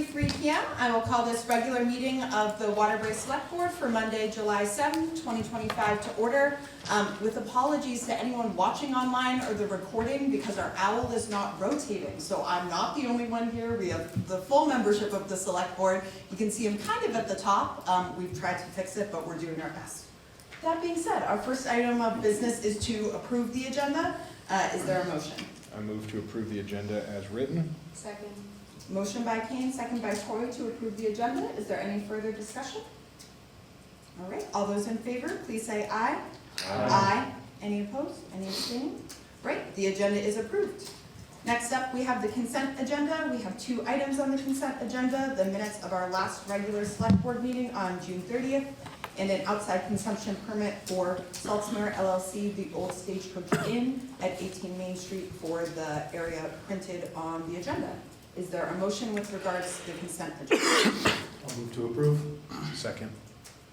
6:43 p.m. I will call this regular meeting of the Waterbury Selectboard for Monday, July 7th, 2025 to order. With apologies to anyone watching online or the recording because our owl is not rotating. So I'm not the only one here. We have the full membership of the Selectboard. You can see him kind of at the top. We've tried to fix it, but we're doing our best. That being said, our first item of business is to approve the agenda. Is there a motion? I move to approve the agenda as written. Second. Motion by Kane, second by Tory to approve the agenda. Is there any further discussion? All right, all those in favor, please say aye. Aye. Any opposed? Any abstaining? Right, the agenda is approved. Next up, we have the consent agenda. We have 2 items on the consent agenda: the minutes of our last regular select board meeting on June 30th, and an outside consumption permit for Saltzmer LLC, the Old Stagecoach Inn at 18 Main Street for the area printed on the agenda. Is there a motion with regards to the consent agenda? I'll move to approve. Second.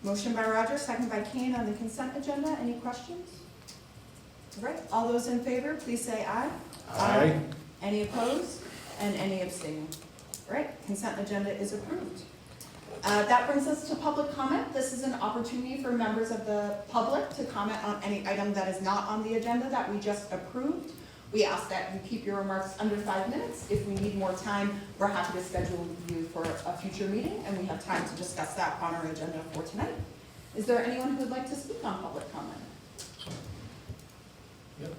Motion by Roger, second by Kane on the consent agenda. Any questions? All right, all those in favor, please say aye. Aye. Any opposed? And any abstaining? All right, consent agenda is approved. That brings us to public comment. This is an opportunity for members of the public to comment on any item that is not on the agenda that we just approved. We ask that you keep your remarks under 5 minutes. If we need more time, we're happy to schedule you for a future meeting, and we have time to discuss that on our agenda for tonight. Is there anyone who would like to speak on public comment? Yep.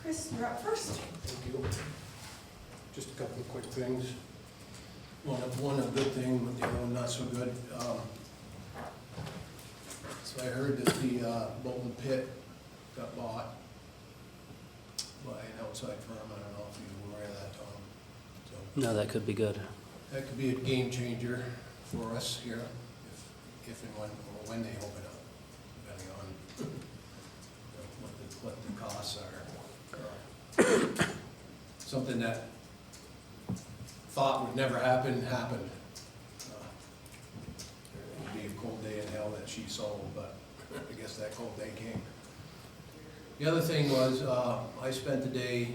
Chris, you're up first. Thank you. Just a couple of quick things. One a good thing, but the other one not so good. So I heard that the Bolton Pit got bought by an outside firm. I don't know if you were aware of that, Tom. So No, that could be good. that could be a game changer for us here, if and when they open up, depending on what the costs are. Something that thought would never happen, happened. It would be a cold day in hell that she sold, but I guess that cold day came. The other thing was, I spent the day,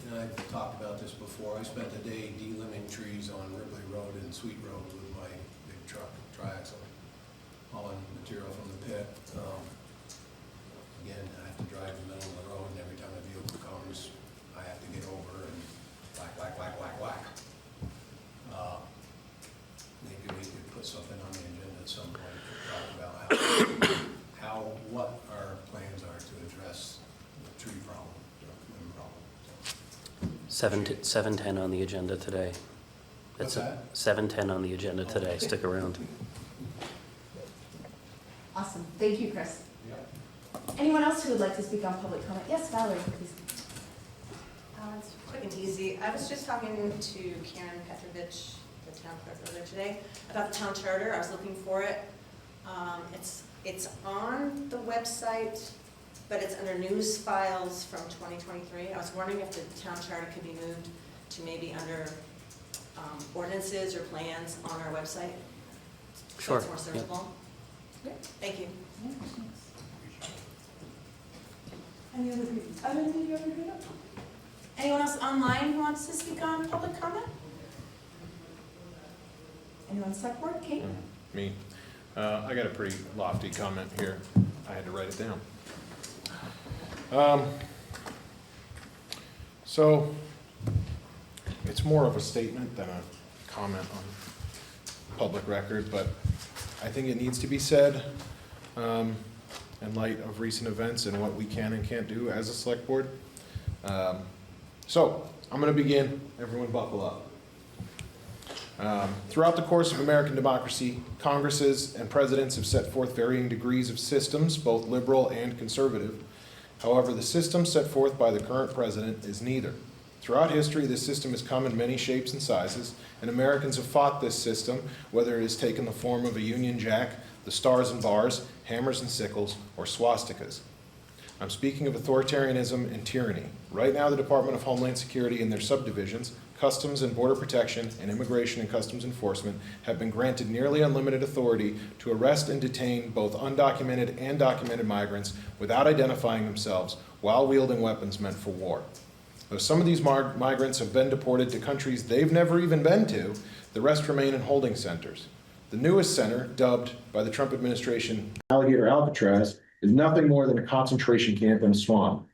and I've talked about this before, I spent the day delimbing trees on Ripley Road and Sweet Road with my big truck, triaxle, hauling material from the pit. Again, I have to drive in the middle of the road, and every time a vehicle comes, I have to get over and whack, whack, whack, whack, whack. Maybe we could put something on the agenda at some point to talk about what our plans are to address the tree problem, the limb problem. 7:10 on the agenda today. What's that? 7:10 on the agenda today. Stick around. Awesome. Thank you, Chris. Yeah. Anyone else who would like to speak on public comment? Yes, Valerie, please. It's quick and easy. I was just talking to Karen Petrovich, the town clerk, earlier today, about the town charter. I was looking for it. It's on the website, but it's under news files from 2023. I was wondering if the town charter could be moved to maybe under ordinances or plans on our website. So Sure. it's more searchable. Yep. Thank you. Any other greetings? Anyone else online who wants to speak on public comment? Anyone select board? Kate? Me. I got a pretty lofty comment here. I had to write it down. So it's more of a statement than a comment on public record, but I think it needs to be said in light of recent events and what we can and can't do as a select board. So I'm going to begin. Everyone buckle up. Throughout the course of American democracy, Congresses and presidents have set forth varying degrees of systems, both liberal and conservative. However, the system set forth by the current president is neither. Throughout history, this system has come in many shapes and sizes, and Americans have fought this system, whether it has taken the form of a Union Jack, the stars and bars, hammers and sickles, or swastikas. I'm speaking of authoritarianism and tyranny. Right now, the Department of Homeland Security and their subdivisions, Customs and Border Protection, and Immigration and Customs Enforcement have been granted nearly unlimited authority to arrest and detain both undocumented and documented migrants without identifying themselves while wielding weapons meant for war. Though some of these migrants have been deported to countries they've never even been to, The rest remain in holding centers. The newest center, dubbed by the Trump administration Alligator Alcatraz, is nothing more than a concentration camp in a swamp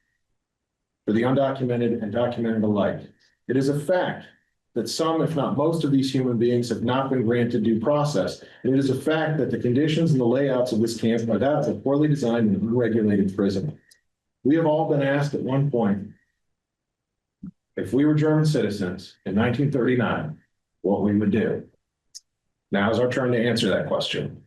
for the undocumented and documented alike. It is a fact that some, if not most, of these human beings have not been granted due process. And it is a fact that the conditions and the layouts of this camp are that of a poorly designed and unregulated prison. We have all been asked at one point, if we were German citizens in 1939, what we would do. Now is our turn to answer that question.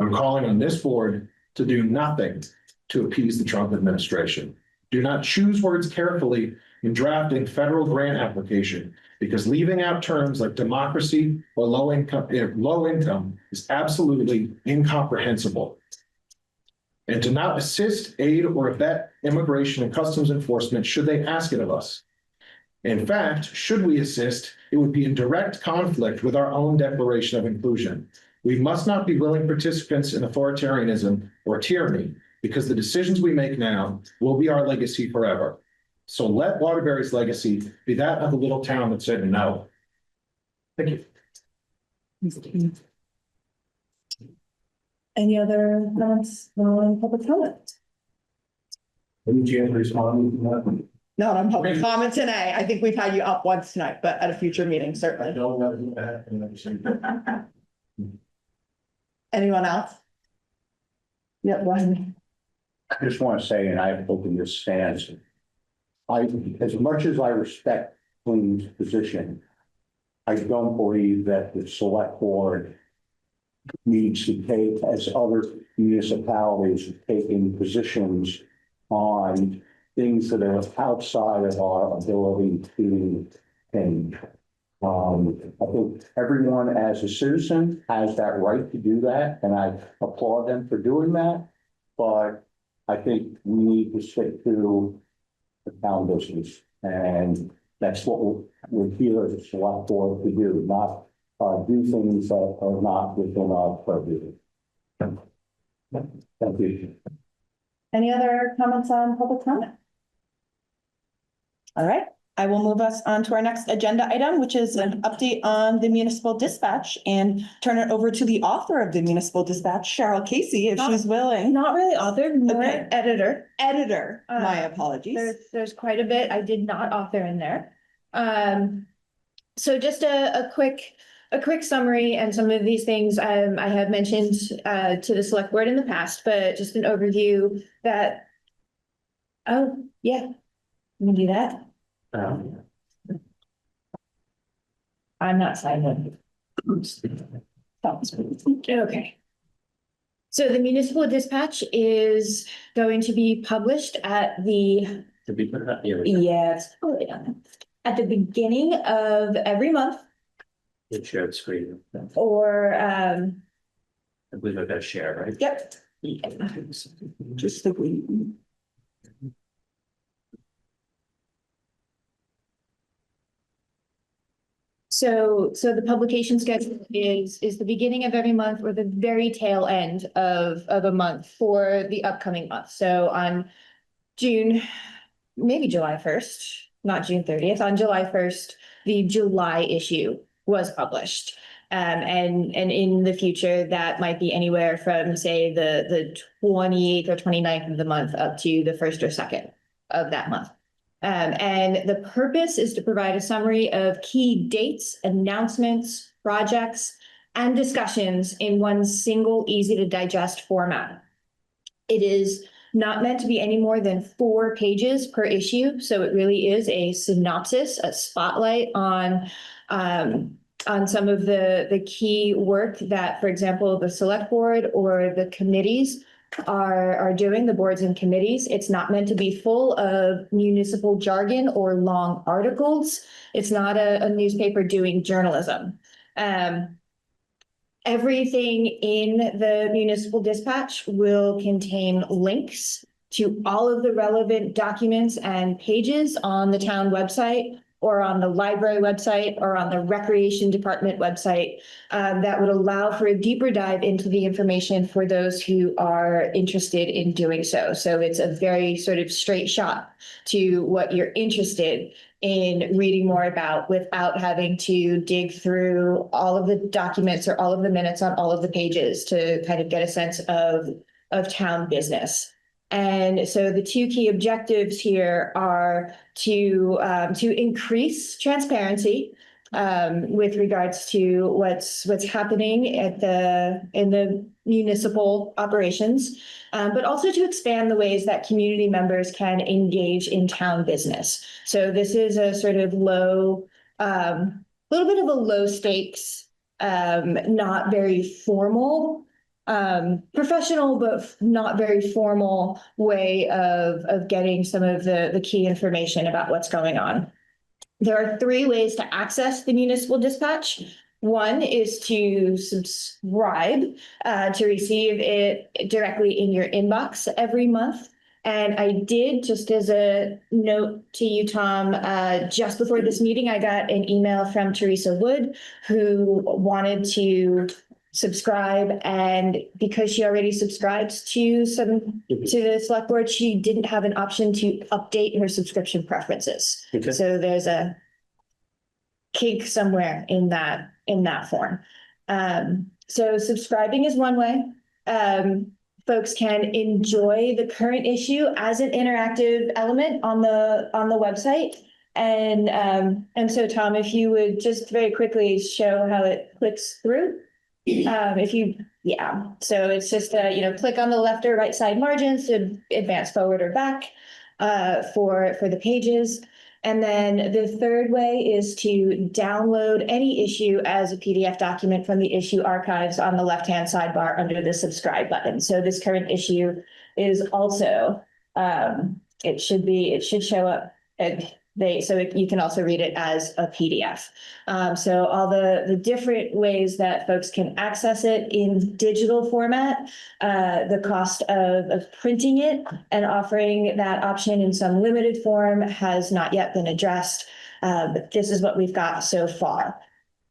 I'm calling on this board to do nothing to appease the Trump administration. Do not choose words carefully in drafting federal grant application, because leaving out terms like democracy or low income is absolutely incomprehensible. And to not assist, aid, or abet immigration and customs enforcement should they ask it of us. In fact, should we assist, it would be in direct conflict with our own Declaration of Inclusion. We must not be willing participants in authoritarianism or tyranny, because the decisions we make now will be our legacy forever. So let Waterbury's legacy be that of the little town that said no. Thank you. Any other comments on public comment? Not on public comment tonight. I think we've had you up once tonight, but at a future meeting, certainly. Anyone else? Yeah, go ahead. I just want to say, and I've taken this stance, as much as I respect Clean's position, I don't believe that the select board needs to take, as other municipalities have taken positions on things that are outside of our ability to change. I think everyone as a citizen has that right to do that, and I applaud them for doing that. But I think we need to stick to the town business, and that's what we're here as a select board to do, not do things that are not within our purview. Thank you. Any other comments on public comment? All right, I will move us on to our next agenda item, which is an update on the municipal dispatch, and turn it over to the author of the municipal dispatch, Cheryl Casey, if she's willing. Not really author, more Okay. editor. Editor, my apologies. There's quite a bit I did not author in there. So just a quick summary, and some of these things I have mentioned to the select board in the past, but just an overview that. Oh, yeah, we can do that. I'm not silent. Okay. So the municipal dispatch is going to be published at the, Did we put it up here? yes, at the beginning of every month, It shared screen. or, I believe I've got to share, right? yep. Just the we. So the publication schedule is the beginning of every month or the very tail end of a month for the upcoming month. So on maybe July 1st, not June 30th, on July 1st, the July issue was published. And in the future, that might be anywhere from, say, the 28th or 29th of the month up to the 1st or 2nd of that month. And the purpose is to provide a summary of key dates, announcements, projects, and discussions in one single, easy to digest format. It is not meant to be any more than 4 pages per issue. So it really is a synopsis, a spotlight on some of the key work that, for example, the select board or the committees are doing, the boards and committees. It's not meant to be full of municipal jargon or long articles. It's not a newspaper doing journalism. Everything in the municipal dispatch will contain links to all of the relevant documents and pages on the town website, or on the library website, or on the recreation department website, that would allow for a deeper dive into the information for those who are interested in doing so. So it's a very sort of straight shot to what you're interested in reading more about without having to dig through all of the documents or all of the minutes on all of the pages to kind of get a sense of town business. And so the two key objectives here are to increase transparency with regards to what's happening in the municipal operations, but also to expand the ways that community members can engage in town business. So this is a sort of little bit of a low stakes, not very formal, professional, but not very formal way of getting some of the key information about what's going on. There are 3 ways to access the municipal dispatch. One is to subscribe to receive it directly in your inbox every month. And I did, just as a note to you, Tom, just before this meeting, I got an email from Teresa Wood, who wanted to subscribe, and because she already subscribes to the select board, she didn't have an option to update her subscription preferences. Okay. So there's a kink somewhere in that form. So subscribing is one way. Folks can enjoy the current issue as an interactive element on the website. And so Tom, if you would just very quickly show how it clicks through. So it's just, click on the left or right side margins to advance forward or back for the pages. And then the third way is to download any issue as a PDF document from the issue archives on the left-hand sidebar under the subscribe button. So this current issue is also, it should show up. You can also read it as a PDF. So all the different ways that folks can access it in digital format, the cost of printing it and offering that option in some limited form has not yet been addressed. But this is what we've got so far.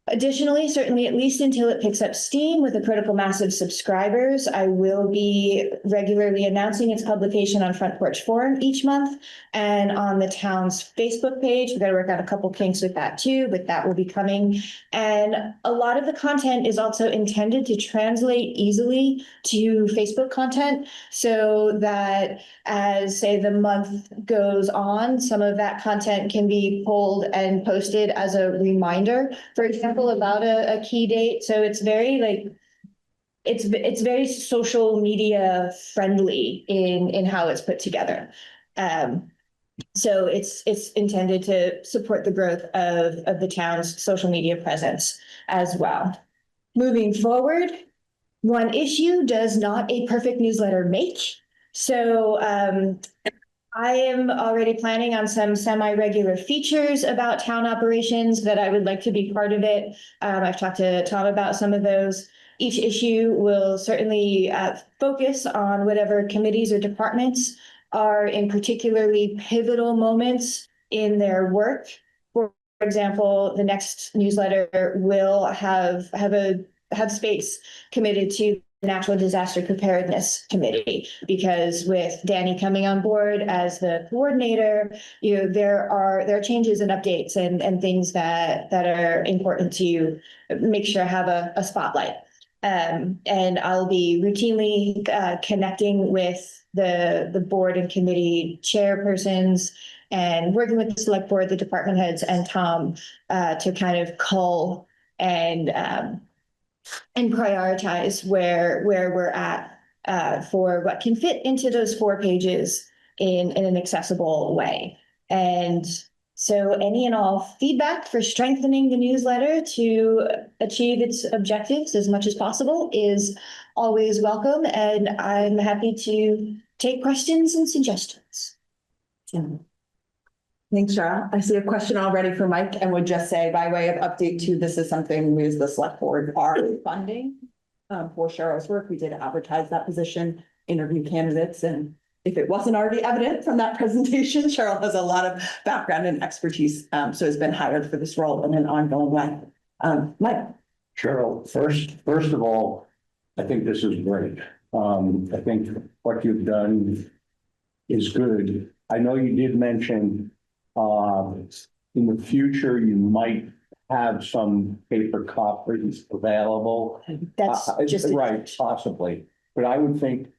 Additionally, certainly at least until it picks up steam with a critical mass of subscribers, I will be regularly announcing its publication on Front Porch Forum each month and on the town's Facebook page. We've got to work out a couple kinks with that too, but that will be coming. And a lot of the content is also intended to translate easily to Facebook content so that as, say, the month goes on, some of that content can be pulled and posted as a reminder, for example, about a key date. So it's very it's very social media friendly in how it's put together. So it's intended to support the growth of the town's social media presence as well. Moving forward, one issue does not a perfect newsletter make. So I am already planning on some semi-regular features about town operations that I would like to be part of it. I've talked to Tom about some of those. Each issue will certainly focus on whatever committees or departments are in particularly pivotal moments in their work. For example, the next newsletter will have space committed to the Natural Disaster Preparedness Committee, because with Danny coming on board as the coordinator, there are changes and updates and things that are important to make sure have a spotlight. And I'll be routinely connecting with the board and committee chairpersons and working with the select board, the department heads, and Tom to kind of cull and prioritize where we're at for what can fit into those 4 pages in an accessible way. And so any and all feedback for strengthening the newsletter to achieve its objectives as much as possible is always welcome, and I'm happy to take questions and suggestions. Thanks, Cheryl. I see a question already for Mike, and would just say, by way of update too, this is something we as the select board are funding for Cheryl's work. We did advertise that position, interview candidates, and if it wasn't already evident from that presentation, Cheryl has a lot of background and expertise, so has been hired for this role in an ongoing way. Mike. Cheryl, first of all, I think this is great. I think what you've done is good. I know you did mention in the future, you might have some paper copies available. That's just. Right, possibly, but I would think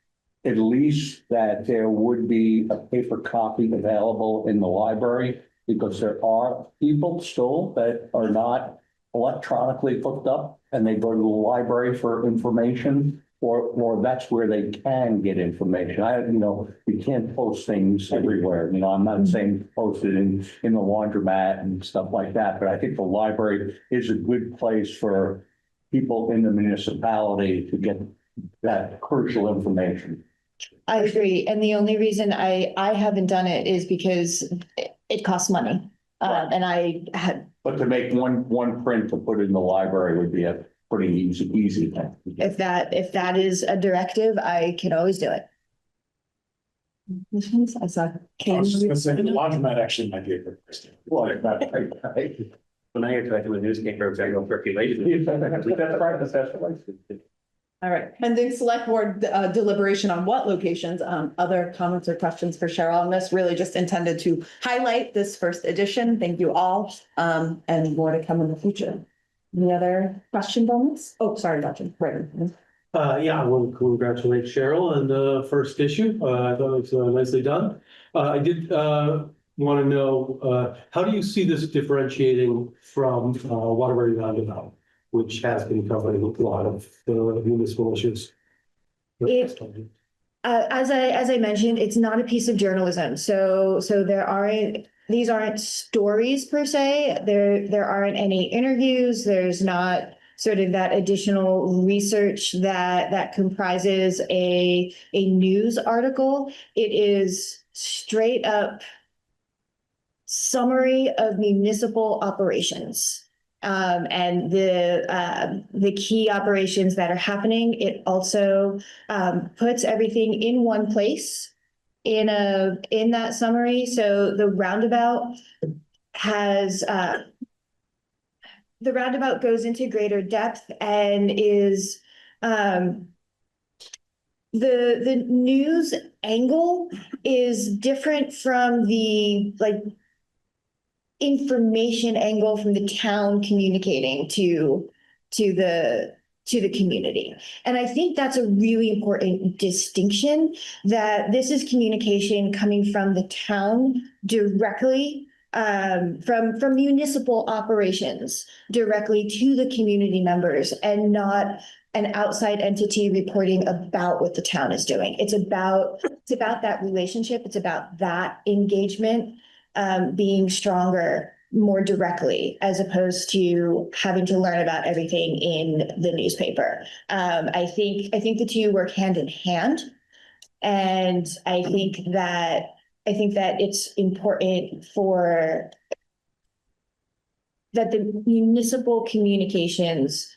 at least that there would be a paper copy available in the library, because there are people still that are not electronically hooked up, and they go to the library for information, or that's where they can get information. You can't post things everywhere, I'm not saying post it in the laundromat and stuff like that, but I think the library is a good place for people in the municipality to get that crucial information. I agree. And the only reason I haven't done it is because it costs money. And I had, But to make one print to put in the library would be a pretty easy thing. if that is a directive, I can always do it. I saw I Kane. was just gonna say, the laundromat actually might be a good place to. Well, right. When I get back to a newspaper, I go circulation. That's right. All right, pending select board deliberation on what locations, other comments or questions for Cheryl on this, really just intended to highlight this first edition. Thank you all, and more to come in the future. Any other questions on this? Oh, sorry, Dr. Right. Yeah, I want to congratulate Cheryl on the first issue. I thought it was nicely done. I did want to know, how do you see this differentiating from Waterbury Roundabout, which has been covering a lot of municipal issues? As I mentioned, it's not a piece of journalism. So these aren't stories per se. There aren't any interviews. There's not sort of that additional research that comprises a news article. It is straight up summary of municipal operations. And the key operations that are happening. It also puts everything in one place in that summary. So the roundabout goes into greater depth and is the news angle is different from the information angle from the town communicating to the community. And I think that's a really important distinction, that this is communication coming from the town directly, from municipal operations directly to the community members, and not an outside entity reporting about what the town is doing. It's about that relationship. It's about that engagement being stronger more directly, as opposed to having to learn about everything in the newspaper. I think the two work hand in hand. And I think that it's important that the municipal communications,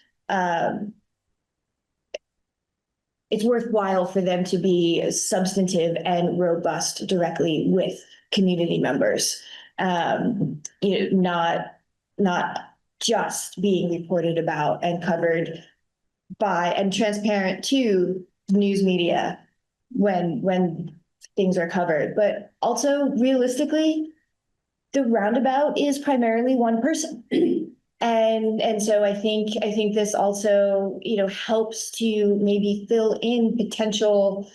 it's worthwhile for them to be substantive and robust directly with community members. Not just being reported about and covered by and transparent to news media when things are covered, but also realistically, the roundabout is primarily one person. And so I think this also, helps to maybe fill in potential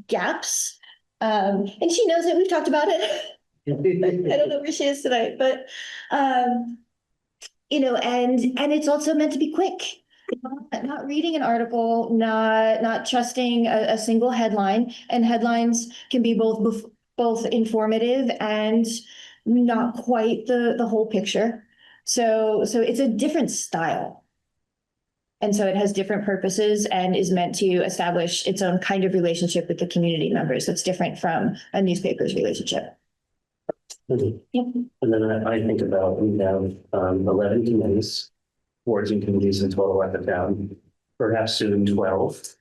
gaps. And she knows it, we've talked about it. I don't know where she is tonight, but, and it's also meant to be quick. Not reading an article, not trusting a single headline, and headlines can be both informative and not quite the whole picture. So it's a different style. And so it has different purposes and is meant to establish its own kind of relationship with the community members. That's different from a newspaper's relationship. Yep. And then I think about, we have 11 committees, boards and committees in total at the town, perhaps soon 12.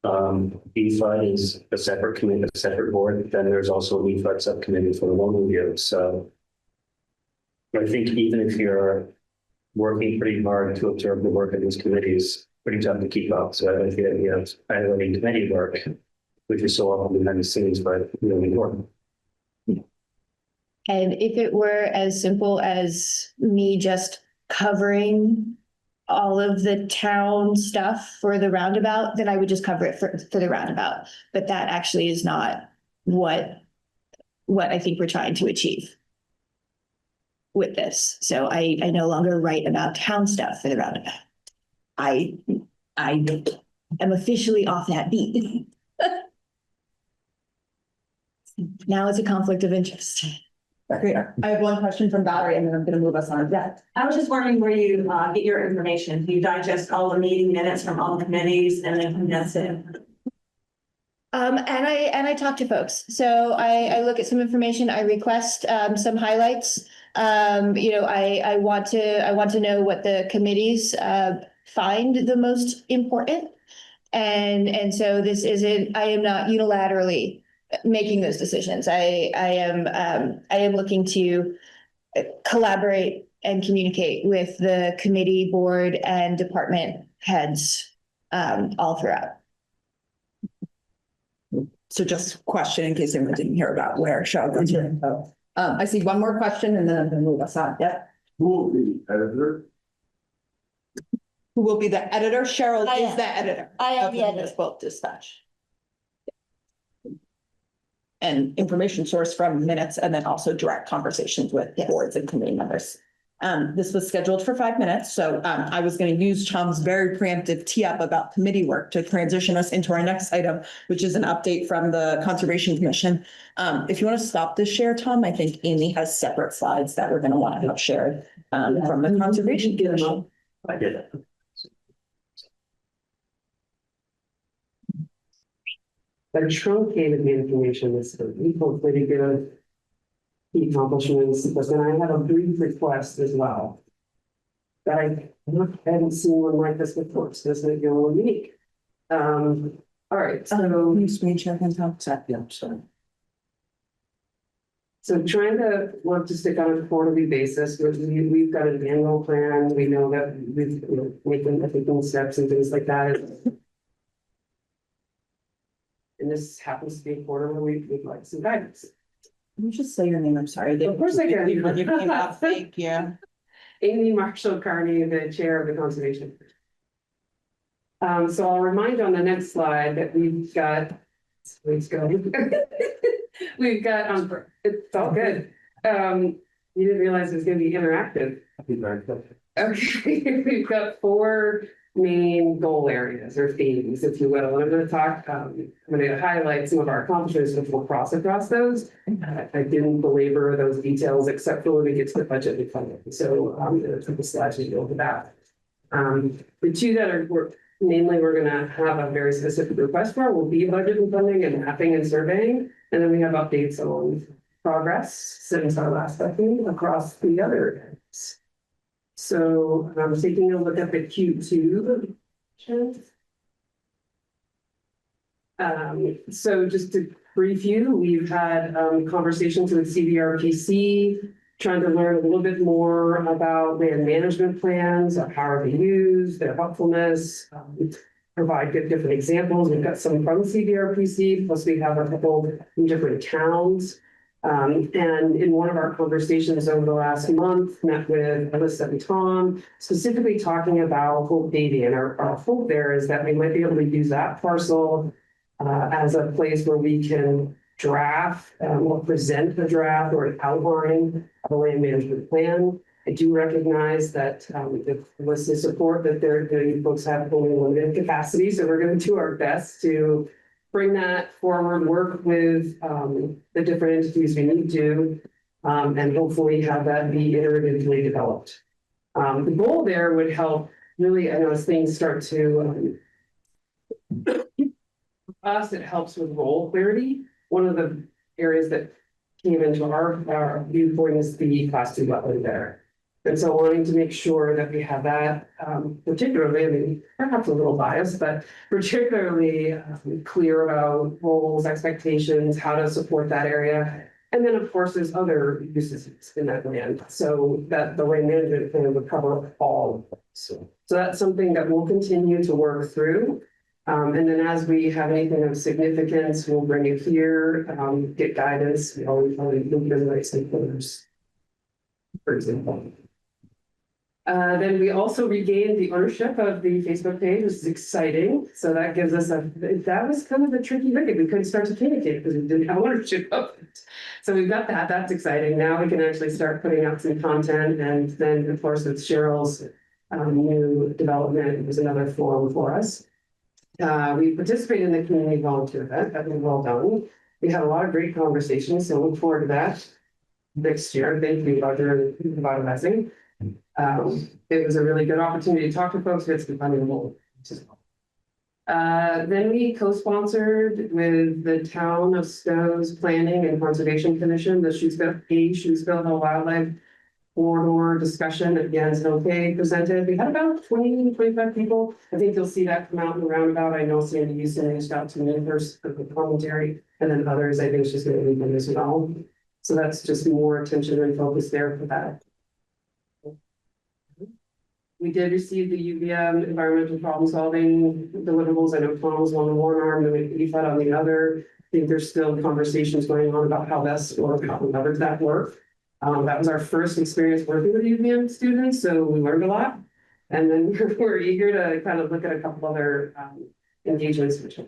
EFUD is a separate committee, a separate board. Then there's also an EFUD subcommittee for the loan review. So I think even if you're working pretty hard to observe the work of these committees, pretty tough to keep up. So I think the idea of highlighting committee work, which is so often behind the scenes, but really important. And if it were as simple as me just covering all of the town stuff for the roundabout, then I would just cover it for the roundabout. But that actually is not what I think we're trying to achieve with this. So I no longer write about town stuff for the roundabout. I am officially off that beat. Now it's a conflict of interest. Great. I have one question from Valerie and then I'm gonna move us on. Yeah. I was just wondering where you get your information. Do you digest all the meeting minutes from all the committees and then condense it? And I talk to folks. So I look at some information, I request some highlights. I want to know what the committees find the most important. And so this isn't, I am not unilaterally making those decisions. I am looking to collaborate and communicate with the committee, board, and department heads all throughout. So just question in case anyone didn't hear about where Cheryl goes your info. I see one more question and then I'm gonna move us on. Yep. Who will be editor? Who will be the editor? Cheryl I is am. the editor. I am of the editor. Municipal Dispatch. And information source from minutes and then also direct conversations with Yes. boards and committee members. This was scheduled for 5 minutes, so I was going to use Tom's very preemptive tee up about committee work to transition us into our next item, which is an update from the Conservation Commission. If you want to stop this share, Tom, I think Amy has separate slides that we're going to want to have shared from the Conservation Commission. I did it. But truncated the information is hopefully to give key accomplishments, but then I have a brief request as well. That I hadn't seen one like this before, so this may be a little unique. All right, so. Can you screen share him, Tom? Yeah, sorry. So trying to work to stick on a quarterly basis, we've got an annual plan, we know that we've, taking steps and things like that. And this happens to be a quarter where we'd like some guidance. Can you just say your name? I'm sorry. Of course I can. When you came out, thank you. Amy Marshall Carney, the chair of the Conservation. So I'll remind on the next slide that we've got, let's go. We've got, it's all good. You didn't realize it was gonna be interactive. Okay, we've got 4 main goal areas or themes, if you will. And I'm going to talk, I'm going to highlight some of our accomplishments which we'll cross across those. I didn't belabor those details except for when we get to the budget and funding. So I'm going to take the slides and go over that. The 2 that are mainly we're going to have a very specific request for will be budget and funding and mapping and surveying. And then we have updates on progress since our last meeting across the other areas. So I'm taking a look at the Q2. So just to brief you, we've had conversations with CVRPC, trying to learn a little bit more about land management plans, how are they used, their helpfulness, provide different examples. We've got some from CVRPC, plus we have a couple in different towns. And in one of our conversations over the last month, met with Alyssa and Tom, specifically talking about Hope Davy. And our hope there is that we might be able to use that parcel as a place where we can draft or present a draft or an outline of a land management plan. I do recognize that with Alyssa's support that you folks have only limited capacity. So we're going to do our best to bring that forward, work with the different entities we need to, and hopefully have that be iteratively developed. The goal there would help really, I know as things start to, us, it helps with role clarity. One of the areas that came into our viewpoint is the class 2 wetland there. And so wanting to make sure that we have that particularly, I mean, perhaps a little biased, but particularly clear about roles, expectations, how to support that area. And then of course, there's other uses in that land. So that the land management plan would cover all of them. So that's something that we'll continue to work through. And then as we have anything of significance, we'll bring it here, get guidance, we always loop in the right stakeholders. For example. Then we also regained the ownership of the Facebook page, which is exciting. So that gives us that was kind of a tricky wicket. We couldn't start to communicate because we didn't have ownership of it. So we've got that, that's exciting. Now we can actually start putting out some content. And then of course with Cheryl's new development, it was another forum for us. We participated in the community volunteer event, that was well done. We had a lot of great conversations, so look forward to that next year. Thank you, Roger, for revitalizing. It was a really good opportunity to talk to folks, it's been valuable. Then we co-sponsored with the town of Stowe's Planning and Conservation Commission, the Shutesville Hill Wildlife corridor discussion at Jens Hilke presented. We had about 20, 25 people. I think you'll see that come out in the roundabout. I know Sandy Houston reached out to me first for the commentary, and then others, I think she's going to lead them as well. So that's just more attention and focus there for that. We did receive the UVM environmental problem solving deliverables. I know Tom was on the one arm and EFUD on the other. I think there's still conversations going on about how best or how to leverage that work. That was our first experience working with UVM students, so we learned a lot. And then we're eager to kind of look at a couple other engagements. Which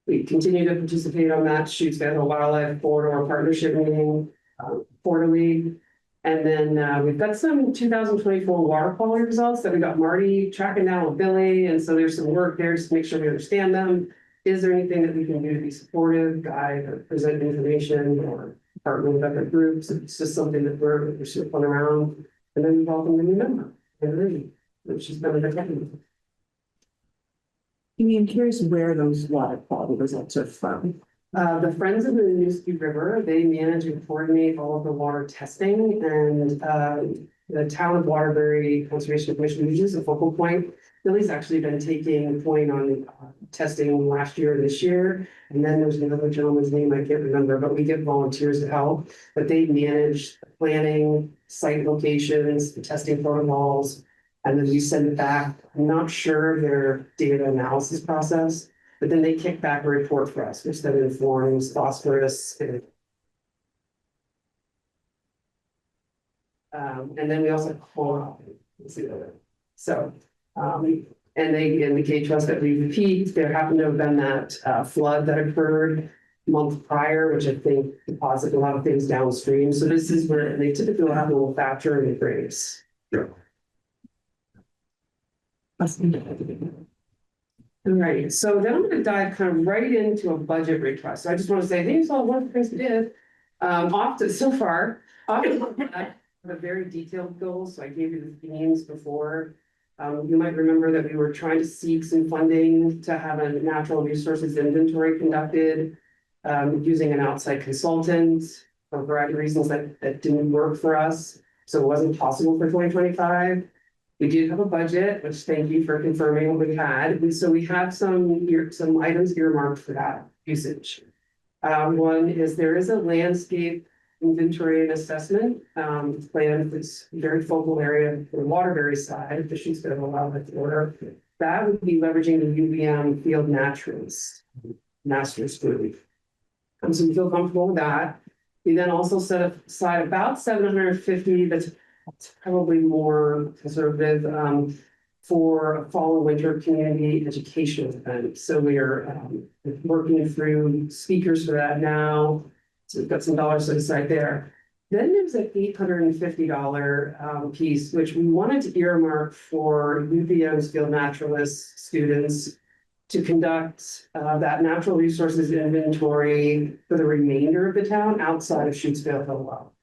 we continue to participate on that Shutesville Wildlife Corridor Partnership meeting quarterly. And then we've got some 2024 water quality results that we got Marty tracking down with Billy. And so there's some work there just to make sure we understand them. Is there anything that we can do to be supportive, guide, or present information, or partner with other groups? It's just something that we're circling around. And then we welcome the new member, which has been a good. I'm curious where those water quality results are from. The Friends of the Municipal River, they manage and coordinate all of the water testing, and the town of Waterbury Conservation Commission uses a focal point. Billy's actually been taking point on testing last year and this year. And then there's another gentleman's name I can't remember, but we get volunteers to help. But they manage planning, site locations, the testing protocols, and then we send it back. I'm not sure their data analysis process, but then they kick back a report for us, which then informs phosphorus. And then we also have chloride. So, and they indicate to us that we repeat, there happened to have been that flood that occurred a month prior, which I think deposited a lot of things downstream. So this is where they typically will have a little factor in the grades. Sure. All right, so then I'm going to dive kind of right into a budget request. So I just want to say thanks to all one of the things we did. Often so far, often I have a very detailed goal. So I gave you the themes before. You might remember that we were trying to seek some funding to have a natural resources inventory conducted using an outside consultant for a variety of reasons that didn't work for us. So it wasn't possible for 2025. We did have a budget, which thank you for confirming what we had. So we have some items earmarked for that usage. One is there is a landscape inventory and assessment plan that's very focal area for the Waterbury side, the Shutesville Wildlife Corridor. That would be leveraging the UVM field naturalist master's group. So we feel comfortable with that. We then also set aside about 750, that's probably more conservative, for a fall and winter community education event. So we are working through speakers for that now. So we've got some dollars set aside there. Then there's an $850 piece, which we wanted to earmark for UVM's field naturalist students to conduct that natural resources inventory for the remainder of the town outside of Shutesville Hill.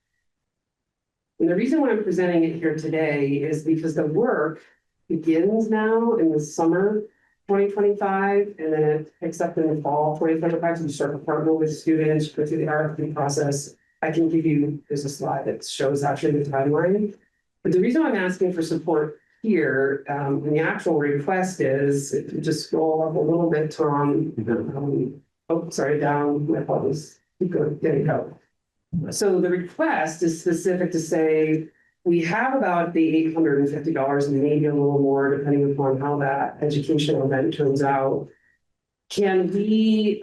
And the reason why I'm presenting it here today is because the work begins now in the summer 2025, and then it picks up in the fall 2025. So we start to partner with students, go through the RFP process. I can give you, there's a slide that shows actually the timeline. But the reason I'm asking for support here, and the actual request is, if you just scroll up a little bit, Tom, oh, sorry, down, my apologies. Good, there you go. So the request is specific to say, we have about the $850 and maybe a little more, depending upon how that educational event turns out. Can we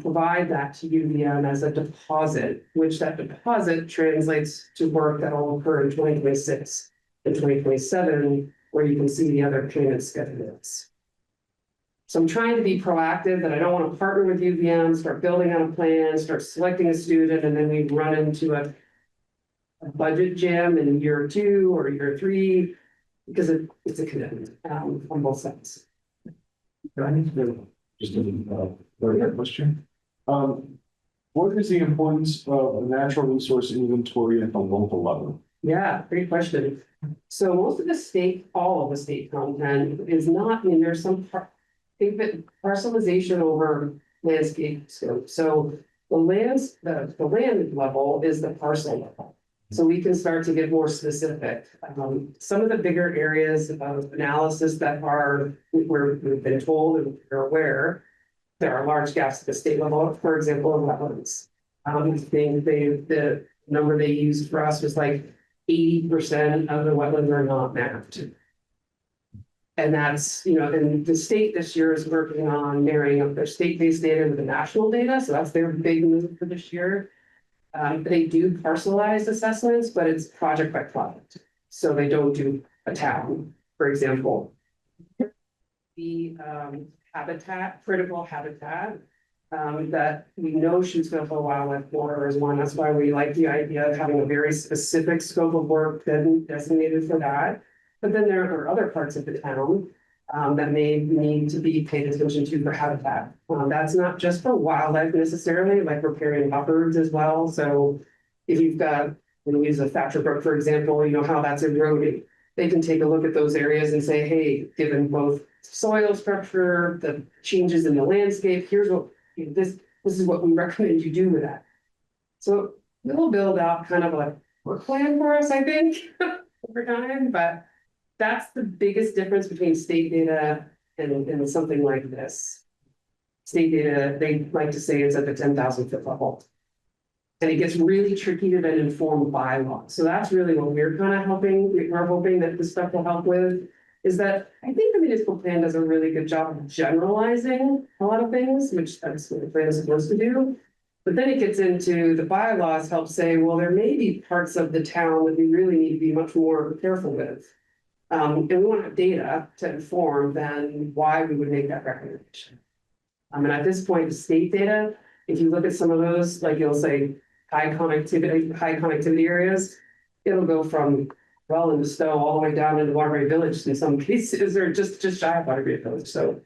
provide that to UVM as a deposit, which that deposit translates to work that will occur in 2026 and 2027, where you can see the other payment schedules. So I'm trying to be proactive, that I don't want to partner with UVM, start building on a plan, start selecting a student, and then we run into a budget jam in year 2 or year 3, because it's a commitment on both sides. I need to just a question. What is the importance of a natural resource inventory at the local level? Yeah, great question. So most of the state, all of the state content is not, I mean, there's some think of it parcelization over landscape scope. So the land level is the parcel level. So we can start to get more specific. Some of the bigger areas of analysis that are, where we've been told and we're aware, there are large gaps at the state level, for example, in wetlands. I think the number they used for us was like 80% of the wetlands are not mapped. And that's, you know, and the state this year is working on marrying up their state-based data with the national data. So that's their big move for this year. They do parcelized assessments, but it's project by project. So they don't do a town, for example. The habitat, critical habitat, that we know shoots up a wildlife border is one. That's why we like the idea of having a very specific scope of work designated for that. But then there are other parts of the town that may need to be paid attention to for habitat. That's not just for wildlife necessarily, like riparian buffers as well. So if you've got, when we use a Thatcher Brook, for example, you know how that's eroding. They can take a look at those areas and say, hey, given both soil structure, the changes in the landscape, here's what, you know, this is what we recommend you do with that. So we'll build out kind of a work plan for us, I think, over time, but that's the biggest difference between state data and something like this. State data, they like to say it's at the 10,000 foot level. And it gets really tricky to then inform bylaws. So that's really what we're kind of hoping, we're hoping that this stuff will help with, is that I think the municipal plan does a really good job of generalizing a lot of things, which that's what the plan is supposed to do. But then it gets into the bylaws help say, well, there may be parts of the town that we really need to be much more careful with. And we want to have data to inform then why we would make that recommendation. And at this point, the state data, if you look at some of those, like you'll say high connectivity areas, it'll go from well into Stowe all the way down into Waterbury Village in some cases, or just shy of Waterbury Village. So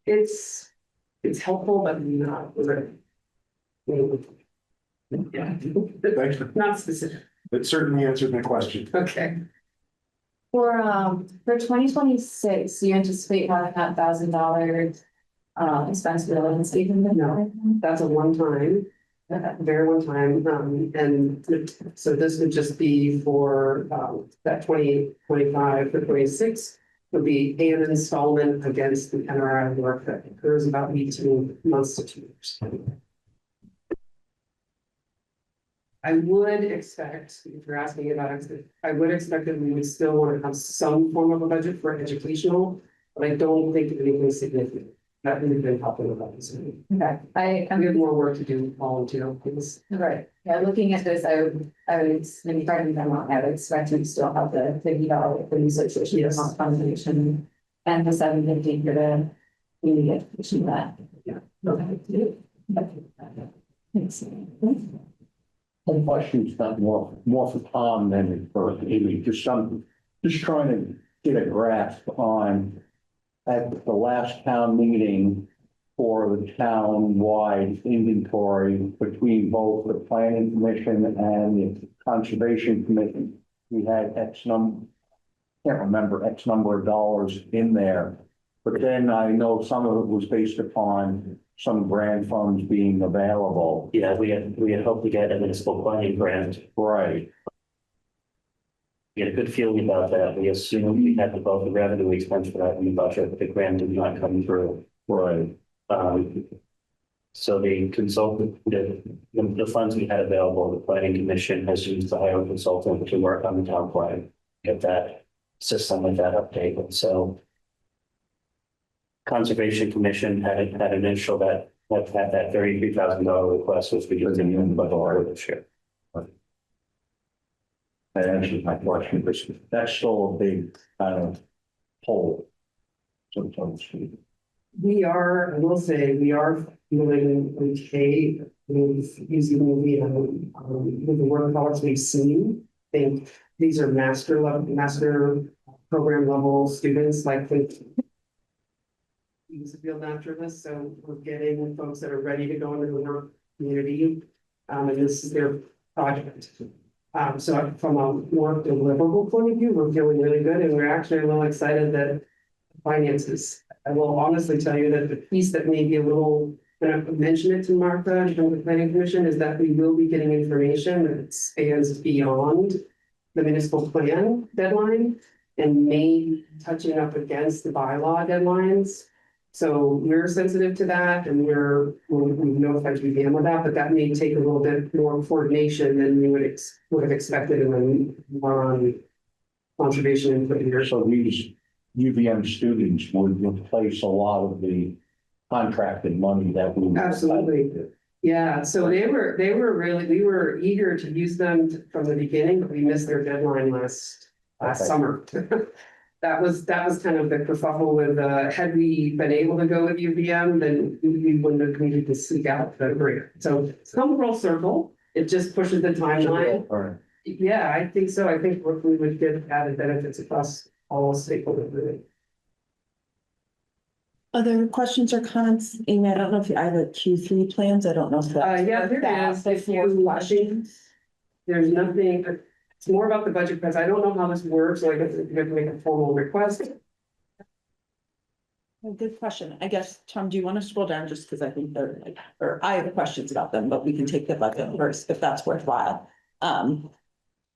it's helpful, but not really. Yeah. Thanks. Not specific. That certainly answered my question. Okay. For 2026, you anticipate having that $1,000 expense related statement? No, that's a one-time, very one-time, and so this would just be for that 2025 to 26 would be an installment against the NRI work that occurs about 18 months to 2 years. I would expect, if you're asking about it, I would expect that we would still want to have some form of a budget for educational, but I don't think anything significant. That we've been helping about this. Okay, We have more work to do volunteer, please. right. Yeah, looking at this, I would maybe starting them on, I would expect to still have the $50 for the association, Yes. foundation, and the $750 for the community education that. Yeah. Okay. Thanks. The question's not more for Tom than for Amy, just trying to get a grasp on at the last town meeting for the town-wide inventory between both the planning commission and the conservation commission. We had X number of dollars in there, but then I know some of it was based upon some grant funds being available. Yeah, we had hoped to get a municipal planning grant. Right. We had a good feeling about that. We assumed we had both the revenue expense for that in the budget, but the grant did not come through. Right. So the consultant, the funds we had available, the planning commission has used the hire consultant to work on the town plan, get that system with that updated. So Conservation Commission had initial that had that $33,000 request, which we just didn't even budget for this year. That answers my question, because that's still a big, hole. Sometimes. We are, I will say, we are feeling okay with using with the work hours we've seen. I think these are master program level students, like with he's a field naturalist, so we're getting folks that are ready to go into the work community. And this is their project. So from a work deliverable point of view, we're feeling really good, and we're actually a little excited that finances. I will honestly tell you that the piece that may be a little, and I've mentioned it to Martha from the planning commission, is that we will be getting information that spans beyond the municipal plan deadline and may touching up against the bylaw deadlines. So we're sensitive to that, and we've notified UVM with that, but that may take a little bit more coordination than we would have expected, and then more on conservation input here. So these UVM students would replace a lot of the contracted money that we. Absolutely. Yeah, so they were really, we were eager to use them from the beginning, but we missed their deadline last Okay. summer. That was kind of the kerfuffle with, had we been able to go with UVM, then we wouldn't have needed to seek out the grant. So it's come full circle. It just pushes the timeline. Right. Yeah, I think so. I think we would get added benefits across all stakeholders. Other questions or comments? Amy, I don't know if I have a Q3 plans. I don't know if that. Yeah, there is. If you questions. There's nothing, it's more about the budget, because I don't know how this works, like if you have to make a formal request. Good question. I guess, Tom, do you want to scroll down just because I think they're like, or I have questions about them, but we can take the budget first if that's worthwhile.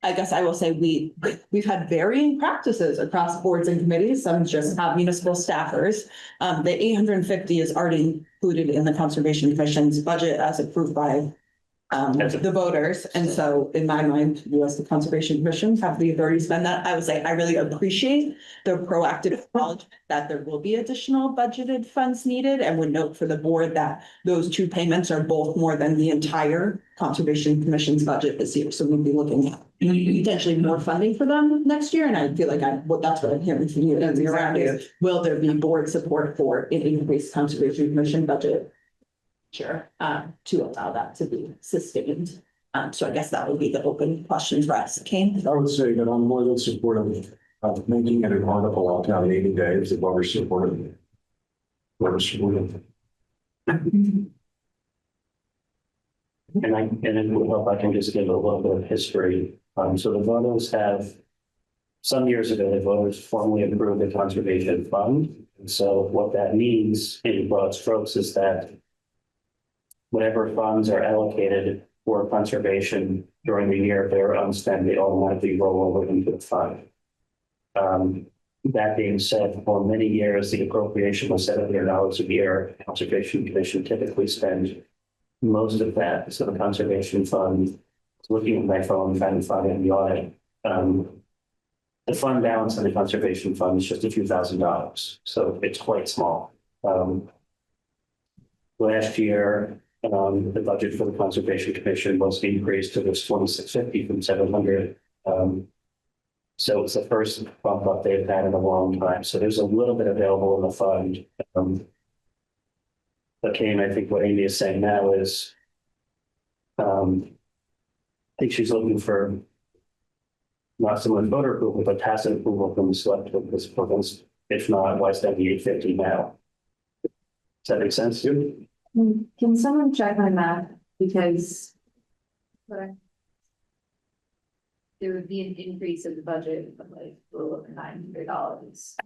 I guess I will say we've had varying practices across boards and committees. Some just have municipal staffers. The 850 is already included in the Conservation Commission's budget as approved by the voters. And so in my mind, you as the Conservation Commission have the authority to spend that. I would say I really appreciate the proactive acknowledgement that there will be additional budgeted funds needed, and would note for the board that those two payments are both more than the entire Conservation Commission's budget this year. So we'll be looking at potentially more funding for them next year. And I feel like that's what I'm hearing from you. That's exactly it. Will there be board support for an increased Conservation Commission budget? Sure, to allow that to be sustained. So I guess that would be the open question for us. Kane? I would say that I'm more than supportive of making it an article out down 80 days if we're supportive. We're supportive. And it would help, I can just give a little bit of history. So the voters some years ago, the voters formally approved the conservation fund. And so what that means in broad strokes is that whatever funds are allocated for conservation during the year, if they're unspent, they automatically roll over into the fund. That being said, for many years, the appropriation was $700 a year. The Conservation Commission typically spends most of that. So the conservation fund, looking at my phone, trying to find it in the audit. The fund balance in the conservation fund is just a few $1,000s. So it's quite small. Last year, the budget for the Conservation Commission was increased to this $2,650 from $700. So it's the first bump up they've had in a long time. So there's a little bit available in the fund. But Kane, I think what Amy is saying now is, I think she's looking for not so much voter approval, but tacit approval from the select board this province. If not, why spend the $850 now? Does that make sense to you? Can someone check my math? Because there would be an increase in the budget of like a little over $900.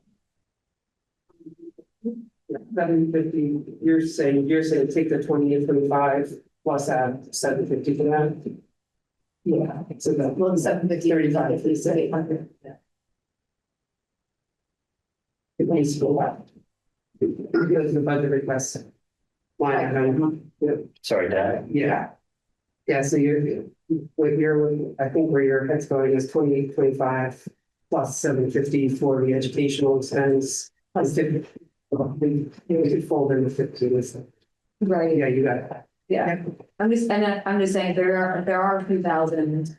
750, you're saying take the 20 and 25 plus add 750 to that? Yeah, so that. Well, 750, 35, please say 800. Yeah. It needs to go up. Because the budget request line item. Yeah. Sorry, Dad. Yeah. Yeah, so I think where your head's going is 2825 plus 750 for the educational expense. Plus 50. We could fold in the 15. Right. Yeah, you got it. Yeah, I'm just saying there are 2,000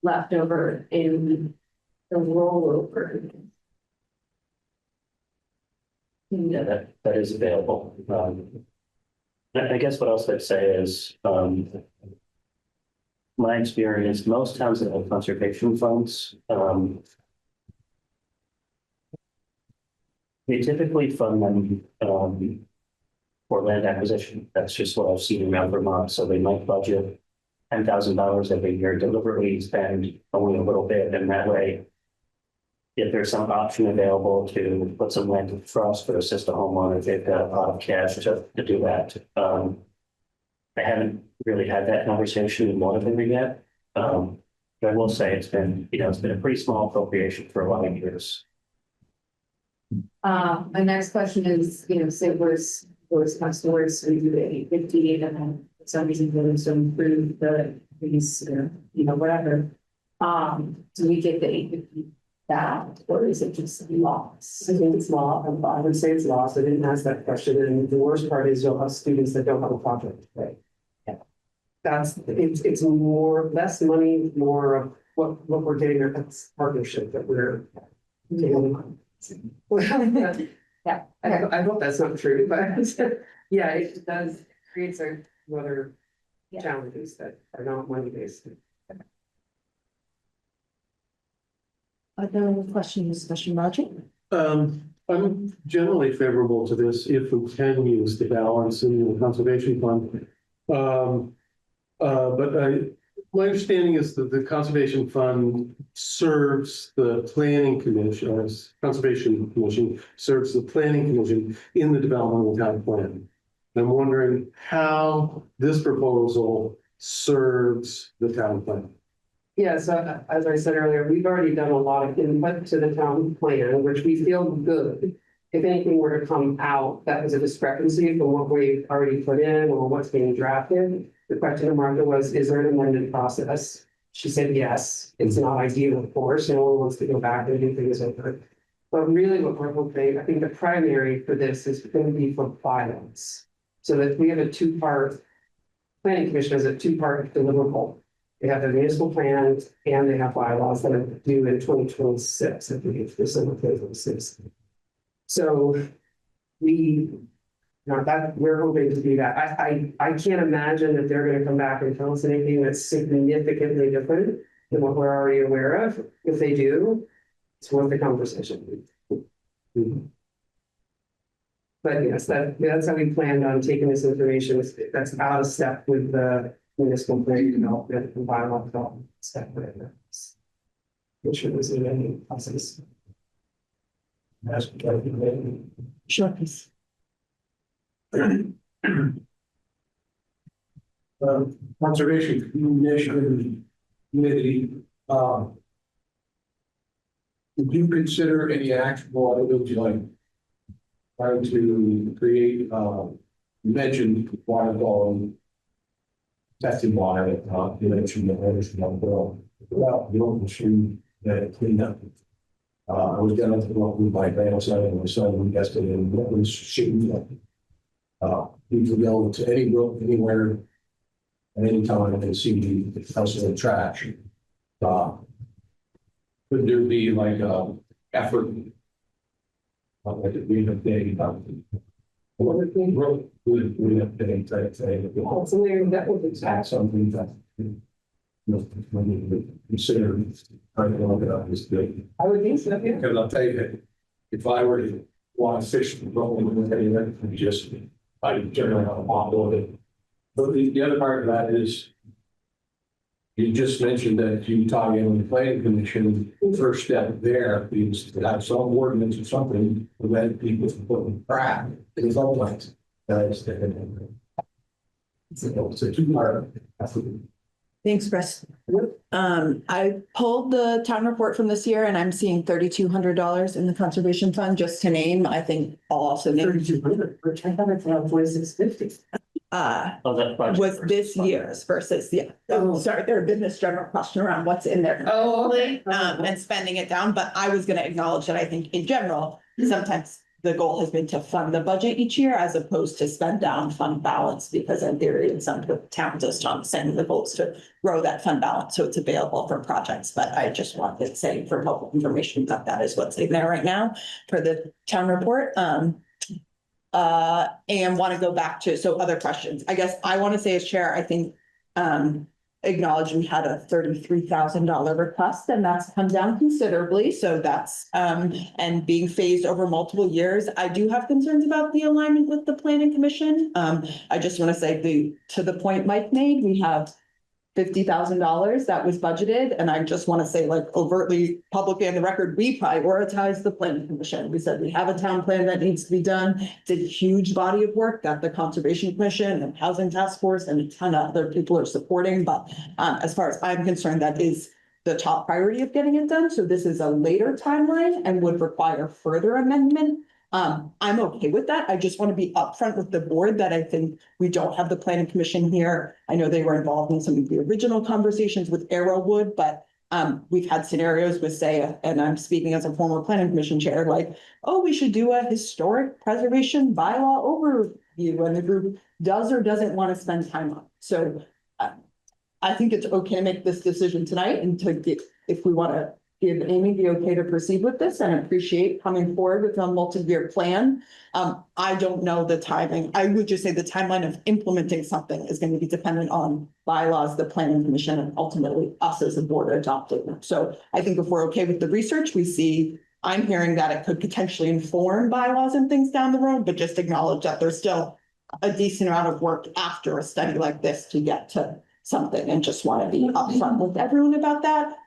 left over in the rollover. Yeah, that is available. I guess what else I'd say is, my experience, most towns that have conservation funds, they typically fund them, for land acquisition. That's just what I've seen around Vermont. So they might budget $10,000 every year, deliberately spend only a little bit, and that way, if there's some option available to put some land to trust for assist a homeowner, they've got a lot of cash to do that. I haven't really had that conversation in Waterbury yet. But I will say it's been a pretty small appropriation for a lot of years. My next question is, say was customers who do the 850 and then for some reason willing to improve these, whatever. Do we get the 850 back or is it just lost? I think it's law. I would say it's lost. I didn't ask that question. And the worst part is you'll have students that don't have a project. Right. Yeah. It's less money, more of what we're getting at this partnership that we're taking on. Yeah. I hope that's not true, but yeah, it does create some other challenges that are not money based. Other questions, Mr. Roger? I'm generally favorable to this if we can use the balance in the conservation fund. But my understanding is that the conservation fund serves the planning commission, as conservation commission serves the planning commission in the development of the town plan. I'm wondering how this proposal serves the town plan. Yeah, so as I said earlier, we've already done a lot of input to the town plan, which we feel good. If anything were to come out that was a discrepancy from what we've already put in or what's being drafted, the question to Martha was, is there an amended process? She said, yes. It's not ideal, of course, no one wants to go back and do things over. But really what we're hoping, I think the primary for this is going to be for violence. So that we have a two-part, planning commission has a two-part deliverable. They have their municipal plans and they have bylaws that are due in 2026, I believe, December 2026. So we're hoping to do that. I can't imagine that they're going to come back and tell us anything that's significantly different than what we're already aware of. If they do, it's worth the conversation. But yes, that's how we planned on taking this information. That's out of step with the municipal plan development and bylaw development step. Make sure there's any process. Sure, please. Conservation committee, would you consider any actionable items like trying to create, you mentioned water quality testing water, you mentioned the others in the bill. Well, you don't ensure that it cleaned up. I was down at the local by grandson and my son invested in what was shooting. You can go to any road anywhere at any time and see the house in the trash. Could there be like effort? Like a green update about green update type thing. Something that would be Something that consider trying to look it up is good. I would think so, yeah. Because I'll tell you, if I were to want to fish from rolling, just I generally have a pond it. But the other part of that is you just mentioned that you tie in with the planning commission. First step there is to have some ordinance or something to prevent people from putting crap in the floodplains. It's a two-part. Thanks, Chris. I pulled the town report from this year and I'm seeing $3,200 in the conservation fund, just to name, I think I'll also name. 3,200, which I thought it's now 2,650. Oh, that budget Was versus this budget. year's versus, yeah. Oh. Sorry, there had been this general question around what's in there. Oh, okay. And spending it down, but I was gonna acknowledge that I think in general, sometimes the goal has been to fund the budget each year as opposed to spend down fund balance, because in theory, in some towns, as Tom saying, the goal is to grow that fund balance so it's available for projects. But I just wanted to say for public information that that is what's in there right now for the town report. And want to go back to, so other questions. I guess I want to say as chair, I think, acknowledge we had a $33,000 request and that's come down considerably. So that's, and being phased over multiple years. I do have concerns about the alignment with the planning commission. I just want to say to the point Mike made, we have $50,000 that was budgeted. And I just want to say, like, overtly publicly on the record, we prioritize the planning commission. We said we have a town plan that needs to be done. It's a huge body of work that the Conservation Commission and Housing Task Force and a ton of other people are supporting. But as far as I'm concerned, that is the top priority of getting it done. So this is a later timeline and would require further amendment. I'm okay with that. I just want to be upfront with the board that I think we don't have the planning commission here. I know they were involved in some of the original conversations with Arrowwood, but we've had scenarios with, say, and I'm speaking as a former planning commission chair, like, oh, we should do a historic preservation bylaw overview, and the group does or doesn't want to spend time on. So I think it's okay to make this decision tonight and to get, if we want to give Amy the okay to proceed with this, and appreciate coming forward with a multi-year plan. I don't know the timing. I would just say the timeline of implementing something is going to be dependent on bylaws, the planning commission, and ultimately us as a board adopting them. So I think if we're okay with the research, I'm hearing that it could potentially inform bylaws and things down the road, but just acknowledge that there's still a decent amount of work after a study like this to get to something, and just want to be upfront with everyone about that.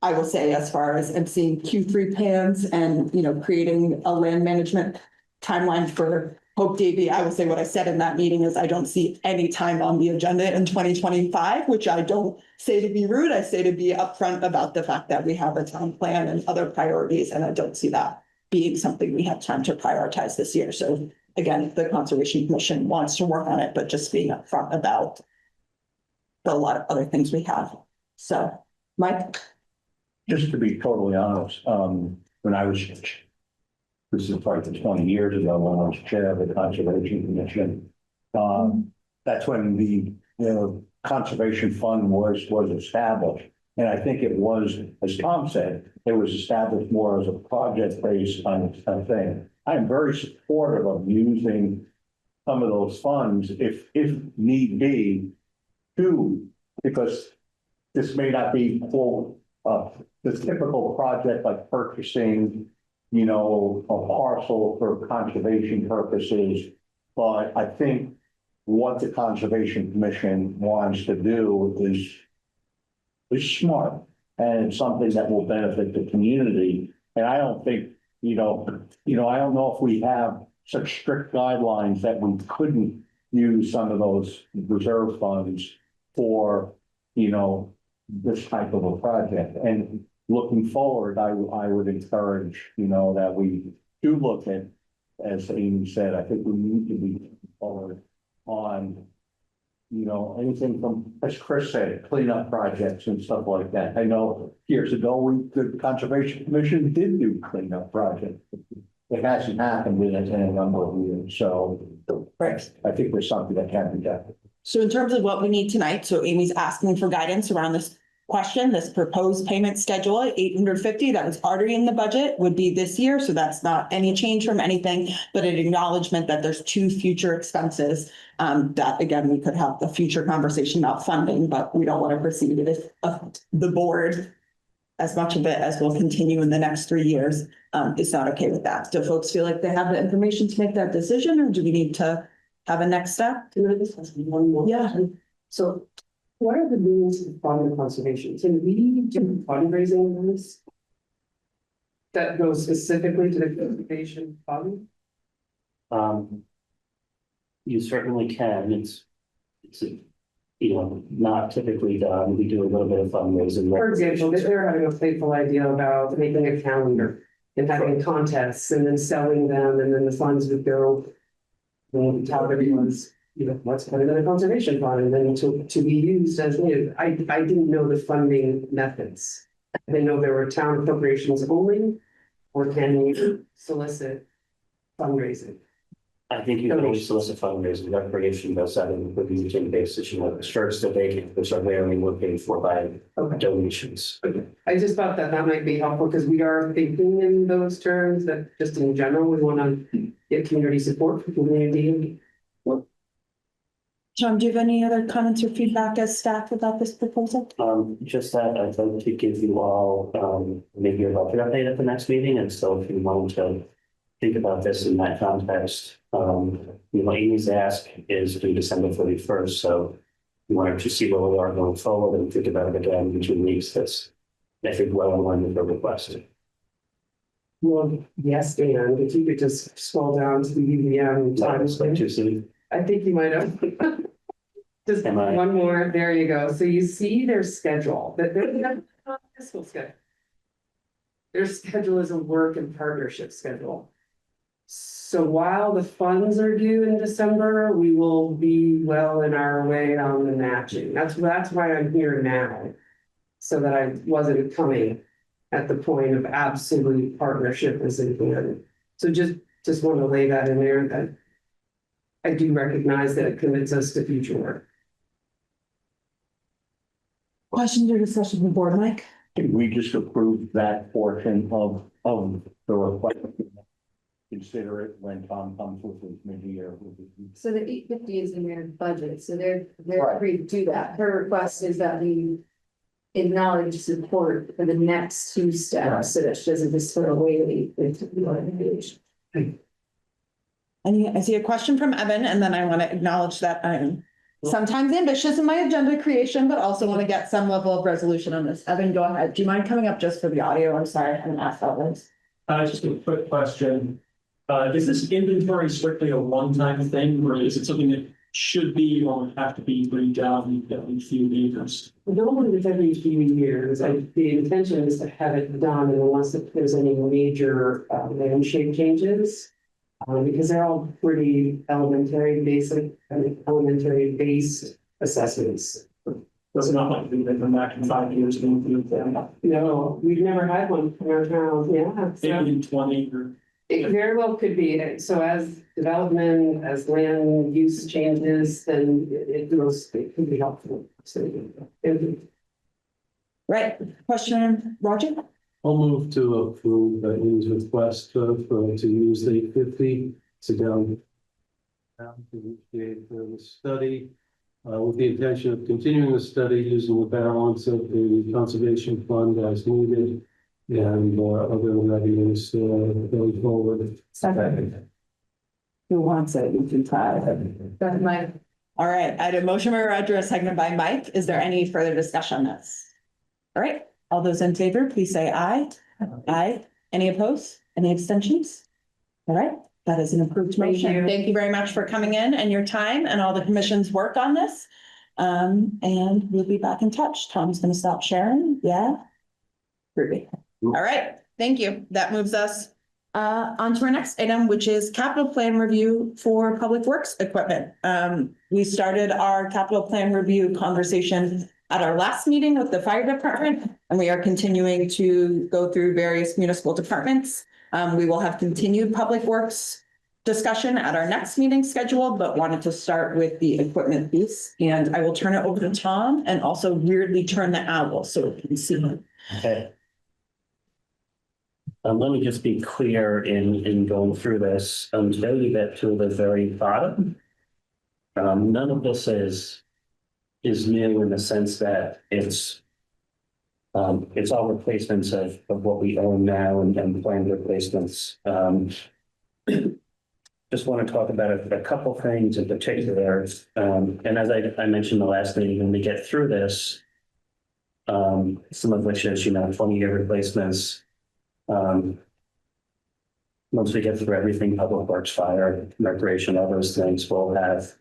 I will say, as far as I'm seeing Q3 plans and, creating a land management timeline for Hope Davy, I will say what I said in that meeting is I don't see any time on the agenda in 2025, which I don't say to be rude. I say to be upfront about the fact that we have a town plan and other priorities, and I don't see that being something we have time to prioritize this year. So again, the Conservation Commission wants to work on it, but just being upfront about a lot of other things we have. So, Mike? Just to be totally honest, when I was, this is probably 20 years ago, when I was chair of the Conservation Commission, that's when the Conservation Fund was established. And I think it was, as Tom said, it was established more as a project-based kind of thing. I am very supportive of using some of those funds if need be, because this may not be full the typical project like purchasing, a parcel for conservation purposes. But I think what the Conservation Commission wants to do is smart, and it's something that will benefit the community. And I don't think, I don't know if we have such strict guidelines that we couldn't use some of those reserve funds for, this type of a project. And looking forward, I would encourage, that we do look at, as Amy said, I think we need to be forward on, anything from, as Chris said, cleanup projects and stuff like that. I know years ago, the Conservation Commission did do cleanup projects. It hasn't happened in a number of years, so I think there's something that can be done. So in terms of what we need tonight, so Amy's asking for guidance around this question, this proposed payment schedule at $850 that was already in the budget would be this year. So that's not any change from anything, but an acknowledgement that there's two future expenses that, again, we could have a future conversation about funding, but we don't want to proceed if the board, as much of it as will continue in the next 3 years, is not okay with that. Do folks feel like they have the information to make that decision, or do we need to have a next step? One more. Yeah. So what are the means of funding conservation? Can we do fundraising events that go specifically to the conservation fund? You certainly can. It's not typically done. We do a little bit of fundraising. For example, they're having a playful idea about making a calendar and having contests and then selling them, and then the funds would go. And tell everyone's, what's put it in a conservation fund, and then to be used as needed. I didn't know the funding methods. I didn't know there were town appropriations only, or can you solicit fundraising? I think you can always solicit fundraising. Recreation does that in the weekend basis, the shirts that they can, which are rarely were paid for by donations. I just thought that might be helpful, because we are thinking in those terms, that just in general, we want to get community support for community. Tom, do you have any other comments or feedback as staff about this proposal? Just that I'd like to give you all, maybe a budget update at the next meeting, and so if you want to think about this in that context, Amy's ask is due December 31st, so we wanted to see where we are going forward and think about it again in 2 weeks. That's, I think, well in line with the request. Well, yes, and if you could just scroll down to the UVM time. I think you might have. Just one more, there you go. So you see their schedule, that they're not fiscal schedule. Their schedule is a work and partnership schedule. So while the funds are due in December, we will be well in our way on the matching. That's why I'm here now. So that I wasn't coming at the point of absolute partnership is in hand. So just want to lay that in there, that I do recognize that it commits us to future work. Questions or discussion from the board, Mike? We just approved that portion of the request. Consider it when Tom comes with his mid-year. So the 850 is in their budget, so they're Right. free to do that. Her request is that we acknowledge support for the next 2 steps, so that she doesn't just throw away the organization. I see a question from Evan, and then I want to acknowledge that I'm sometimes ambitious in my agenda creation, but also want to get some level of resolution on this. Evan, go ahead. Do you mind coming up just for the audio? I'm sorry, I haven't asked that once. Just a quick question. Is this inventory strictly a one-time thing, or is it something that should be or have to be redone every few years? Normally it's every few years. The intention is to have it done unless there's any major landscape changes. Because they're all pretty elementary, basic, elementary based assessments. Does not like they've been back in 5 years going through them. No, we've never had one in our town, yeah. So Maybe in 20 or. it very well could be. So as development, as land use changes, then it could be helpful. So, Right, question, Roger? I'll move to approve Amy's request to use the 850 to go to initiate the study with the intention of continuing the study using the balance of the conservation fund as needed and other revenues going forward. Second. Who wants it? You can try. That's my. All right, I had a motion by Roger, a second by Mike. Is there any further discussion on this? All right, all those in favor, please say aye. Aye. Any opposed? Any abstentions? All right, that is an approved motion. Thank you very much for coming in and your time and all the commission's work on this. And we'll be back in touch. Tom's gonna stop sharing. Yeah. Groovy. All right, thank you. That moves us on to our next item, which is capital plan review for public works equipment. We started our capital plan review conversation at our last meeting with the fire department, and we are continuing to go through various municipal departments. We will have continued public works discussion at our next meeting scheduled, but wanted to start with the equipment piece. And I will turn it over to Tom and also weirdly turn the owl so we can see him. Okay. Let me just be clear in going through this. Today we get to the very bottom. None of this is new in the sense that it's all replacements of what we own now and planned replacements. Just want to talk about a couple things in particular. And as I mentioned the last meeting, when we get through this, some of which is, 20-year replacements. Once we get through everything, public works, fire, recreation, all those things, we'll have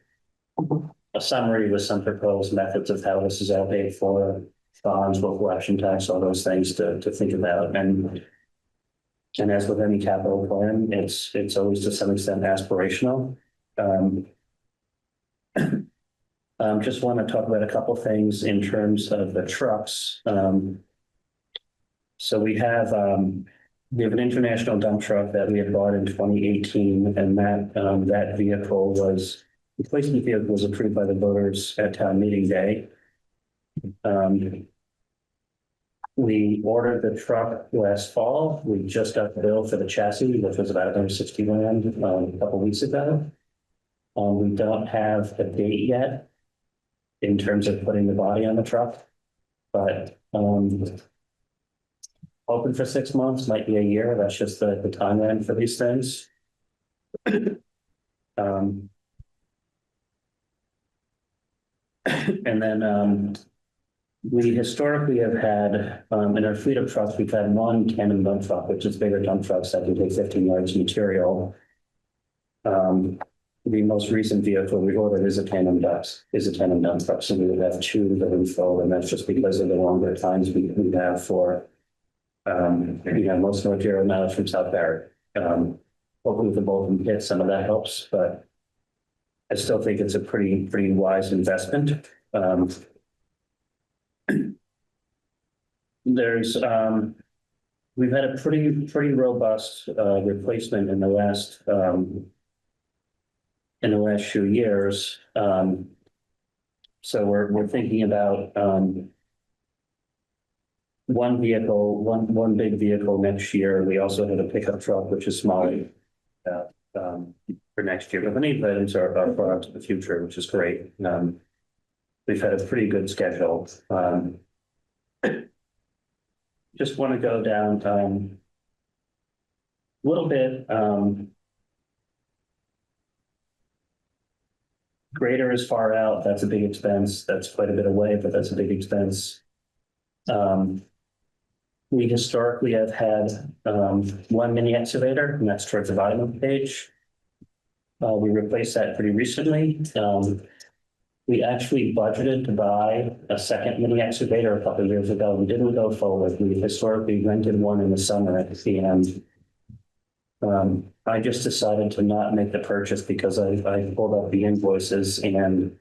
a summary with some proposed methods of how this is all paid for, bonds, local option tax, all those things to think about. And as with any capital plan, it's always to some extent aspirational. Just want to talk about a couple things in terms of the trucks. So we have an international dump truck that we had bought in 2018, and that vehicle was, replacement vehicle was approved by the voters at town meeting day. We ordered the truck last fall. We just got the bill for the chassis, which was about $160 grand a couple weeks ago. We don't have a date yet in terms of putting the body on the truck, but open for 6 months, might be a year. That's just the timeline for these things. And then we historically have had, in our fleet of trucks, we've had one tandem dump truck, which is bigger dump trucks that can take 15 yards of material. The most recent vehicle we ordered is a tandem dump truck. So we would have two that we sold, and that's just because of the longer times we have for, most of our material mileage from South Barry. Hopefully with the Bolton pit, some of that helps, but I still think it's a pretty wise investment. We've had a pretty robust replacement in the last few years. So we're thinking about one big vehicle next year. We also have a pickup truck, which is smaller for next year. But the main items are far out to the future, which is great. We've had a pretty good schedule. Just want to go down a little bit. Grader is far out. That's a big expense. That's quite a bit away, but that's a big expense. We historically have had one mini excavator, and that's towards the bottom of the page. We replaced that pretty recently. We actually budgeted to buy a second mini excavator a couple of years ago. We didn't go forward. We historically rented one in the summer at the end. I just decided to not make the purchase because I pulled up the invoices and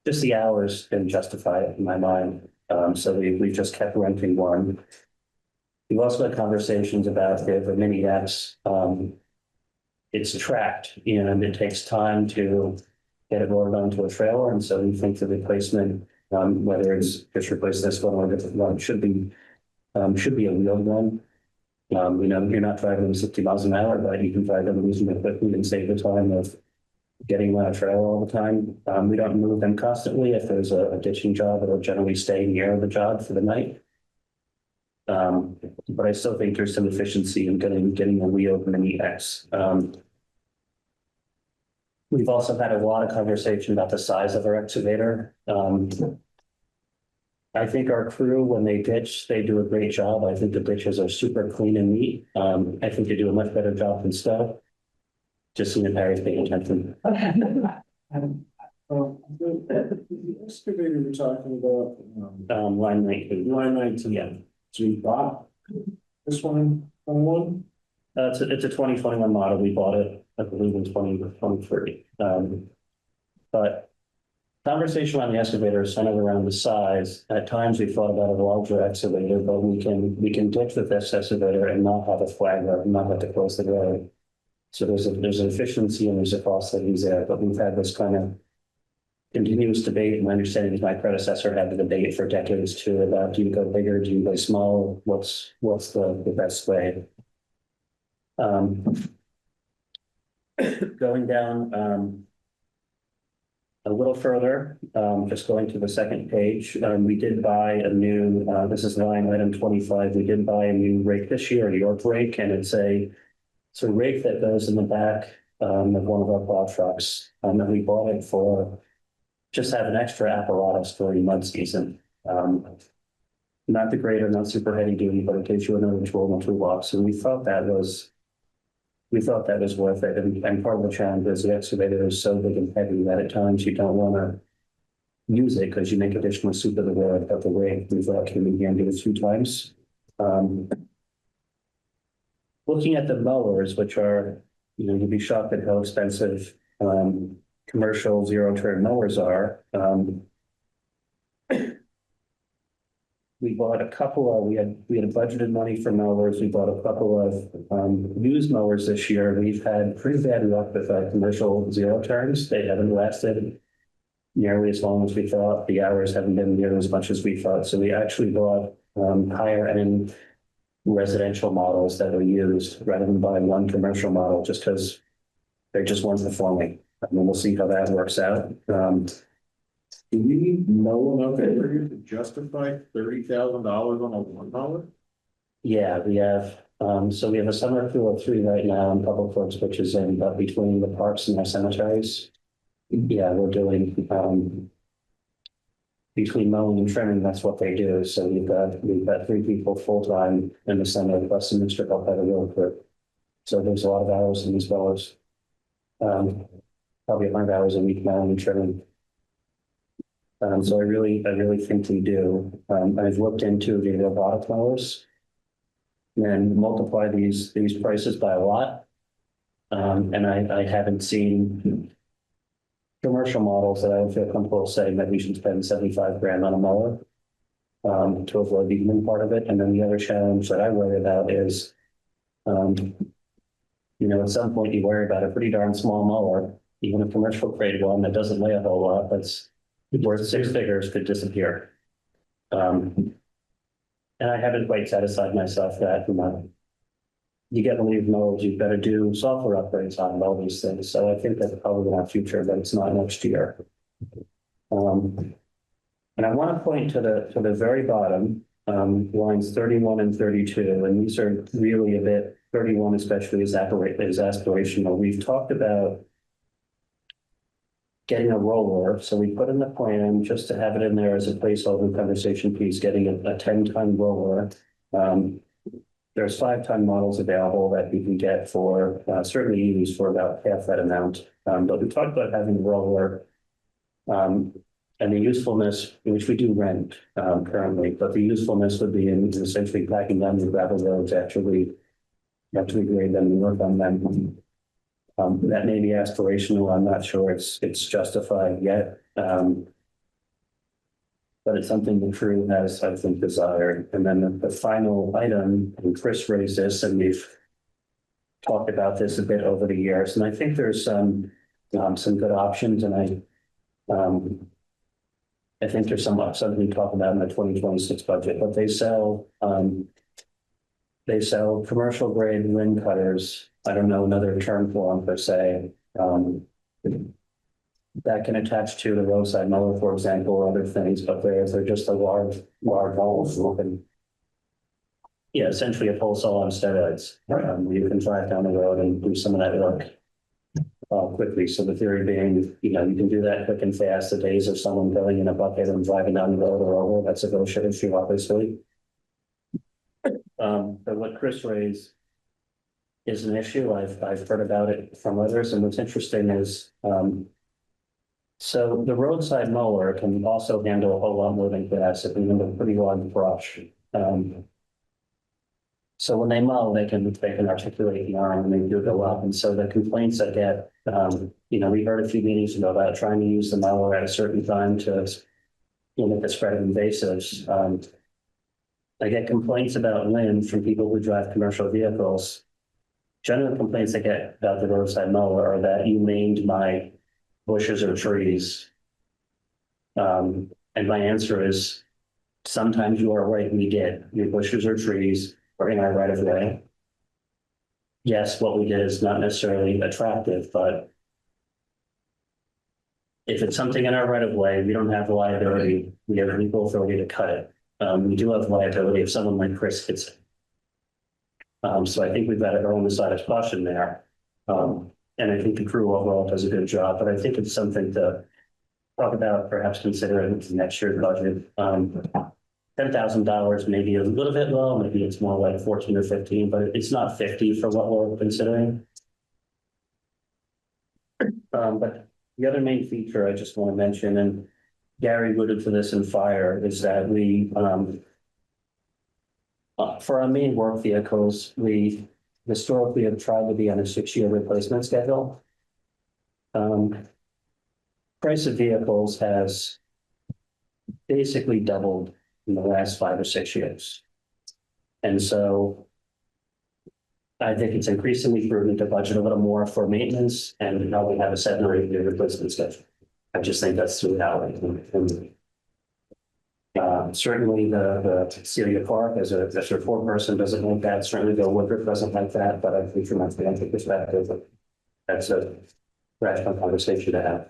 just the hours didn't justify it in my mind. So we just kept renting one. We've also had conversations about the mini X. It's tracked and it takes time to get it loaded onto a trailer. And so we think the replacement, whether it's just replace this one or a different one, should be a wheeled one. You're not driving them 60 miles an hour, but you can drive them reasonably quickly and save the time of getting on a trailer all the time. We don't move them constantly. If there's a ditching job, it'll generally stay near the job for the night. But I still think there's some efficiency in getting a wheeled mini X. We've also had a lot of conversation about the size of our excavator. I think our crew, when they ditch, they do a great job. I think the ditches are super clean and neat. I think they do a much better job than stuff. Just seeing if Harry's paying attention. The excavator we're talking about. Line 19. Line 19. Yeah. So you bought this one, one? It's a 2021 model. We bought it, I believe, in 2023. But conversation on the excavator is centered around the size. At times we thought about a larger excavator, but we can ditch with this excavator and not have a flagger and not have to close the road. So there's an efficiency and there's a cost savings there. But we've had this kind of continuous debate. My understanding is my predecessor had the debate for decades too about, do you go bigger, do you go small? What's the best way? Going down a little further, just going to the second page, we did buy a new, this is line item 25, we did buy a new rake this year, a York rake, and it's a rake that goes in the back of one of our plow trucks, and we bought it for just have an extra apparatus for a mud season. Not the grader, not super heavy duty, but it gives you another tool in the toolbox, and we thought that was we thought that was worth it. And part of the challenge is the excavator is so big and heavy that at times you don't want to use it because you make additional soup of the work of the way we thought came in handy a few times. Looking at the mowers, which are, you'd be shocked at how expensive commercial zero-turn mowers are. We bought a couple of, we had budgeted money for mowers. We bought a couple of used mowers this year. We've had pretty bad luck with commercial zero turns. They haven't lasted nearly as long as we thought. The hours haven't been nearly as much as we thought. So we actually bought higher end residential models that were used rather than buying one commercial model just because they just weren't performing. I mean, we'll see how that works out. Do we know enough area to justify $30,000 on a $1? Yeah, we have. So we have a summer crew of 3 right now in Public Works, which is in between the parks and our cemeteries. Yeah, we're doing between mowing and trimming. That's what they do. So we've got 3 people full time in the summer, plus some extra help by the road crew. So there's a lot of hours in these mowers. Probably 100 hours a week mowing and trimming. So I really think we do. I've looked into the robotic mowers and multiply these prices by a lot. And I haven't seen commercial models that I would feel comfortable saying that we should spend 75 grand on a mower to avoid the human part of it. And then the other challenge that I worry about is, at some point you worry about a pretty darn small mower, even a commercial grade one that doesn't weigh a whole lot, that's worth 6 figures could disappear. And I haven't quite satisfied myself that you get to leave modes, you've got to do software upgrades on all these things. So I think that's probably in our future, but it's not next year. And I want to point to the very bottom, lines 31 and 32, and these are really a bit, 31 especially is aspirational. We've talked about getting a roller. So we put in the plan just to have it in there as a placeholder conversation piece, getting a 10-ton roller. There's 5-ton models available that we can get for certainly used for about half that amount. But we talked about having a roller and the usefulness, which we do rent currently, but the usefulness would be in essentially packing down the gravel roads after we grade them and work on them. That may be aspirational. I'm not sure it's justified yet. But it's something the crew has, I think, desired. And then the final item, and Chris raised this, and we've talked about this a bit over the years. And I think there's some good options. And I think there's something we talk about in the 2026 budget. But they sell commercial grade wind cutters. I don't know another term for them per se. That can attach to the roadside mower, for example, or other things, but they're just a large holes looking. Yeah, essentially a pole saw on steroids. You can drive down the road and do some of that work quickly. So the theory being, you can do that quick and fast. The days of someone going in a bucket and driving down the road or over, that's a bullshit issue, obviously. But what Chris raised is an issue. I've heard about it from others, and what's interesting is so the roadside mower can also handle a whole lot more than grass. It can handle pretty large brush. So when they mow, they can articulate the arm and they do go up. And so the complaints I get, we heard a few meetings ago about trying to use the mower at a certain time to limit the spread of invasives. I get complaints about wind from people who drive commercial vehicles. General complaints I get about the roadside mower are that you named my bushes or trees. And my answer is, sometimes you are right, we did. Your bushes or trees are in our right of way. Yes, what we did is not necessarily attractive, but if it's something in our right of way, we don't have liability. We have equal authority to cut it. We do have liability if someone like Chris hits it. So I think we've got to err on the side of caution there. And I think the crew overall does a good job, but I think it's something to talk about, perhaps considering next year's budget. $10,000 maybe a little bit low, maybe it's more like 14 or 15, but it's not 50 for what we're considering. But the other main feature I just want to mention, and Gary alluded to this in fire, is that we, for our main work vehicles, we historically have tried to be on a 6-year replacement schedule. Price of vehicles has basically doubled in the last 5 or 6 years. And so I think it's increasingly prudent to budget a little more for maintenance and now we have a 7 or 8 year replacement schedule. I just think that's through reality. Certainly the Celia Park as a 4-person doesn't like that. Certainly the Woodruff doesn't like that, but I think from a financial perspective, that's a rational conversation to have.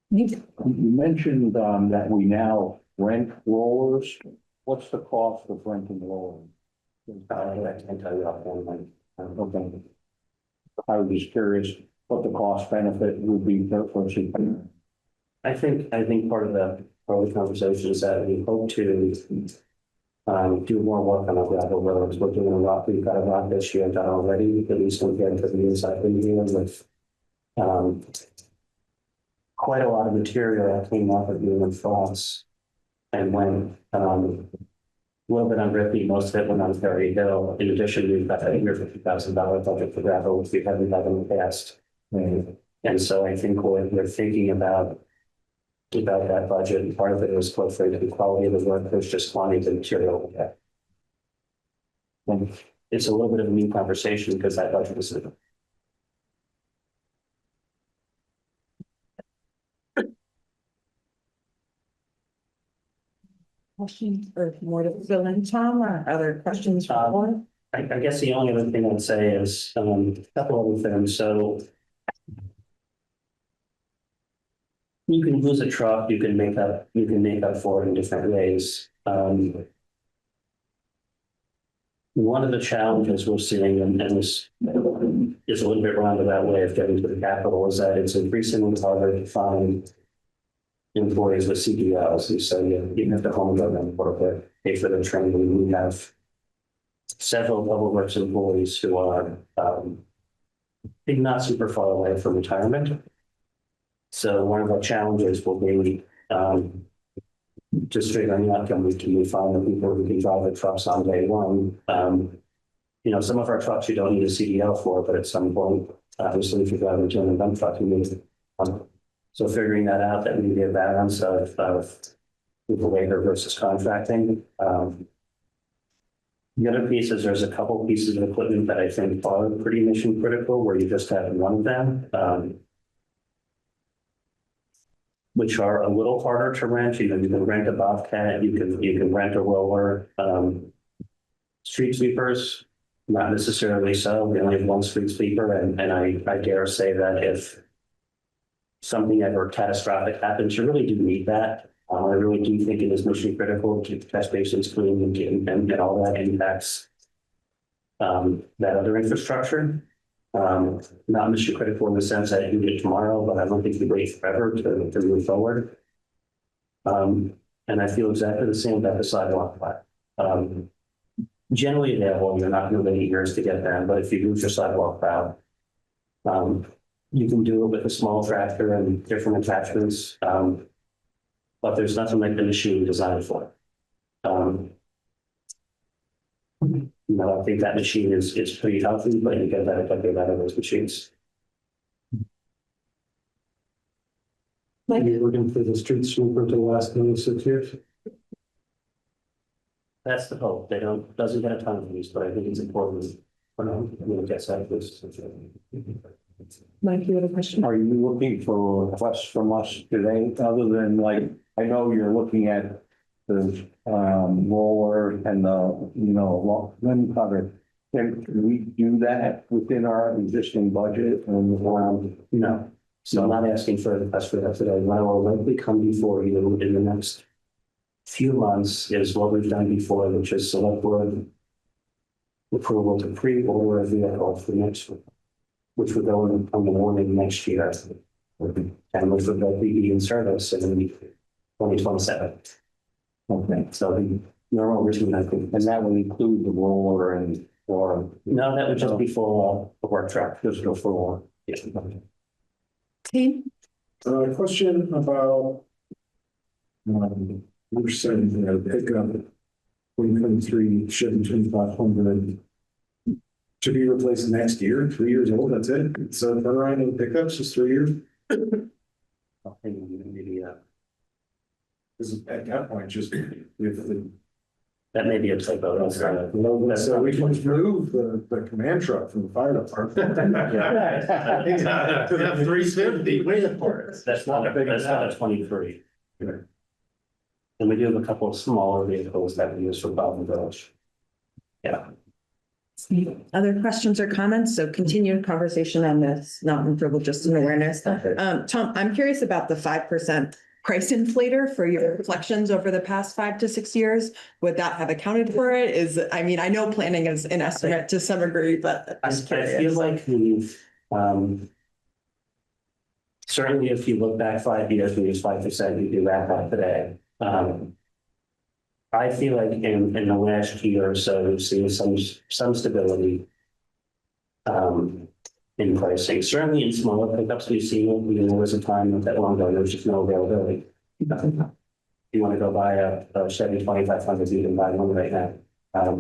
You mentioned that we now rent rollers. What's the cost of renting rollers? I can't tell you offhand. Okay. I was just curious what the cost benefit would be per person. I think part of the conversation is that we hope to do more work on our gravel roads. We're doing a lot. We've got a lot this year done already, at least compared to the inside of the year with quite a lot of material that came off of Newman Falls and went a little bit on Ripley, most of it went on Ferry Hill. In addition, we've got a $50,000 budget for gravel, which we haven't had in the past. And so I think we're thinking about that budget. And part of it was quite frankly the quality of the work, there's just quantity of material. And it's a little bit of a new conversation because that budget was Questions or more to fill in, Tom, or other questions from the board? I guess the only other thing I'd say is a couple other things. So you can lose a truck, you can make up for it in different ways. One of the challenges we're seeing, and this is a little bit roundabout way of getting to the capital, is that it's increasingly harder to find employees with CDLs. And so you have to home them or pay for their training. We have several public works employees who are not super far away from retirement. So one of our challenges will be just figuring out, can we find the people who can drive the trucks on day one? Some of our trucks you don't need a CDL for, but at some point, obviously, if you're driving a 200-ton truck, you need it. So figuring that out, that may be a balance of people labor versus contracting. The other piece is there's a couple pieces of equipment that I think are pretty mission critical, where you just have one of them, which are a little harder to rent. You can rent a Bobcat, you can rent a roller. Street sweepers, not necessarily so. We only have one street sweeper, and I dare say that if something ever catastrophic happens, you really do need that. I really do think it is mission critical to keep the catch basins clean and all that impacts that other infrastructure. Not mission critical in the sense that you do it tomorrow, but I don't think you wait forever to move forward. And I feel exactly the same about the sidewalk plow. Generally available, you're not going to wait years to get them, but if you lose your sidewalk plow, you can do it with a small tractor and different attachments, but there's nothing like the machine designed for it. I think that machine is pretty healthy, but you get that out of those machines. You're looking for the street sweeper to last another 6 years? That's the hope. Doesn't get a ton of use, but I think it's important for them to get out of this. Mike, you have a question? Are you looking for requests from us today, other than I know you're looking at the roller and the, limb cutter. Can we do that within our existing budget and No. So I'm not asking for a request for that today. What will likely come before you in the next few months is what we've done before, which is Selectboard approval to pre-order a vehicle for next week, which would go on the morning next year. And which would likely be in service in 2027. Okay, so the normal routine, I think, and that would include the roller or no, that would just be for a work truck. just go for Team? Question about. We're saying, pickup 2023 Chevy 2500 to be replaced next year, 3 years old, that's it? So turnaround of pickups is 3 years? Maybe, Because at that point, just with the. that may be a typo. That's, So we can move the command truck from the fire department. Yeah. 350, wait for it. That's not a 23. Okay. And we do have a couple of smaller vehicles that we use for Bowden Village. Yeah. Other questions or comments? So continued conversation on this, not improvable, just an awareness. Tom, I'm curious about the 5% price inflator for your reflections over the past 5 to 6 years. Would that have accounted for it? I mean, I know planning is an estimate to some degree, but I'm just I feel curious. like we've, certainly if you look back 5 years, we use 5%, you do that back today. I feel like in the last year or so, we've seen some stability in pricing. Certainly in smaller pickups, we've seen it. There was a time not that long ago, there was just no availability. You want to go buy a Chevy 2500, you can buy one right now. A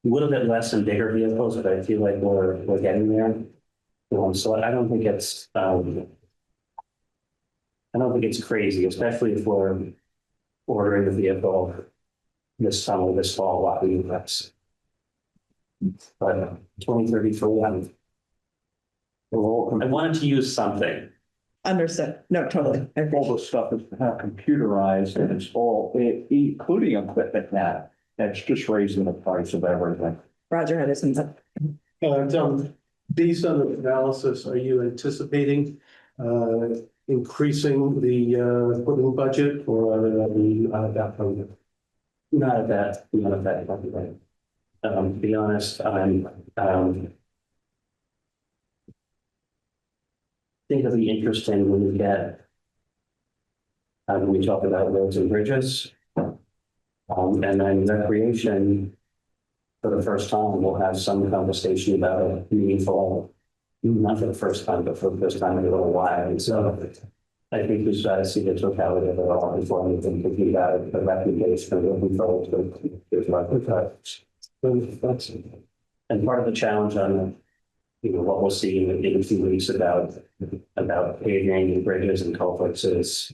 little bit less in bigger vehicles, but I feel like we're getting there. So I don't think it's crazy, especially if we're ordering the vehicle this summer, this fall, a lot of US. But 2033, I wanted to use something. Understood. No, totally. All the stuff is computerized and it's all, including equipment now. That's just raising the price of everything. Roger had his hands up. Tom, based on the analysis, are you anticipating increasing the equipment budget or are we out of that program? Not at that, right. To be honest, I'm think it'll be interesting when we talk about roads and bridges. And then recreation, for the first time, we'll have some conversation about a meaningful, not for the first time, but for the first time in a little while. And so I think we've got to see the totality of it all before anything thinking about it, the recommendation of looking forward to there's that's and part of the challenge on what we'll see in a few weeks about paving and bridges and culverts is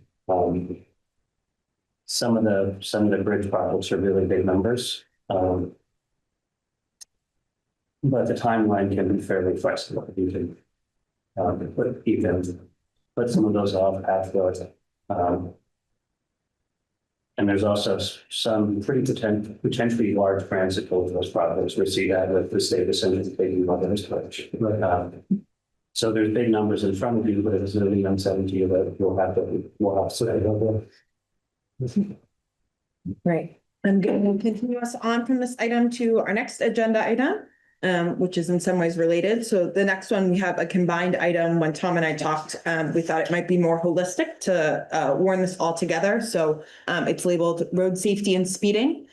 some of the bridge projects are really big numbers. But the timeline can be fairly flexible. You can put some of those off afterwards. And there's also some pretty potentially large transit for those projects. We see that with the state assembly taking others. So there's big numbers in front of you, but it's really uncertainty that we'll have to say over. Right. I'm going to continue us on from this item to our next agenda item, which is in some ways related. So the next one, we have a combined item. When Tom and I talked, we thought it might be more holistic to warn this all together. So it's labeled road safety and speeding.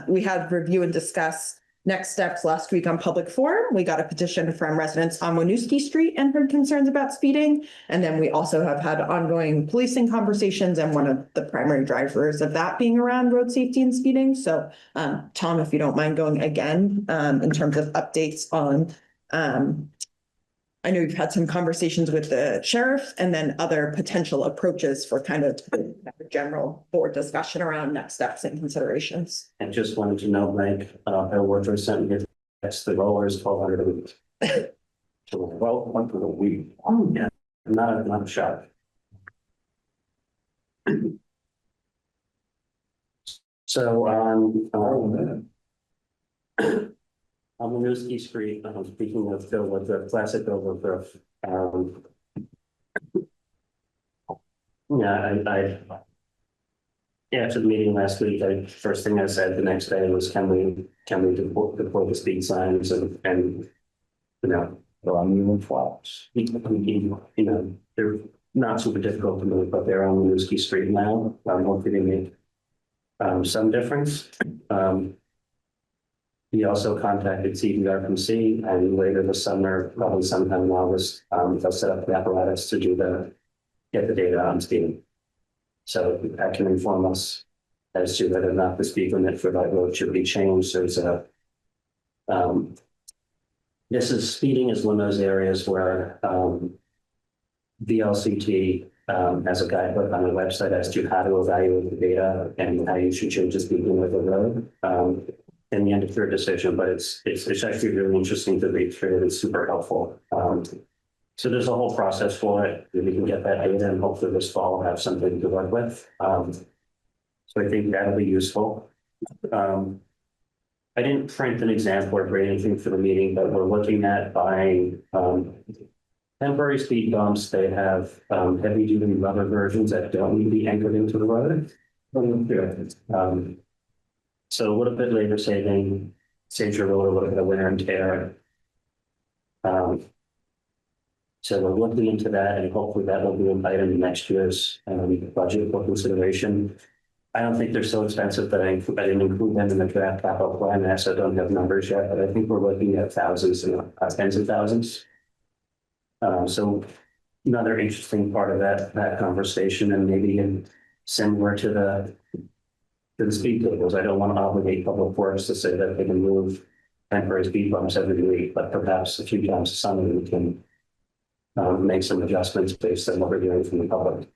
We had review and discuss next steps last week on public forum. We got a petition from residents on Winooski Street and heard concerns about speeding. And then we also have had ongoing policing conversations, and one of the primary drivers of that being around road safety and speeding. So Tom, if you don't mind going again, in terms of updates on, I know you've had some conversations with the sheriff and then other potential approaches for kind of general board discussion around next steps and considerations. And just wanted to know, Mike, Bill Woodruff sent me that's the rollers 1,200 a week. So 1,200 a week. Oh yeah, not a shot. So on Winooski Street, speaking of Bill Woodruff, classic Bill Woodruff. After the meeting last week, first thing I said the next day was, can we deploy the speed signs and on flats. They're not super difficult to move, but they're on Winooski Street now. Hopefully they make some difference. He also contacted CVRPC, and later this summer, probably sometime in August, they'll set up the apparatus to get the data on speed. So that can inform us as to whether or not the speed limit for that road should be changed. Speeding is one of those areas where VLCT has a guidebook on the website as to how to evaluate the data and how you should change the speed limit of the road. In the end of their decision, but it's actually really interesting to read through. It's super helpful. So there's a whole process for it. We can get that data and hopefully this fall have something to work with. So I think that'll be useful. I didn't print an example or bring anything for the meeting, but we're looking at buying temporary speed bumps. They have heavy duty rubber versions that don't need to be anchored into the road. So a little bit labor saving, saves your road a little bit of wear and tear. So we're looking into that, and hopefully that will be an item in next year's budget for consideration. I don't think they're so expensive that I didn't include them in the draft capital plan. I also don't have numbers yet, but I think we're looking at thousands and tens of thousands. So another interesting part of that conversation, and maybe similar to the speed tables. I don't want to obligate public works to say that they can move temporary speed bumps every week, but perhaps a few times a summer we can make some adjustments based on what we're hearing from the public.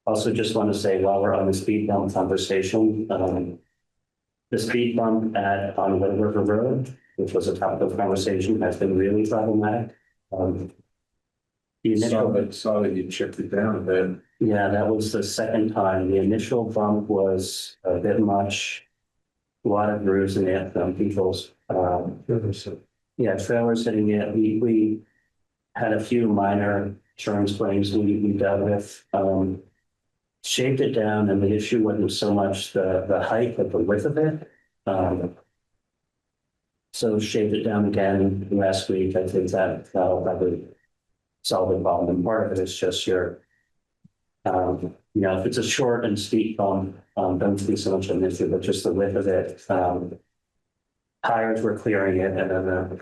Also, just want to say while we're on the speed bump conversation, the speed bump on Little River Road, which was a topic of conversation, has been really problematic. Saw that you chipped it down a bit. Yeah, that was the second time. The initial bump was a bit much, a lot of grooves in it, people's, trailers hitting it. We had a few minor insurance claims we dealt with, shaved it down, and the issue wasn't so much the height, but the width of it. So shaved it down again last week. I think that'll probably solve the problem. And part of it is just if it's a short and steep bump, don't be so much an issue, but just the width of it. Tires were clearing it, and then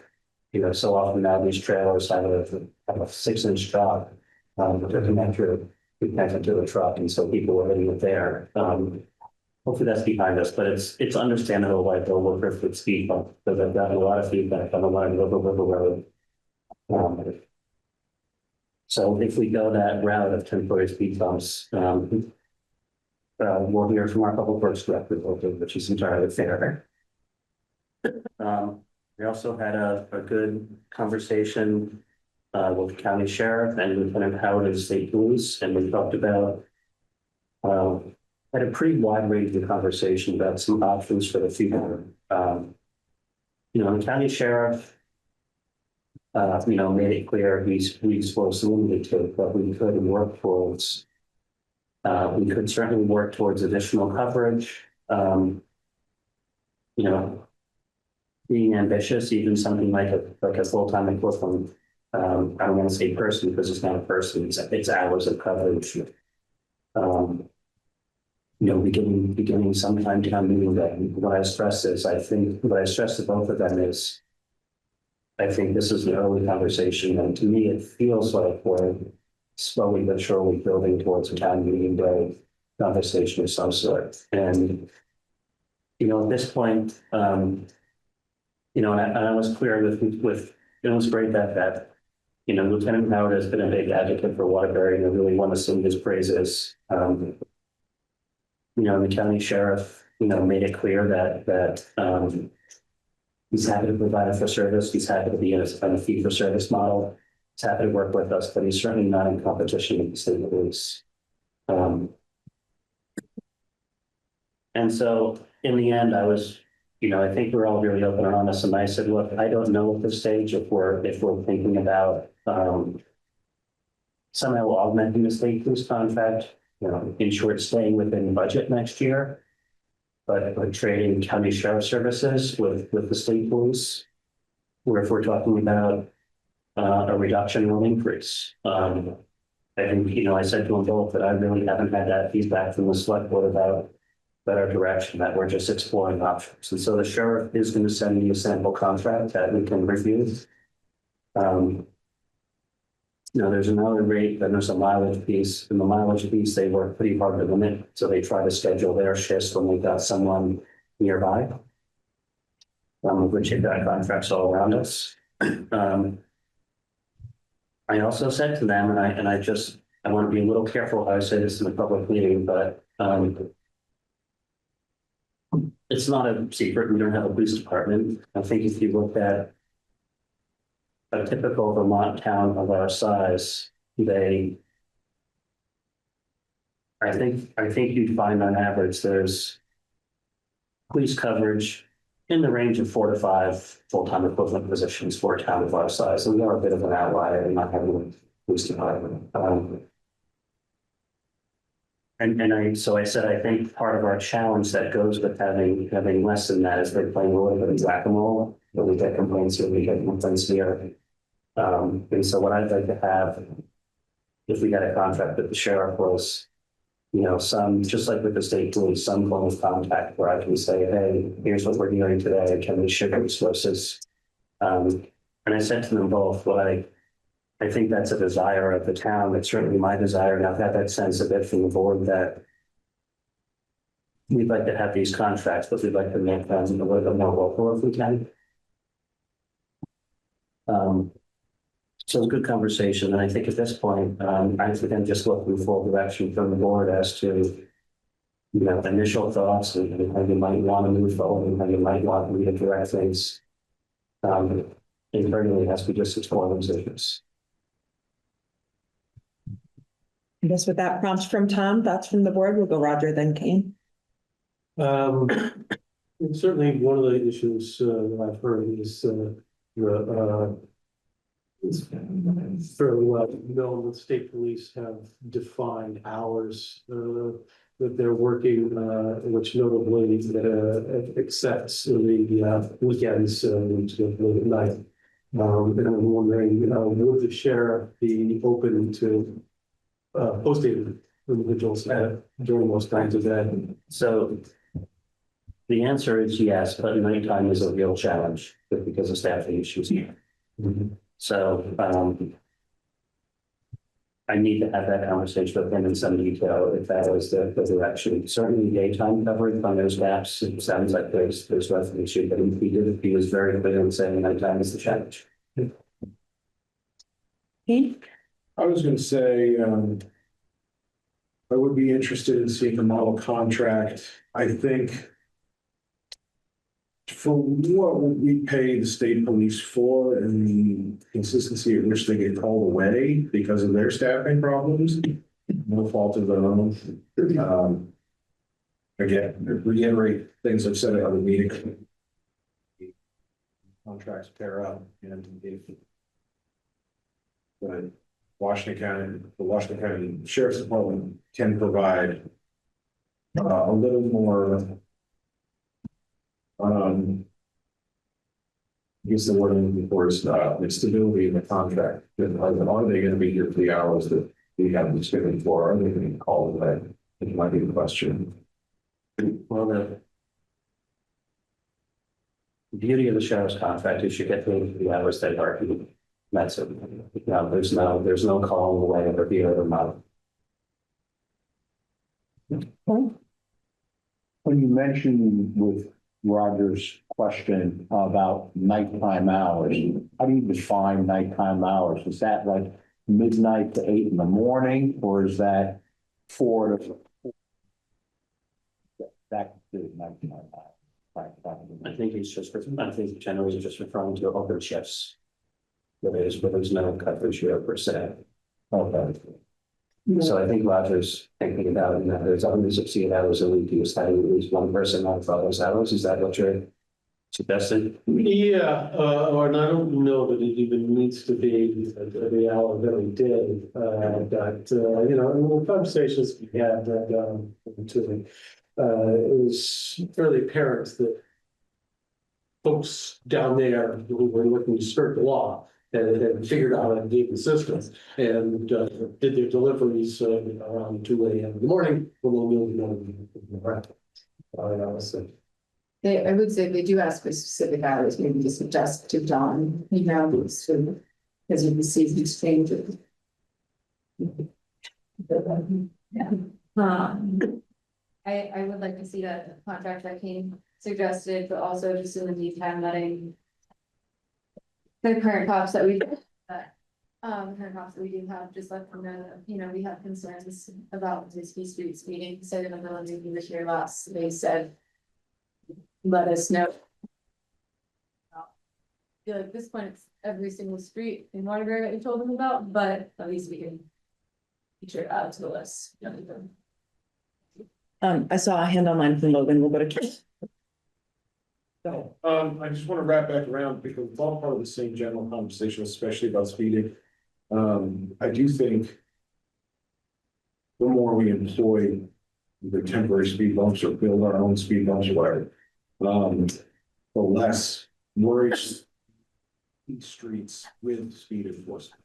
so often now these trailers have a 6-inch drop to connect to the truck, and so people were hitting it there. Hopefully that's behind us, but it's understandable why they'll work with speed bump, because I've gotten a lot of feedback on the line of River Road. So if we go that route of temporary speed bumps, we'll hear from our public works director, which is entirely fair. We also had a good conversation with the county sheriff and Lieutenant Howard of the state police, and we talked about had a pretty wide range of conversation about some options for the future. The county sheriff made it clear he's was limited to, but we could work towards. We could certainly work towards additional coverage. Being ambitious, even something like a full-time equivalent. I don't want to say person because it's not a person; it's hours of coverage. Beginning sometime down the road. What I stress to both of them is, I think this is an early conversation, and to me, it feels like we're slowly but surely building towards a town meeting day conversation of some sort. And, at this point, and I was clear with it was great that Lieutenant Howard has been a big advocate for Waterbury, and I really want to sing his praises. The county sheriff, made it clear that he's happy to provide for service. He's happy to be in a fee for service model. He's happy to work with us, but he's certainly not in competition with the state police. And so in the end, I was, I think we're all really open and honest. And I said, look, I don't know at this stage if we're thinking about somehow augmenting the state police contract, in short, staying within budget next year, but trading county sheriff services with the state police, or if we're talking about a reduction or an increase. I think, I said to them both that I really haven't had that feedback from the select board about better direction, that we're just exploring options. And so the sheriff is going to send me a sample contract that we can review. There's an hourly rate, then there's a mileage piece. In the mileage piece, they work pretty hard to limit, so they try to schedule their shifts when we've got someone nearby. Which have got contracts all around us. I also said to them, and I want to be a little careful how I say this in a public meeting, but it's not a secret. We don't have a police department. I think if you look at a typical Vermont town of our size, I think you'd find on average there's police coverage in the range of 4 to 5 full-time equivalent positions for a town of our size. And we are a bit of an outlier in not having a police department. So I said, I think part of our challenge that goes with having less than that is they're playing a little bit of whack-a-mole, but we get complaints here, we get complaints here. And so what I'd like to have, if we had a contract with the sheriff, was, some, just like with the state police, some form of contact where I can say, hey, here's what we're doing today, can we share resources? And I said to them both, well, I think that's a desire of the town. It's certainly my desire, and I've had that sense a bit from the board that we'd like to have these contracts, but we'd like to make them a little bit more local if we can. So it's a good conversation, and I think at this point, I think I'm just looking for direction from the board as to, initial thoughts and how you might want to move forward and how you might want me to direct things internally as we just explore those issues. I guess with that prompt from Tom, thoughts from the board, we'll go Roger, then Kane. Certainly one of the issues that I've heard is it's fairly well known that state police have defined hours that they're working, which notably accepts the weekends to late at night. And I'm wondering, would the sheriff be open to posting individuals during those times of day? So the answer is yes, but nighttime is a real challenge because of staffing issues here. So I need to have that conversation with him in some detail if that was the direction. Certainly daytime coverage on those gaps, it sounds like there's less of an issue, but he was very clear in saying nighttime is the challenge. Kane? I was going to say, I would be interested in seeing a model contract. I think for what we pay the state police for and the consistency at which they get called away because of their staffing problems, no fault of their own. Again, reiterate things I've said at other meetings. Contracts pair up, and if the Washington County Sheriff's Department can provide a little more, I guess the word I'm looking for is stability in the contract. Are they going to be here for the hours that we have been scheduled for? Are they going to be called away? It might be the question. Well, the beauty of the sheriff's contract is you get paid for the hours they are. That's it. There's no calling away over here or not. When you mentioned with Roger's question about nighttime hours, how do you define nighttime hours? Is that like midnight to 8 in the morning, or is that 4 to that nighttime hours? I think generally he's just referring to open shifts. There's no coverage here per se. Okay. So I think Roger's thinking about, there's 168 hours a week, he was having at least one person on for those hours. Is that what you're suggesting? Yeah, and I don't know that it even needs to be the hour that we did, but in the conversations we had it was fairly apparent that folks down there who were looking to skirt the law and figured out how to game the system and did their deliveries around 2 a.m. in the morning when they knew I would say they do ask for specific hours, maybe just adjust to dawn, so, as you can see, these changes. Yeah. I would like to see that contract that Kane suggested, but also just in the meantime, letting the current cops that we do have, just let them know that, we have concerns about Whiskey Street speeding, so the ability to this year last, they said, let us know. I feel like at this point, it's every single street in Waterbury that we told them about, but at least we can feature it out to the list. I saw a hand online from Logan. We'll go to Keith. I just want to wrap back around because it's all part of the same general conversation, especially about speeding. I do think the more we employ the temporary speed bumps or build our own speed bumps or whatever, the less worries streets with speed enforcement.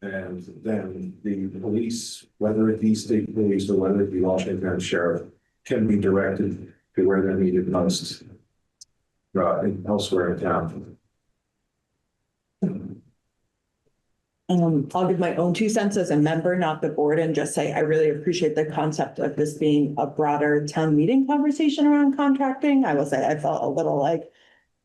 And then the police, whether it be state police or whether it be Washington County Sheriff, can be directed to where they're needed most elsewhere in town. I'll give my own 2 cents as a member, not the board, and just say I really appreciate the concept of this being a broader town meeting conversation around contracting. I will say I felt a little like,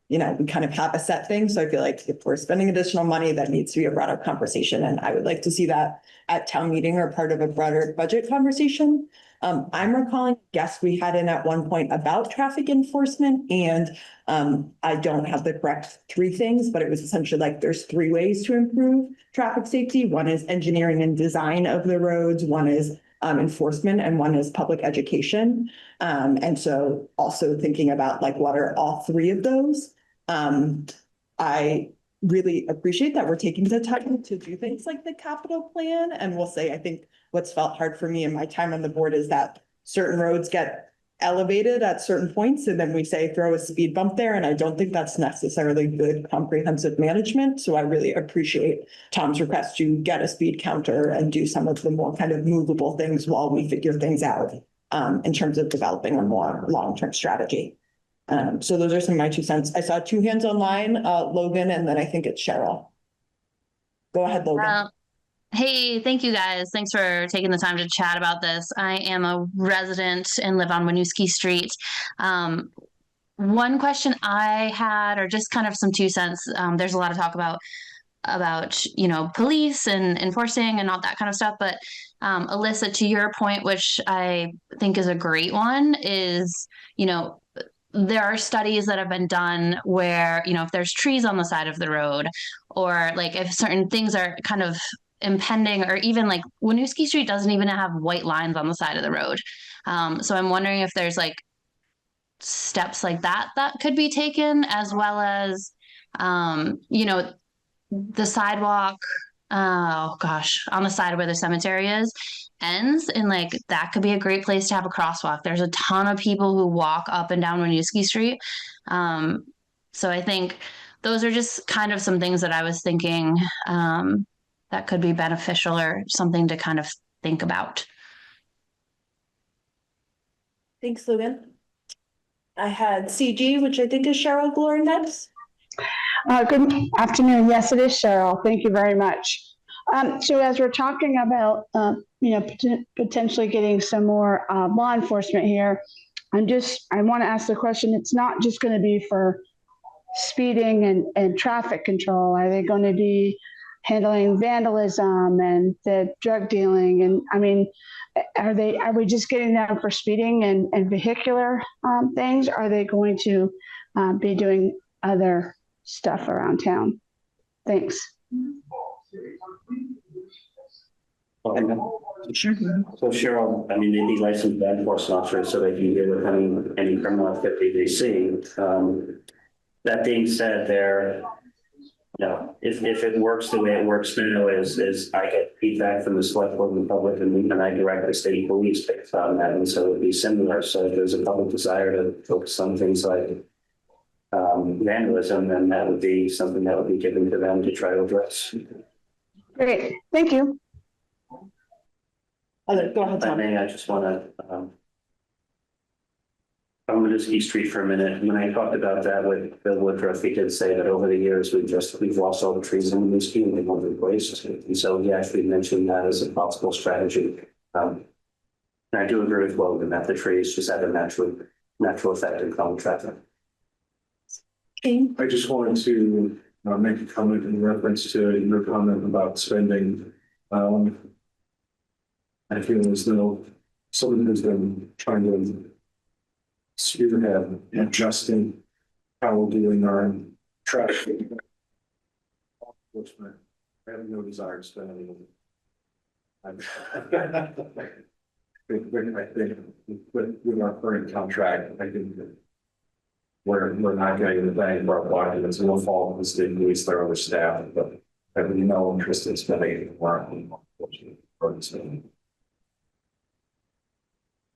we kind of have a set thing. So I feel like if we're spending additional money, that needs to be a broader conversation. And I would like to see that at town meeting or part of a broader budget conversation. I'm recalling guests we had in at one point about traffic enforcement, and I don't have the correct 3 things, but it was essentially like there's 3 ways to improve traffic safety. One is engineering and design of the roads, one is enforcement, and one is public education. And so also thinking about like what are all 3 of those. I really appreciate that we're taking the time to do things like the capital plan. And we'll say, I think what's felt hard for me in my time on the board is that certain roads get elevated at certain points. And then we say, throw a speed bump there. And I don't think that's necessarily good comprehensive management. So I really appreciate Tom's request to get a speed counter and do some of the more kind of movable things while we figure things out in terms of developing a more long-term strategy. So those are some of my 2 cents. I saw 2 hands online, Logan, and then I think it's Cheryl. Go ahead, Logan. Hey, thank you guys. Thanks for taking the time to chat about this. I am a resident and live on Winooski Street. One question I had, or just kind of some 2 cents, there's a lot of talk about police and enforcing and all that kind of stuff. But Alyssa, to your point, which I think is a great one, is, there are studies that have been done where, if there's trees on the side of the road, or like if certain things are kind of impending, or even like Winooski Street doesn't even have white lines on the side of the road. So I'm wondering if there's like steps like that could be taken, as well as, the sidewalk, on the side where the cemetery is, ends, and like that could be a great place to have a crosswalk. There's a ton of people who walk up and down Winooski Street. So I think those are just kind of some things that I was thinking that could be beneficial or something to kind of think about. Thanks, Logan. I had CG, which I think is Cheryl Glory next. Good afternoon. Yes, it is Cheryl. Thank you very much. So as we're talking about, potentially getting some more law enforcement here, I want to ask the question, it's not just going to be for speeding and traffic control. Are they going to be handling vandalism and the drug dealing? And I mean, are we just getting them for speeding and vehicular things? Are they going to be doing other stuff around town? Thanks. Sure. So Cheryl, they'd be licensed law enforcement officers, so they can deal with any criminal activity they see. That being said, if it works the way it works now, is I get feedback from the Selectboard and the public, and I direct the state police based on that, and so it would be similar. So if there's a public desire to focus on things like vandalism, then that would be something that would be given to them to try to address. Great, thank you. Go ahead, Tom. I just want to on Municipal Street for a minute. When I talked about that with Bill Woodruff, he did say that over the years, we've lost all the trees in Municipal and they want to replace. And so he actually mentioned that as a possible strategy. And I do agree with Logan that the trees just have a natural effect in calming traffic. I just wanted to make a comment in reference to your comment about spending. I feel as though someone has been trying to spearhead adjusting how we're doing our traffic enforcement. I have no desire to spend any money. I think with our current contract, I think that we're not getting the bang for our buck, and it's no fault of the state police, they're overstaffed, but I have no interest in spending more on spending.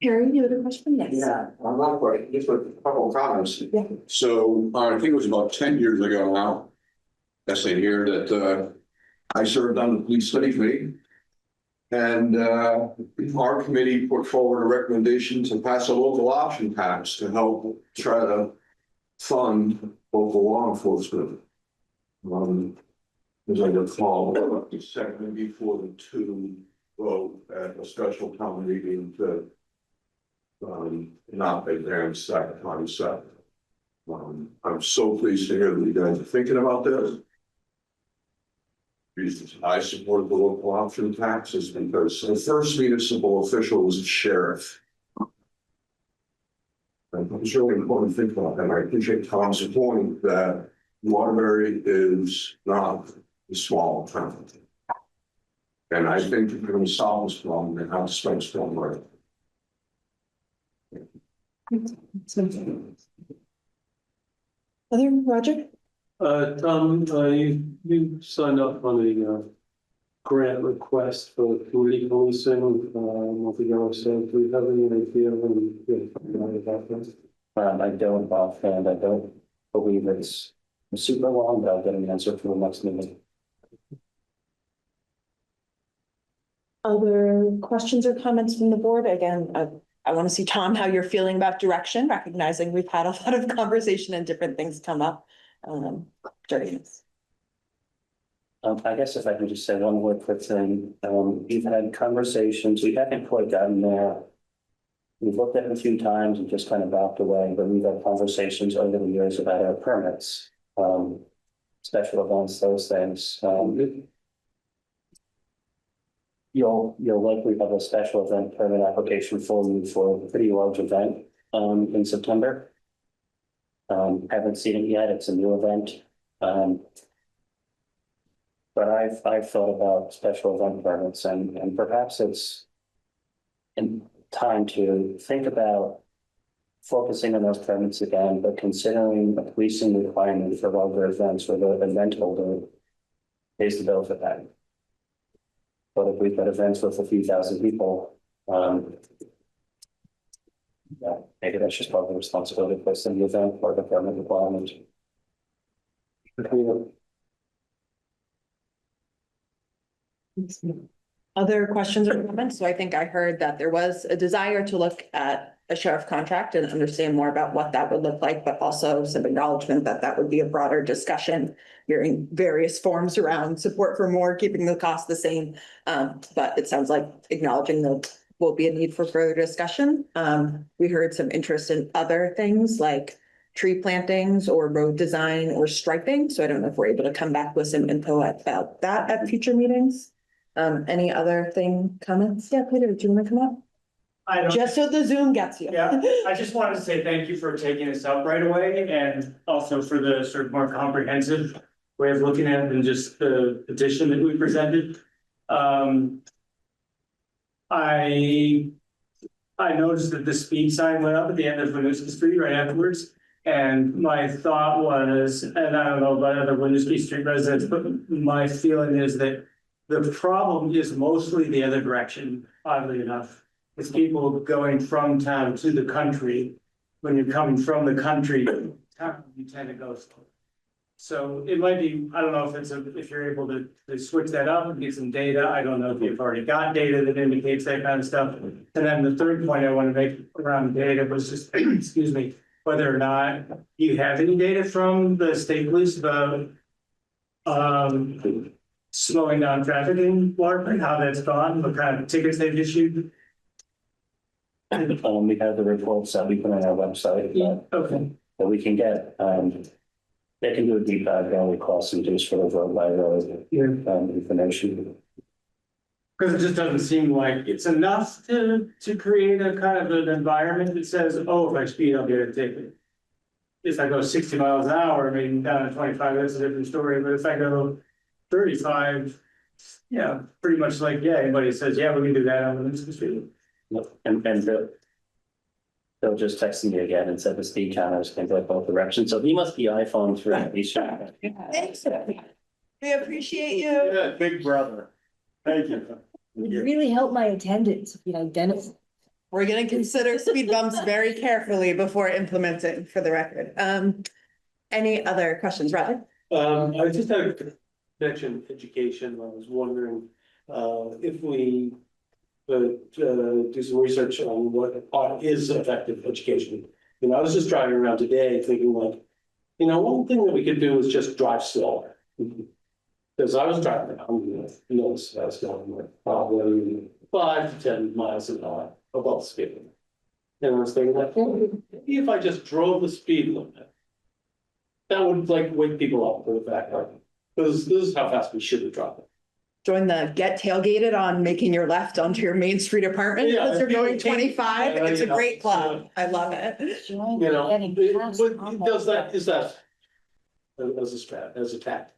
Harry, you have a question? Yes. Yeah, I'm not quite, just a couple of comments. Yeah. So I think it was about 10 years ago now, I say here that I served on the police study committee. And our committee put forward a recommendation to pass a local option tax to help try to fund local law enforcement. As I recall, the second before the two vote at a special town meeting to not pay their second time set. I'm so pleased to hear that you guys are thinking about this. Reasons I supported the local option taxes because the first municipal official was a sheriff. And it's really important to think about that. I appreciate Tom's point that Waterbury is not a small town. And I think if we're going to solve this problem, they have to spend strong money. Other, Roger? Tom, you signed up on a grant request for community policing, month ago or so. Do you have any idea about that? I don't offhand, I don't believe it's super long, but I'll get an answer for the next meeting. Other questions or comments from the board? Again, I want to see, Tom, how you're feeling about direction, recognizing we've had a lot of conversation and different things come up during this. I guess if I can just say one more quick thing, we've had conversations, we haven't quite gotten there. We've looked at it a few times and just kind of backed away, but we've had conversations over the years about our permits, special events, those things. You'll likely have a special event permit application for you for a pretty large event in September. Haven't seen it yet, it's a new event. But I've thought about special event permits and perhaps it's in time to think about focusing on those permits again, but considering a policing requirement for larger events where the event holder pays the bill for that. But if we've got events with a few thousand people, yeah, maybe that's just part of the responsibility placed in the event or the permit requirement. Other questions or comments? So I think I heard that there was a desire to look at a sheriff contract and understand more about what that would look like, but also some acknowledgement that that would be a broader discussion. You're in various forms around support for more, keeping the cost the same. But it sounds like acknowledging that will be a need for further discussion. We heard some interest in other things like tree plantings or road design or striping. So I don't know if we're able to come back with some info about that at future meetings. Any other comments? Yeah, Peter, do you want to come up? Just so the Zoom gets you. Yeah, I just wanted to say thank you for taking this up right away and also for the sort of more comprehensive way of looking at it than just the petition that we presented. I noticed that the speed sign went up at the end of Municipal Street right afterwards. And my thought was, and I don't know about other Municipal Street residents, but my feeling is that the problem is mostly the other direction, oddly enough. It's people going from town to the country. When you're coming from the country, town, you tend to go slow. So it might be, I don't know if if you're able to switch that up and get some data. I don't know if you've already got data that indicates that kind of stuff. And then the third point I want to make around data was just, excuse me, whether or not you have any data from the state police about slowing down traffic in Waterbury, how that's gone, what kind of tickets they've issued. We have the reports that we put on our website. Okay. That we can get, they can do a deep dive on the costs and just for the road by road information. Because it just doesn't seem like it's enough to create a kind of an environment that says, oh, if I speed, I'll get a ticket. If I go 60 miles an hour, maybe down to 25, that's a different story. But if I go 35, yeah, pretty much like, yeah, anybody says, yeah, we can do that on the Municipal Street. And Bill just texted me again and said the speed counters can go both directions. So he must be iPhone 3. He's trying. Thanks. We appreciate you. Yeah, big brother. Thank you. Would really help my attendance if you identify. We're gonna consider speed bumps very carefully before implementing, for the record. Any other questions, Rob? I just had a connection education. I was wondering, if we do some research on what is effective education. You know, I was just driving around today thinking like, you know, one thing that we could do is just drive slower. Because I was driving around, you know, I was going like probably 5 to 10 miles an hour above speed. And I was thinking like, maybe if I just drove the speed limit, that would like wake people up for the fact that this is how fast we should have dropped it. Join the get tailgated on making your left onto your Main Street apartment because you're going 25. It's a great club. I love it. You know, does that, is that as a tact?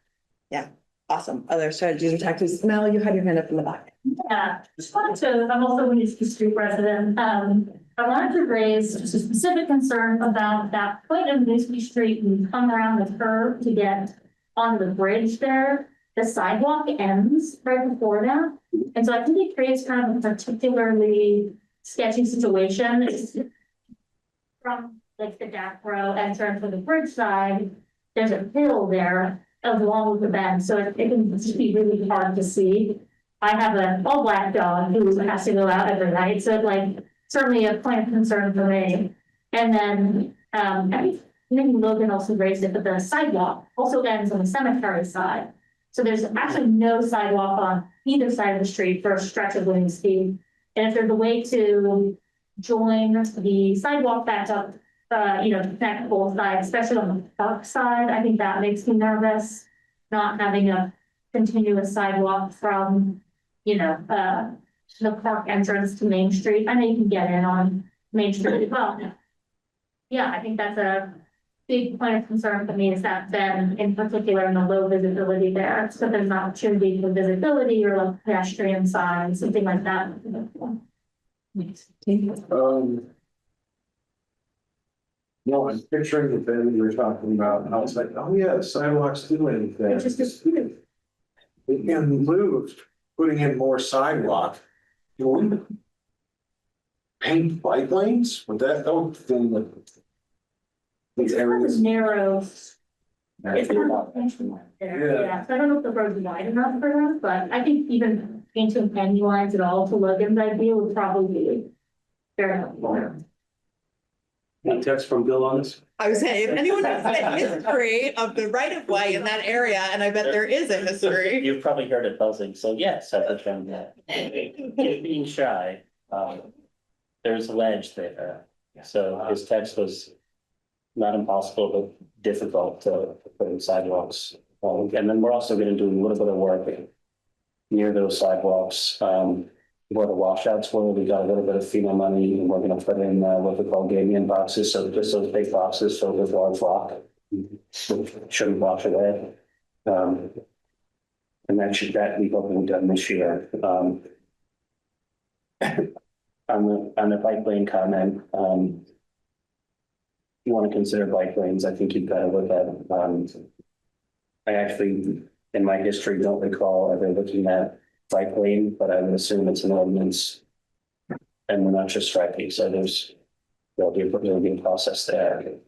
Yeah, awesome. Other strategies or tactics? Mel, you had your hand up in the back. Yeah, just wanted to, I'm also a Municipal Street resident. I wanted to raise just a specific concern about that point of Municipal Street and you come around the curve to get on the bridge there. The sidewalk ends right before that. And so I think it creates kind of a particularly sketchy situation. It's from like the back row entrance to the bridge side, there's a hill there along with the bend. So it can just be really hard to see. I have an all black dog who has to go out every night. So like certainly a point of concern for me. And then I think maybe Logan also raised it, but the sidewalk also ends on the cemetery side. So there's actually no sidewalk on either side of the street for a stretch of Williamsfield. And if there's a way to join the sidewalk back up, you know, connect both sides, especially on the park side, I think that makes me nervous. Not having a continuous sidewalk from, you know, the park entrance to Main Street. I know you can get in on Main Street as well. Yeah, I think that's a big point of concern for me is that bend in particular and the low visibility there. So there's an opportunity for visibility or like pedestrian signs, something like that. No, I'm picturing the bend you were talking about, and I was like, oh yeah, the sidewalks do anything. It's just, in lieu of putting in more sidewalk, you wouldn't paint bike lanes, would that thing these areas? Narrow. It's not there, yeah. So I don't know if the road's wide enough for that, but I think even painting penny lines at all to Logan's idea would probably be very helpful. Any text from Bill on this? I was saying, if anyone knows the history of the right of way in that area, and I bet there is a history. You've probably heard it buzzing, so yes, I've been being shy. There's a ledge there, so his text was not impossible, but difficult to put in sidewalks. And then we're also gonna do a little bit of work near those sidewalks, where the washouts were. We got a little bit of FEMA money and we're gonna put in what we call gaming boxes, so just those big boxes filled with large rock. Shouldn't wash away. And that we hope we've done this year. On the bike lane comment, you want to consider bike lanes, I think you've got to look at, I actually, in my history, don't recall ever looking at bike lane, but I would assume it's an ordinance. And we're not just striking, so there'll be a process there.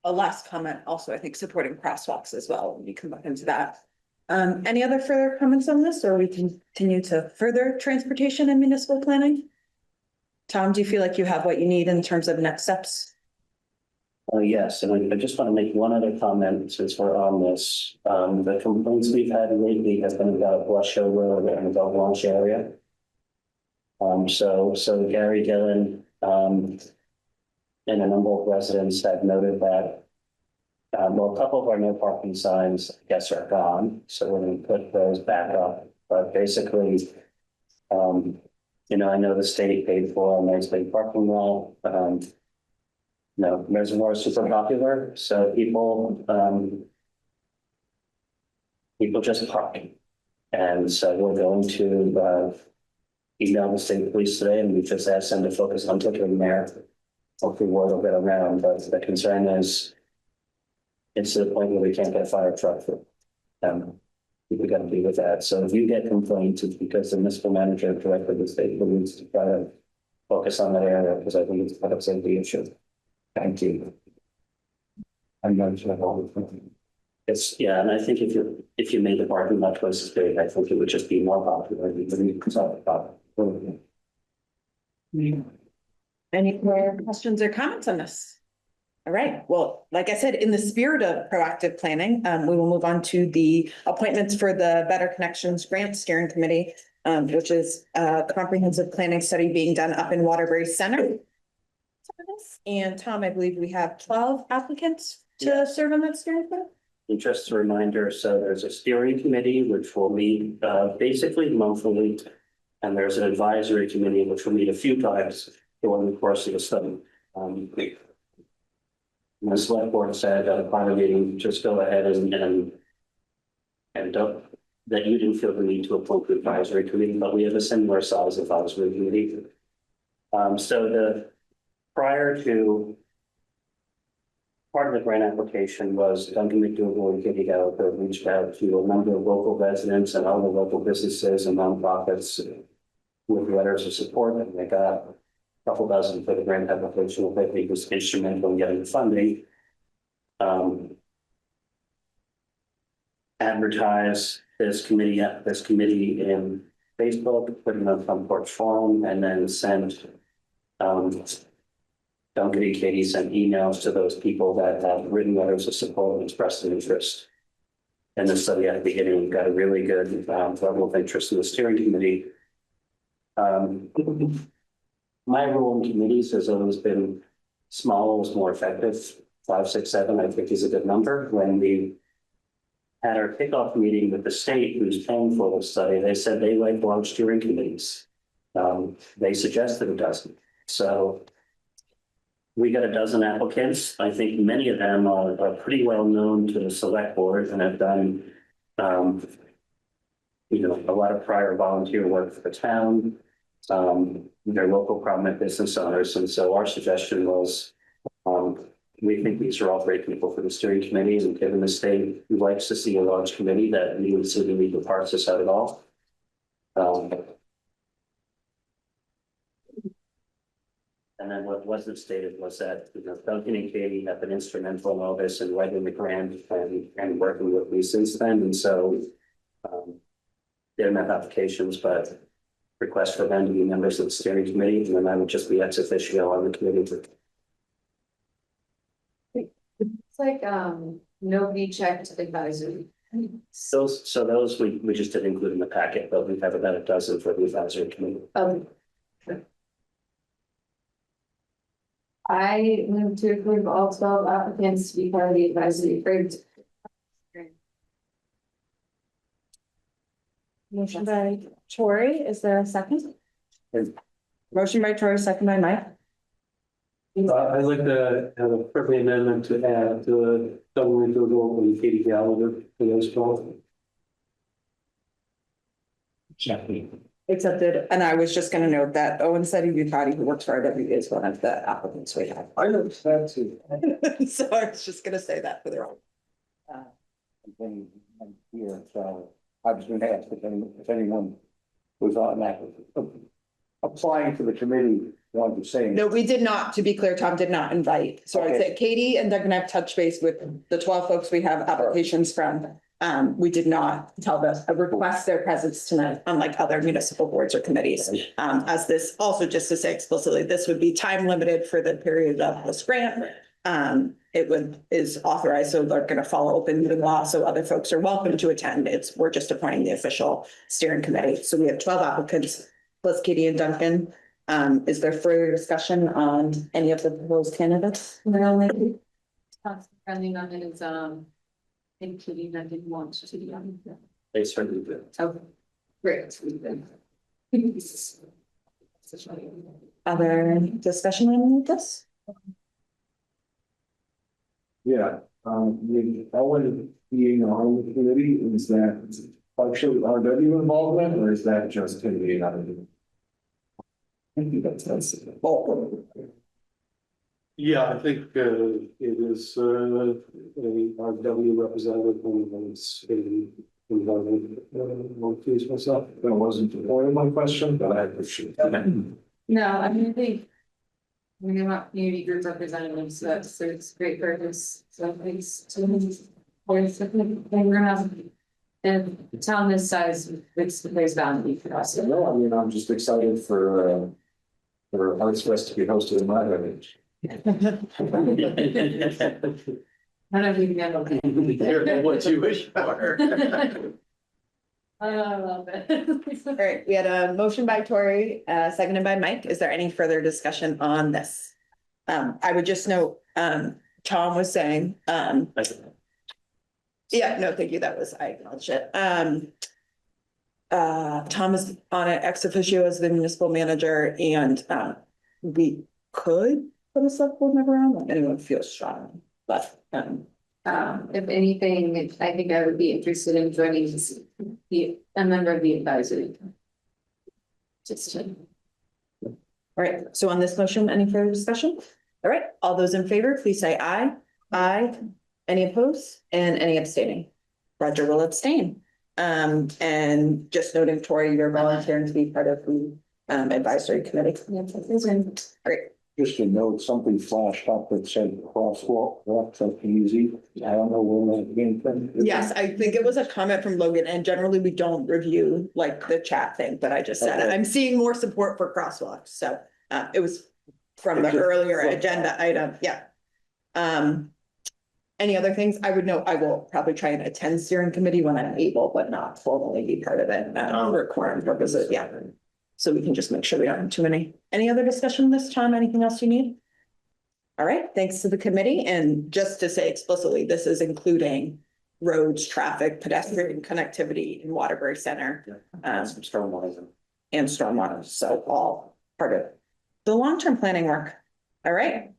A last comment also, I think supporting crosswalks as well, when you come back into that. Any other further comments on this, or we can continue to further transportation and municipal planning? Tom, do you feel like you have what you need in terms of next steps? Yes, and I just want to make one other comment since we're on this. The complaints we've had lately have been about West Shore Road and the Belt Launch area. So Gary Dillon, and a number of residents have noted that, well, a couple of our no parking signs, I guess, are gone, so we're going to put those back up. But basically, I know the state paid for a nice big parking lot. Reservoir is super popular, so people just park. And so we're going to email the state police today, and we just asked them to focus on taking there. Hopefully word will get around, but the concern is it's to the point where we can't get a fire truck for them. We got to deal with that. So if you get complaints, it's because the municipal manager directed the state police to try to focus on that area, because I think it's part of safety issue. Thank you. I'm not sure. And I think if you made the parking lot twice as big, I think it would just be more popular. Any more questions or comments on this? All right, well, like I said, in the spirit of proactive planning, we will move on to the appointments for the Better Connections Grant Steering Committee, which is a comprehensive planning study being done up in Waterbury Center. And Tom, I believe we have 12 applicants to serve on that steering committee. And just a reminder, so there's a steering committee, which will meet basically monthly. And there's an advisory committee, which will meet a few times during the course of the study. The select board said at a prior meeting, just go ahead and don't, that you didn't feel the need to appoint the advisory committee, but we have a similar size advisory committee. Prior to part of the grant application was Duncan McDougal and Kitty Gallagher reached out to a number of local residents and other local businesses and nonprofits with letters of support, and they got a couple dozen for the grant application, which I think was instrumental in getting the funding. Advertise this committee in Facebook, put it on Front Porch Forum, and then sent Duncan and Katie sent emails to those people that have written letters of support and expressed an interest in the study at the beginning. We've got a really good level of interest in the steering committee. My role in committees has always been smaller is more effective. 5, 6, 7, I think is a good number. When we had our kickoff meeting with the state who's paying for the study, they said they like large steering committees. They suggested a dozen. So we got a dozen applicants. I think many of them are pretty well known to the select board and have done, a lot of prior volunteer work for the town. They're local prominent business owners. And so our suggestion was, we think these are all great people for the steering committee, and given the state who likes to see a large committee, that we would see the legal parts this out at all. And then what wasn't stated was that, Duncan and Katie have been instrumental in all this and writing the grant and working with me since then. And so they don't have applications, but request for them to be members of the steering committee, and then I would just be ex officio on the committee. It's like, nobody checked advisory. Those we just didn't include in the packet, but we have about a dozen for the advisory committee. I move to approve all 12 applicants to be part of the advisory group. Motion by Tori, is there a second? Motion by Tori, second by Mike. I'd like to have a friendly amendment to add to Duncan McDougal and Katie Gallagher for those 12. Accepted, and I was just gonna note that Owen said he thought he works for RWE is one of the applicants we have. I noticed that too. So I was just gonna say that for the record. When I'm here, so I was gonna ask if anyone was on that, applying to the committee, wanted to say. No, we did not, to be clear, Tom did not invite. So I'd Okay. say Katie and Doug and I have touched base with the 12 folks we have applications from. We did not tell them, request their presence tonight, unlike other municipal boards or committees. As this, also just to say explicitly, this would be time limited for the period of this grant. Is authorized, so they're gonna follow open meeting law, so other folks are welcome to attend. We're just appointing the official steering committee. So we have 12 applicants, plus Katie and Duncan. Is there further discussion on any of the proposed candidates? Well, maybe. Depending on his, including that didn't want to be on. They certainly do. Okay, great. Other discussion on this? Yeah, with Owen being on the committee, is that partially RW involvement, or is that just him being on it? I think that's well. Yeah, I think it is a RW representative who is involved. Won't please myself. That wasn't the point of my question, but I appreciate it. No, I mean, I think. We want community group representatives, so it's great purpose, so thanks to them. We're gonna have. And the town this size, there's value for us. No, I mean, I'm just excited for Arts Fest to be hosted in my village. I don't even know. Careful what you wish for. I love it. All right, we had a motion by Tori, seconded by Mike. Is there any further discussion on this? I would just note, Tom was saying, yeah, no, thank you. That was, I acknowledge it. Tom is on it ex officio as the municipal manager, and we could put a select board member on, if anyone feels strong, but If anything, I think I would be interested in joining a member of the advisory. Just to. all right, so on this motion, any further discussion? All right, all those in favor, please say aye. Aye. Any opposed and any abstaining? Roger will abstain. And just noting, Tori, you're volunteering to be part of the advisory committee. Great. Just to note, something flashed up that said crosswalk, that's easy. I don't know where that came from. Yes, I think it was a comment from Logan, and generally we don't review like the chat thing, but I just said, Okay. I'm seeing more support for crosswalks, so it was from the earlier agenda item, yeah. Any other things? I would note, I will probably try and attend steering committee when I'm able, but not formally be part of it, for quorum purposes, yeah. So we can just make sure we don't have too many. Any other discussion this time? Anything else you need? All right, thanks to the committee. And just to say explicitly, this is including roads, traffic, pedestrian connectivity in Waterbury Center. Some stormwater. And stormwater, so all part of the long-term planning work. All right.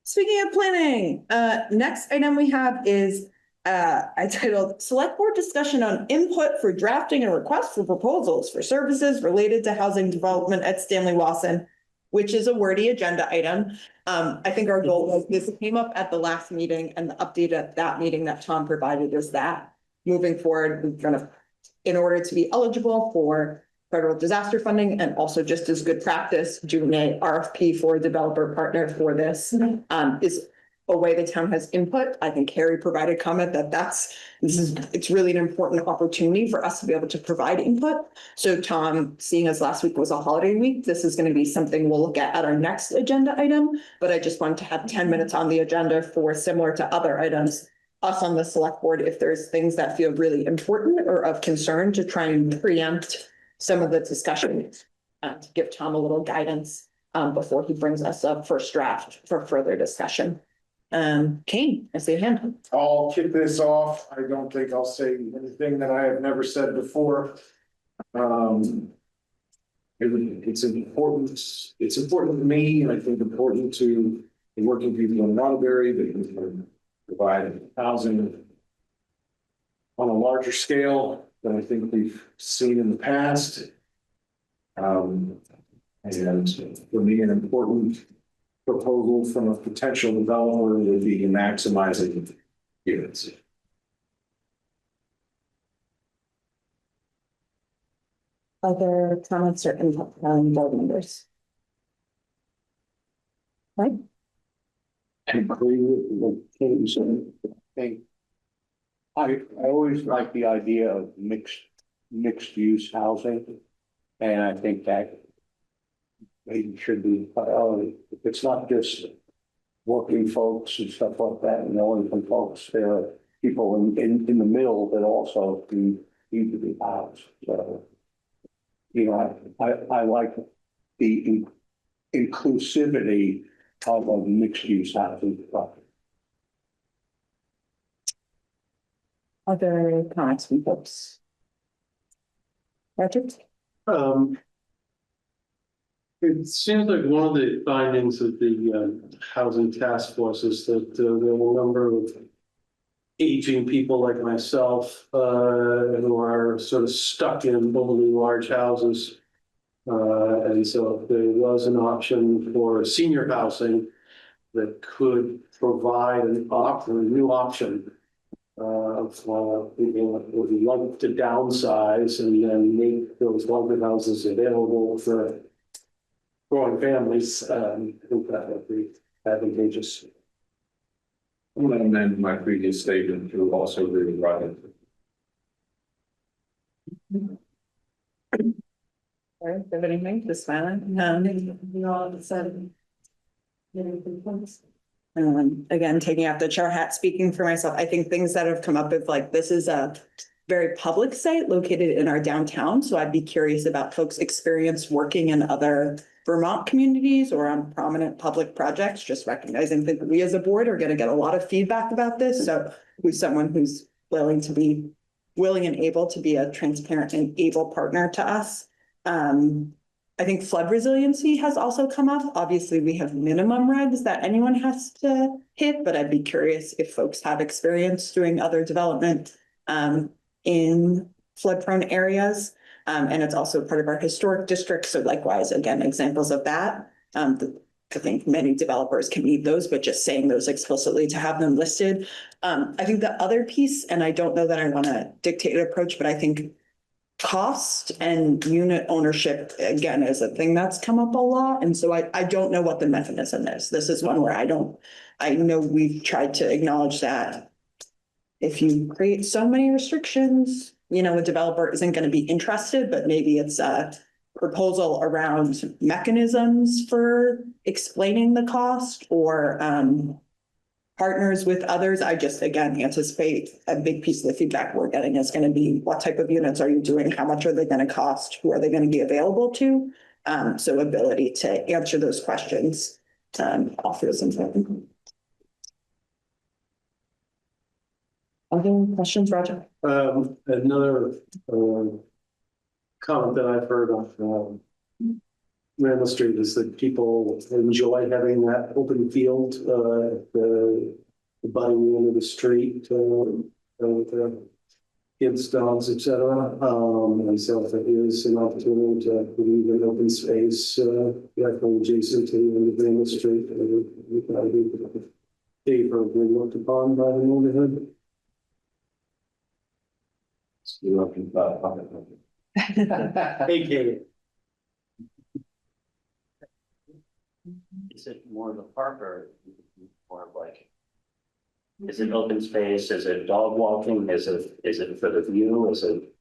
Speaking of planning, next item we have is I titled Select Board Discussion on Input for Drafting and Request for Proposals for Services Related to Housing Development at Stanley Wasson, which is a wordy agenda item. I think our goal was, this came up at the last meeting, and the update at that meeting that Tom provided is that moving forward, we're gonna, in order to be eligible for federal disaster funding, and also just as good practice, doing a RFP for a developer partner for this, is a way the town has input. I think Carrie provided comment that it's really an important opportunity for us to be able to provide input. So Tom, seeing as last week was a holiday week, this is going to be something we'll look at our next agenda item. But I just wanted to have 10 minutes on the agenda for, similar to other items, us on the select board, if there's things that feel really important or of concern, to try and preempt some of the discussions, to give Tom a little guidance before he brings us a first draft for further discussion. Kane, I see a hand. I'll kick this off. I don't think I'll say anything that I have never said before. It's important to me, and I think important to the working people in Waterbury that we can provide housing on a larger scale than I think we've seen in the past. And for me, an important proposal from a potential developer would be maximizing units. Other comments or input from board members? I agree with what Katie said. I think I always like the idea of mixed use housing. And I think that maybe should be a priority. It's not just working folks and stuff like that, and low income folks. There are people in the middle that also need to be housed. So, you know, I like the inclusivity of a mixed use housing project. Other comments from folks? Roger? It seems like one of the findings of the housing task force is that there are a number of aging people like myself who are sort of stuck in overly large houses. And so if there was an option for senior housing that could provide a new option for people that would like to downsize and then make those larger houses available for growing families, I think that would be advantageous. I'm going to amend my previous statement to also agree with Roger. Sorry, do you have anything to smiling? No, again, taking out the chair hat, speaking for myself, I think things that have come up is like, this is a very public site located in our downtown. So I'd be curious about folks' experience working in other Vermont communities or on prominent public projects, just recognizing that we as a board are going to get a lot of feedback about this. So who's someone who's willing and able to be a transparent and able partner to us. I think flood resiliency has also come up. Obviously, we have minimum regs that anyone has to hit, but I'd be curious if folks have experience doing other development in flood-prone areas. And it's also part of our historic district. So likewise, again, examples of that. I think many developers can meet those, but just saying those explicitly to have them listed. I think the other piece, and I don't know that I want to dictate an approach, but I think cost and unit ownership, again, is a thing that's come up a lot. And so I don't know what the mechanism is. This is one where I know we've tried to acknowledge that if you create so many restrictions, you know, a developer isn't going to be interested, but maybe it's a proposal around mechanisms for explaining the cost or partners with others. I just, again, anticipate a big piece of the feedback we're getting is going to be what type of units are you doing? How much are they going to cost? Who are they going to be available to? So ability to answer those questions offers important. Other questions, Roger? Another comment that I've heard of Randall Street is that people enjoy having that open field, the butting into the street, with kids, dogs, etc. And so if it is an opportunity to leave an open space, directly adjacent to Randall Street, we can be favorably looked upon by the neighborhood. AKA. Is it more of a park or more of like, is it open space? Is it dog walking? Is it for the view? Is it?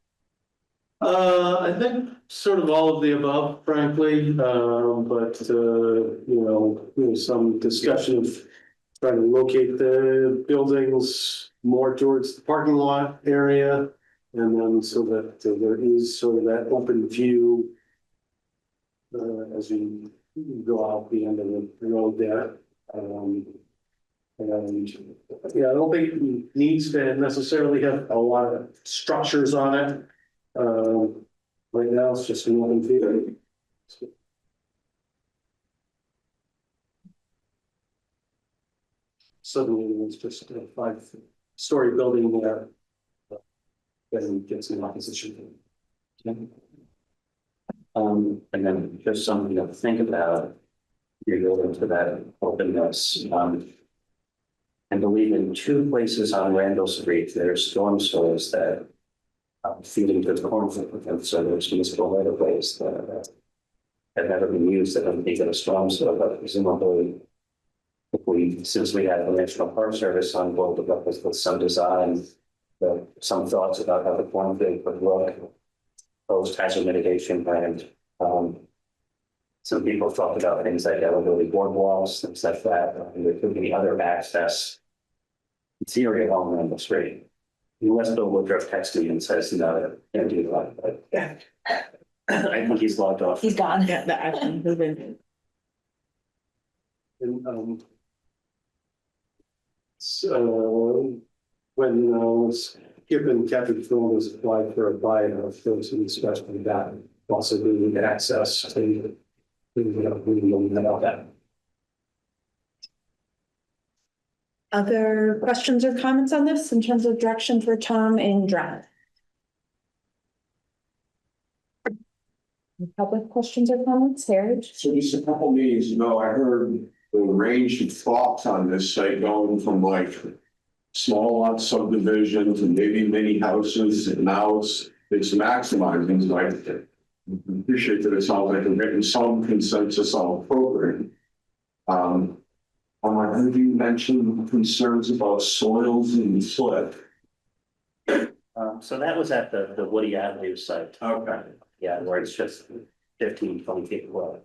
I think sort of all of the above, frankly, but you know, there's some discussion of trying to locate the buildings more towards the parking lot area, and then so that there is sort of that open view as you go out the end of the road there. And yeah, I don't think it needs to necessarily have a lot of structures on it. Right now, it's just an open field. Suddenly, it's just a 5-story building there. And gets in opposition. And then just something to think about. You go into that openness. I believe in 2 places on Randall Street, there's storm sewers that feed into the cornfield. And so there's municipal right of ways that have never been used that don't need a storm sewer, but presumably since we had the National Park Service on board with some design, some thoughts about how the cornfield would look, post hazard mitigation plans. Some people talked about things like elevation boardwalks, things like that, and there could be other access. Interior home on the street. Unless Bill Woodruff texts me and says, no, can't do that, but yeah. I think he's logged off. He's gone. Yeah, the action has been. And, so when given Captain Phil was applied for a buyout, there was some discussion about also doing access to about that. Other questions or comments on this in terms of direction for Tom and draft? Public questions or comments, Harry? So just a couple meetings ago, I heard the range of thoughts on this site going from like small lot subdivisions and maybe mini houses, and now it's maximizing. So I appreciate that it sounds like we're getting some consensus on the program. I heard you mention concerns about soils and slip. So that was at the Woody Avenue site. Okay. Yeah, where it's just 15, 20 feet away.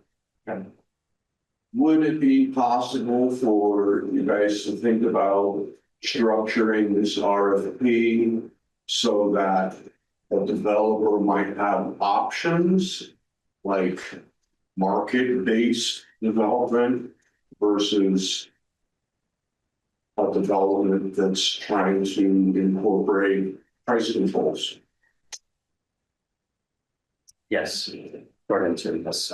Would it be possible for you guys to think about structuring this RFP so that a developer might have options like market-based development versus a development that's trying to incorporate price controls? Yes, short answer, yes.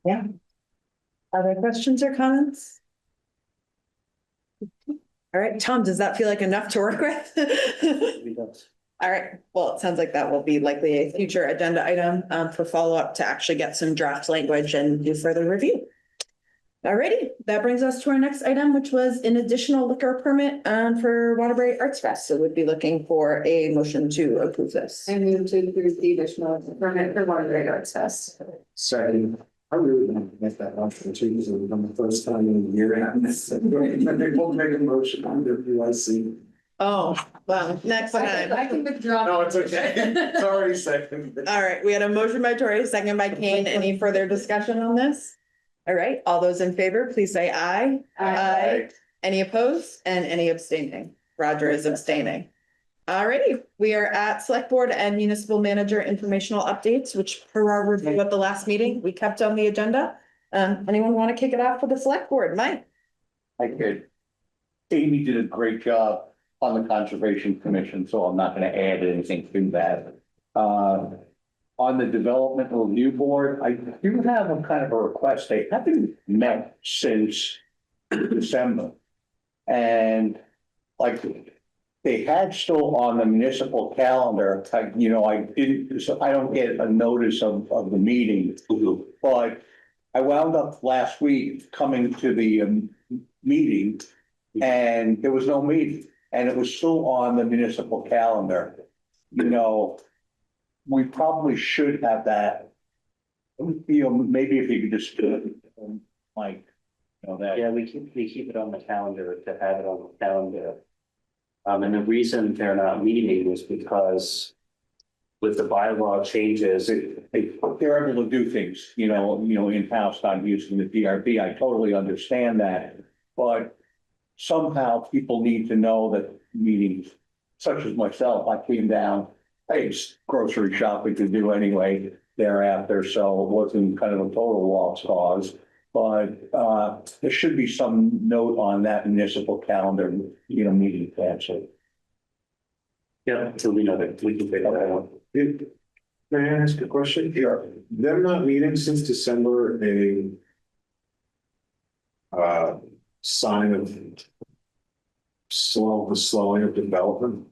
Yeah. Other questions or comments? All right, Tom, does that feel like enough to work with? It does. All right, well, it sounds like that will be likely a future agenda item for follow-up to actually get some draft language and do further review. All righty, that brings us to our next item, which was an additional liquor permit for Waterbury Arts Fest. So we'd be looking for a motion to approve this. I move to approve the additional permit for Waterbury Arts Fest. Second, I really want to make that motion too, because it was the first time in a year. And they won't make a motion on WIC. Oh, well, next time. I can withdraw. No, it's okay. It's already second. All right, we had a motion by Tori, second by Kane. Any further discussion on this? All right, all those in favor, please say aye. Aye. Any opposed and any abstaining? Roger is abstaining. All righty, we are at Select Board and Municipal Manager informational updates, which per our review at the last meeting, we kept on the agenda. Anyone want to kick it off for the Select Board? Mike? I could. Amy did a great job on the Conservation Commission, so I'm not going to add anything to that. On the Development Review Board, I do have a kind of a request. They haven't met since December. And like, they had still on the municipal calendar, so I don't get a notice of the meeting. But I wound up last week coming to the meeting and there was no meeting and it was still on the municipal calendar. We probably should have that. Maybe if you could just do it, Mike, that. Yeah, we keep it on the calendar to have it on the calendar. And the reason they're not meeting is because with the bylaw changes, They're able to do things, in-house, not using the PRP. I totally understand that. But somehow people need to know that meetings, such as myself, I came down, I had grocery shopping to do anyway thereafter, so it wasn't kind of a total lost cause. But there should be some note on that municipal calendar, meeting cancel. yeah, until we know that we can figure that out. May I ask a question here? Them not meeting since December, a sign of slowing of development?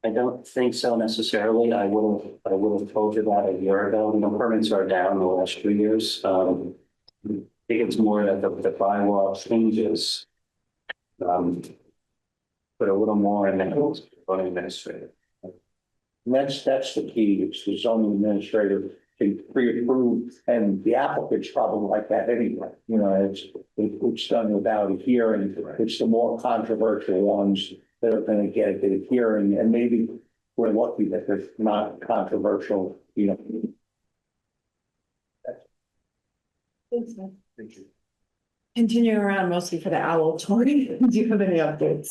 I don't think so necessarily. I would have told you that a year ago. The permits are down the last 2 years. I think it's more that the bylaw changes. Put put a little more in there, zoning administrator. And that's the key, it's the zoning administrator to pre-approve, and the applicant's probably like that anyway. You know, it's done without a hearing, it's the more controversial ones that are gonna get a hearing, and maybe we're lucky that there's not controversial, you know. Thank you. Continuing around mostly for the owl tour, do you have any updates?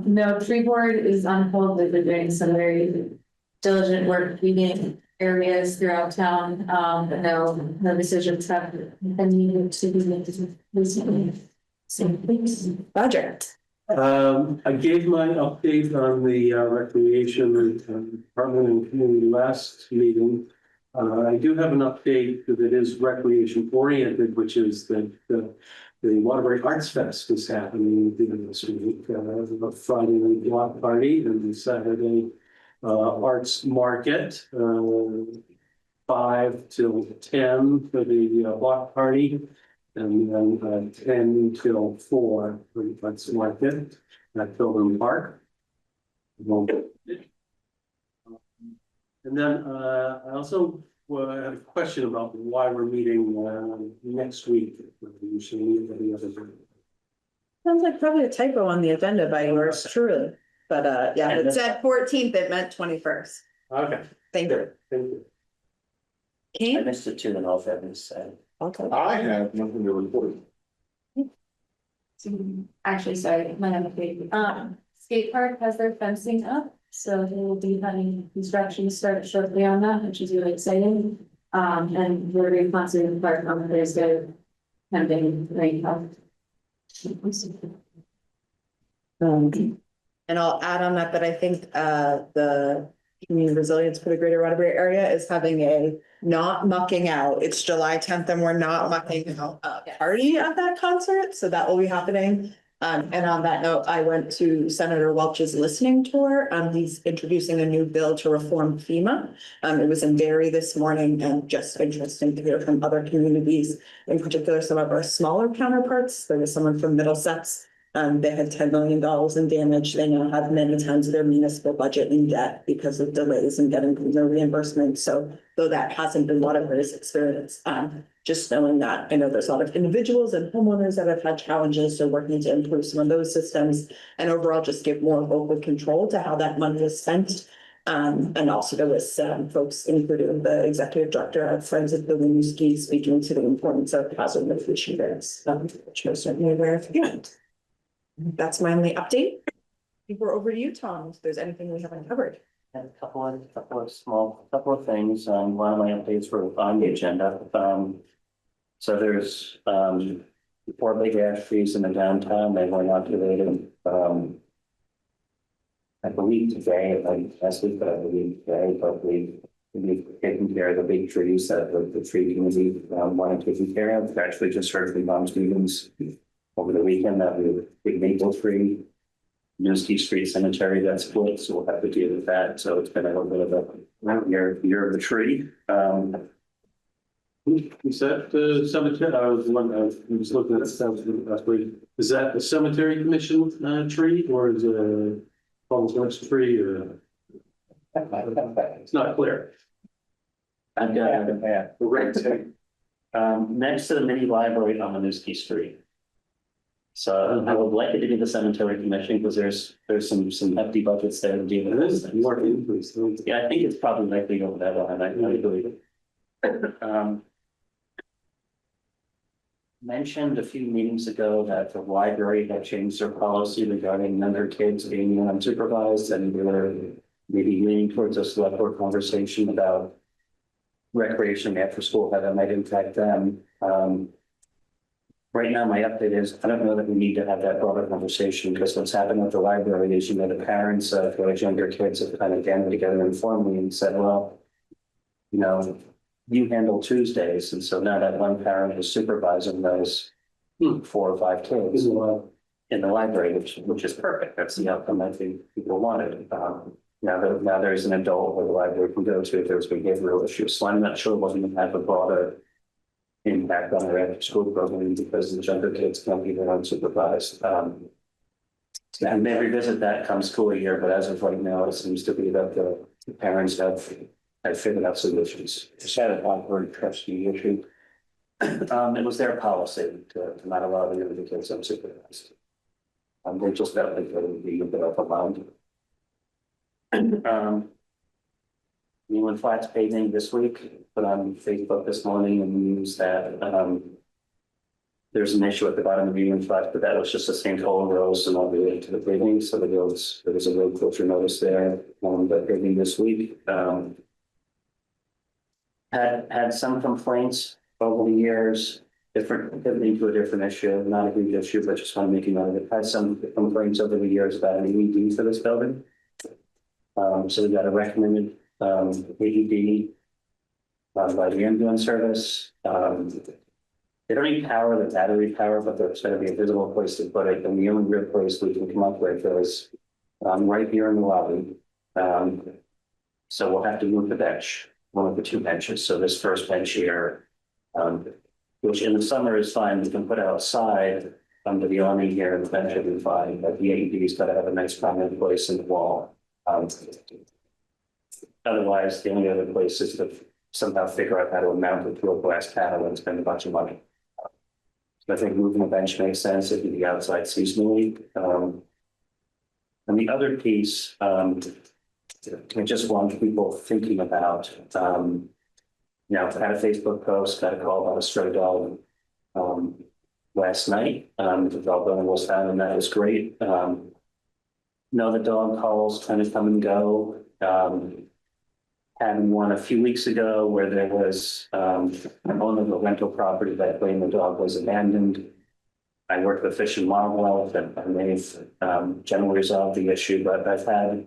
No, tree board is on hold. They've been doing some very diligent work cleaning areas throughout town. But no decisions have been needed to be made recently. So thanks. Budget. I gave my update on the recreation department and community last meeting. I do have an update that is recreation oriented, which is that the Waterbury Arts Fest is happening this week. A Friday night block party and the Saturday arts market, 5 till 10 for the block party, and then 10 till 4 for the arts market at Pilgrim Park. And then I also had a question about why we're meeting next week. Sounds like probably a typo on the agenda by yours truly, but yeah, it said 14th, it meant 21st. Okay. Thank you. Thank you. I missed it too, in all fairness. Okay. I have nothing to report. Actually, sorry, my other skate park has their fencing up, so they will be having construction start shortly on that, which is really exciting. And we're very confident in the park on Thursday, pending rain help. And I'll add on that I think the Community Resilience for the Greater Waterbury area is having a not mucking out. It's July 10th and we're not mucking out party at that concert. So that will be happening. And on that note, I went to Senator Welch's listening tour. He's introducing a new bill to reform FEMA. It was in Barry this morning and just interesting to hear from other communities, in particular, some of our smaller counterparts. There was someone from Middlesex. They had $10 million in damage. They now have many times their municipal budget in debt because of delays in getting their reimbursement. So though that hasn't been Waterbury's experience, just knowing that I know there's a lot of individuals and homeowners that have had challenges, so working to improve some of those systems and overall just give more local control to how that money is spent. And also there was folks, including the executive director of Friends of the Winooski, speaking to the importance of hazard mitigation grants, which most certainly aware of. That's my only update. I think we're over to you, Tom, if there's anything we haven't covered. And a couple of things. One of my updates were on the agenda. So there's 4 big ash trees in the downtown. They were inoculated. I believe today, last week, but I believe today, but we've taken care of the big trees that the tree committee wanted taken care of. We actually just heard from Mom's meetings over the weekend that we big maple tree, Municipal Street Cemetery that's split, so we'll have to deal with that. So it's been a little bit of a year of the tree. Is that the cemetery? I was looking at the last week. Is that the cemetery commission tree or is it a public works tree or? It's not clear. I've got next to the mini library on Municipal Street. So I would like it to be the cemetery commission because there's some hefty budgets there to deal with this. More increase. Yeah, I think it's probably likely over that line. I believe it. Mentioned a few meetings ago that the library had changed their policy regarding younger kids being unsupervised, and we were maybe leaning towards a select board conversation about recreation after school, how that might impact them. Right now, my update is, I don't know that we need to have that broader conversation because what's happened with the library is, the parents of those younger kids have kind of gathered together informally and said, well, you handle Tuesdays. And so now that one parent is supervising those 4 or 5 kids in the library, which is perfect. That's the outcome I think people wanted. Now there's an adult where the library can go to if there's behavioral issues. So I'm not sure what's going to have a broader impact on their after school program because the younger kids can't be there unsupervised. And may revisit that come school year, but as of right now, it seems to be that the parents have figured out solutions. Just had a Waterbury trustee issue. It was their policy to not allow the other kids unsupervised. They just felt like they would be a bit of a line. Newland Flats paving this week, put on Facebook this morning and news that there's an issue at the bottom of Newland Flats, but that was just a sinkhole rows and all related to the paving. So there was a road closure notice there on the paving this week. Had some complaints over the years, pivoting to a different issue, not a huge issue, but just want to make you know that had some complaints over the years about an AED for this building. So we got a recommended AED by the ambulance service. They don't need power, the battery power, but there's going to be a visible place to put it. And the only real place we can come up with is right here in the lobby. So we'll have to move the bench, one of the two benches. So this first bench here, which in the summer is fine, we can put outside under the awning here, and the bench will be fine. But the AED's got to have a nice prominent place in the wall. Otherwise, the only other place is to somehow figure out how to mount it to a glass panel and spend a bunch of money. So I think moving a bench makes sense. It can be outside seasonally. And the other piece, I just want people thinking about, I had a Facebook post, got a call about a stray dog last night. The dog owner was found, and that was great. The dog calls kind of come and go. Had one a few weeks ago where there was an owner of a rental property that claimed the dog was abandoned. I worked with Fish and Wildlife, and they've generally resolved the issue, but I've had,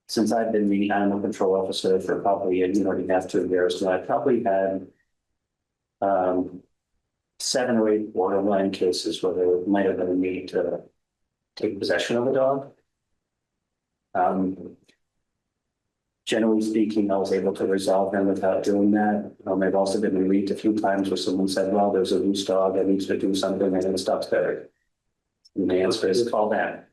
since I've been the animal control officer for probably a year and a half, 2 years, and I've probably had 7 or 8 borderline cases where there might have been a need to take possession of a dog. Generally speaking, I was able to resolve them without doing that. I've also been relieved a few times where someone said, well, there's a loose dog that needs to do something, and it stops there. And the answer is call that.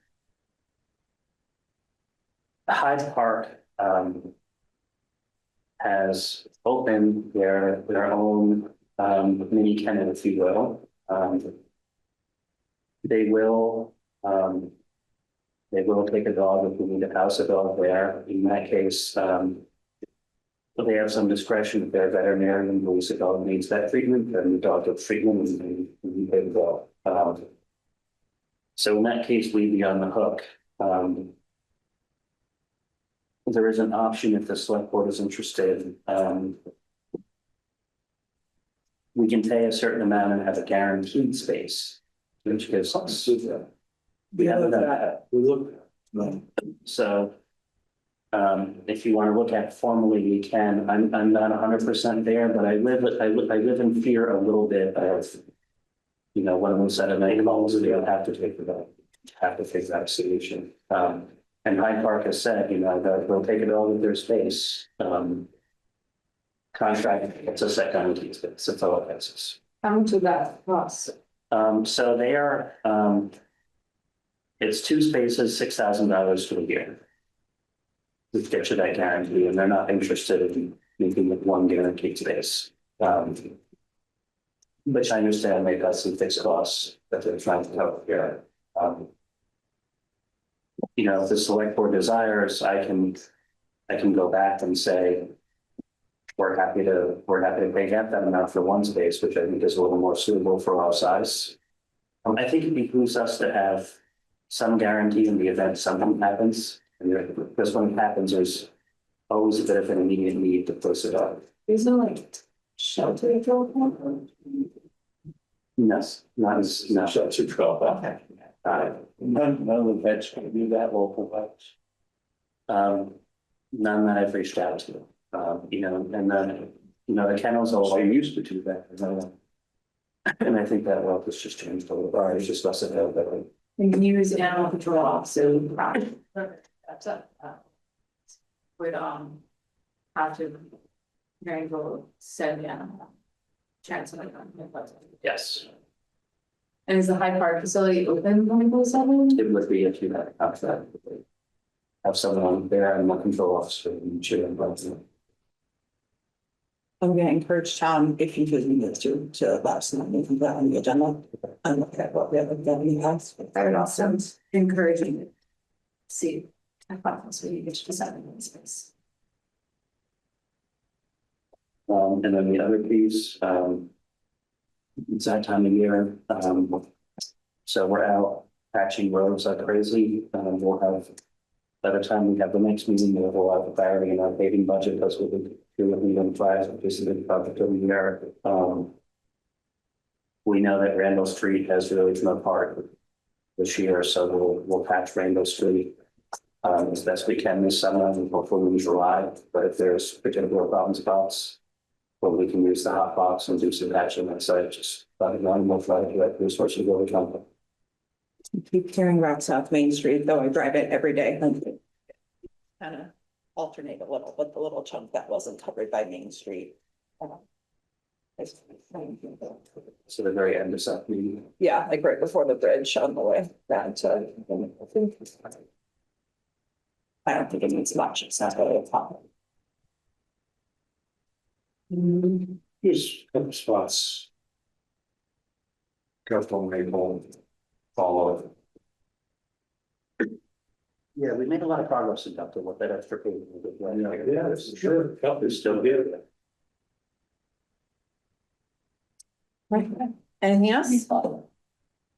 Hyde Park has opened their own mini kennel, if you will. They will take a dog if we need to house a dog there. In that case, they have some discretion. If their veterinarian believes the dog needs that treatment, then the dog gets treatment and we pay the dog. So in that case, we'd be on the hook. There is an option if the select board is interested. We can pay a certain amount and have a guaranteed space, which gives us. We haven't done that. We look. So, if you want to look at formally, we can. I'm not 100% there, but I live in fear a little bit of, one of them said of many calls, they'll have to take that solution. And Hyde Park has said, that they'll take it all with their space. Contract, it's a set guarantee space. That's all it is. How much of that cost? So they are. It's 2 spaces, $6,000 for the year. To get you that guarantee, and they're not interested in making it 1 guaranteed space. Which I understand they've got some fixed costs that they're trying to cover here. If the select board desires, I can go back and say, we're happy to pay half that amount for 1 space, which I think is a little more suitable for our size. I think it behooves us to have some guarantee in the event something happens. Because when it happens, there's always a bit of an immediate need to place it up. Is there like shelter drop? Yes, not as no. Shelter drop. Okay. None of the vets can do that, local vets. None that I've reached out to. And then the kennels also used to do that. And I think that world has just changed a little bit. It's just less availability. And use animal control officer. That's up. Would have to very well send animal. Yes. And is the Hyde Park facility open when we close seven? It would be if you have someone there and a control officer and should invite them. I'm gonna encourage Tom, if he doesn't need to let us know, we can put it on the agenda and look at what we have done in the past. I would also encourage you to see. I thought this would be good to seven in space. And then the other piece, it's that time of year, so we're out patching roads like crazy. We'll have, by the time we have the next meeting, we'll have clarity in our paving budget, because we'll be doing them five, which is a big project of the year. We know that Randall Street has really come apart this year, so we'll patch Randall Street as best we can this summer, and hopefully in July. But if there's particular problem spots, well, we can use the hot box and do some patching on site, just let it know, and we'll try to direct resources over time. Keep hearing about South Main Street, though I drive it every day. Kind of alternate a little, but the little chunk that wasn't covered by Main Street. So the very end of South Main. Yeah, like right before the bridge on the way down to, I don't think it needs much, it's not really a problem. There's a couple spots. Careful, Maple, follow. Yeah, we made a lot of progress in Delta with that extra paving. Yeah, that's sure. Help is still here. Anything else? All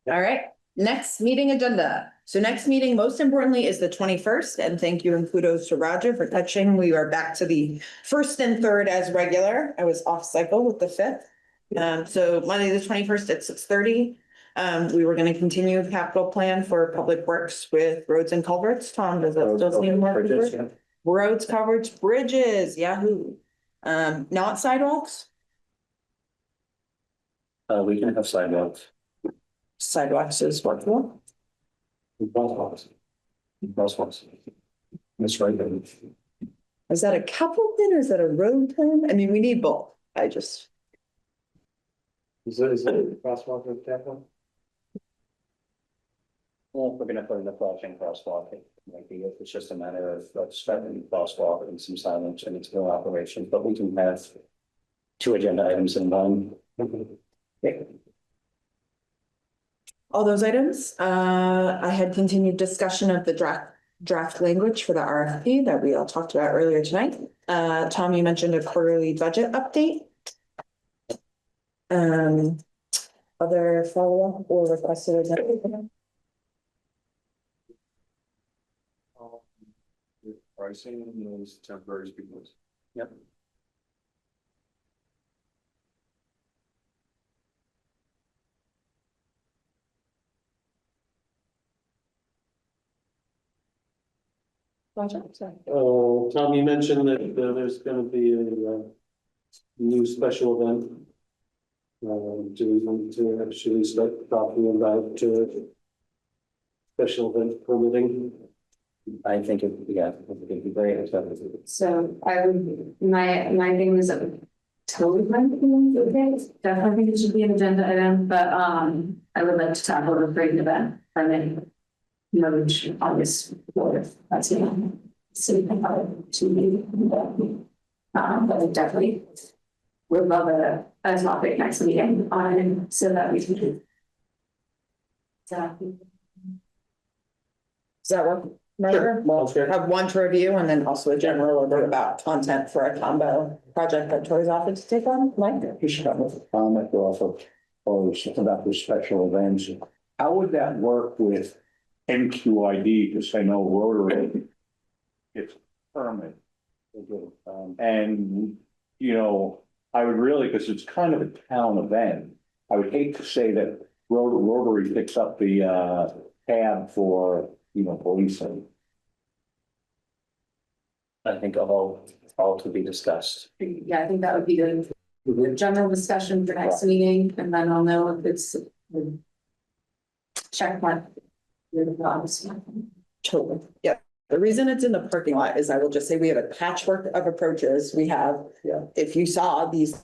right, next meeting agenda. So next meeting, most importantly, is the 21st, and thank you and kudos to Roger for catching. We are back to the 1st and 3rd as regular. I was off cycle with the 5th. So Monday, the 21st at 6:30. We were going to continue the capital plan for public works with roads and culverts. Tom, does that still seem more? Roads, coverage, bridges, Yahoo. Not sidewalks? We can have sidewalks. Sidewalks is workable. Crosswalks. That's right. Is that a couple pin or is that a road pin? I mean, we need both. Is that a crosswalk or that? Well, if we're gonna put in a flashing crosswalk, it might be, if it's just a matter of spending crosswalk and some signage and it's no operation, but we can have 2 agenda items in one. Okay. All those items, I had continued discussion of the draft language for the RFP that we all talked about earlier tonight. Tom, you mentioned a quarterly budget update. Other follow-up or requested agenda? Pricing and those temporary speakers. Yep. Tom, you mentioned that there's gonna be a new special event. Do we want to actually start talking about special event permitting? I think it'd be great. So I would, my thing was totally fine with me, okay, definitely think it should be an agenda item, but I would like to tackle the freight event permitting. Mode August 4th, that's it. But I definitely would love a topic next meeting on so that we can do. Does that work? Sure. We'll have one to review and then also a general alert about content for a combo project that Tori's offered to take on. Mike? You should have a comment also about the special events. How would that work with MQID? Because I know Rotary, it's permit. And, you know, I would really, because it's kind of a town event, I would hate to say that Rotary picks up the tab for, you know, policing. I think all to be discussed. Yeah, I think that would be the general discussion for next meeting, and then I'll know if it's checkpoint. Totally. Yeah. The reason it's in the parking lot is I will just say we have a patchwork of approaches. We have, if you saw these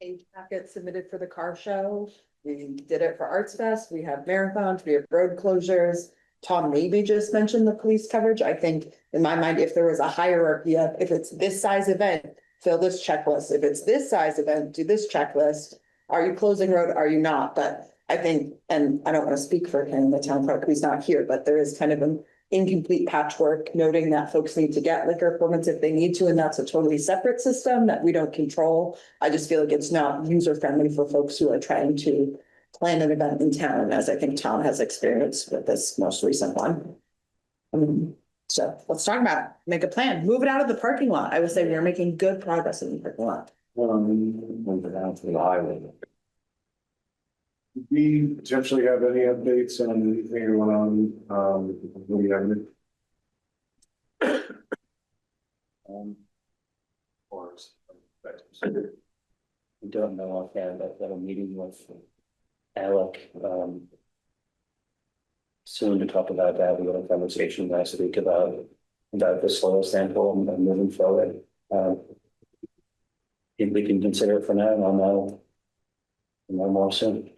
page packet submitted for the car show. We did it for Arts Fest. We have marathons, we have road closures. Tom maybe just mentioned the police coverage. I think in my mind, if there was a hierarchy of, if it's this size event, fill this checklist. If it's this size event, do this checklist. Are you closing road? Are you not? But I think, and I don't want to speak for him, the town clerk, who's not here, but there is kind of an incomplete patchwork noting that folks need to get liquor permits if they need to, and that's a totally separate system that we don't control. I just feel like it's not user friendly for folks who are trying to plan an event in town, as I think Tom has experienced with this most recent one. So let's talk about it. Make a plan, move it out of the parking lot. I would say we are making good progress in the parking lot. Move it out to the highway. Do we potentially have any updates on anything going on, with the other? We don't know offhand, but that a meeting with Alec, soon to talk about that. We had a conversation last week about the soil sample and moving forward. If we can consider it for now, and I'll know more soon.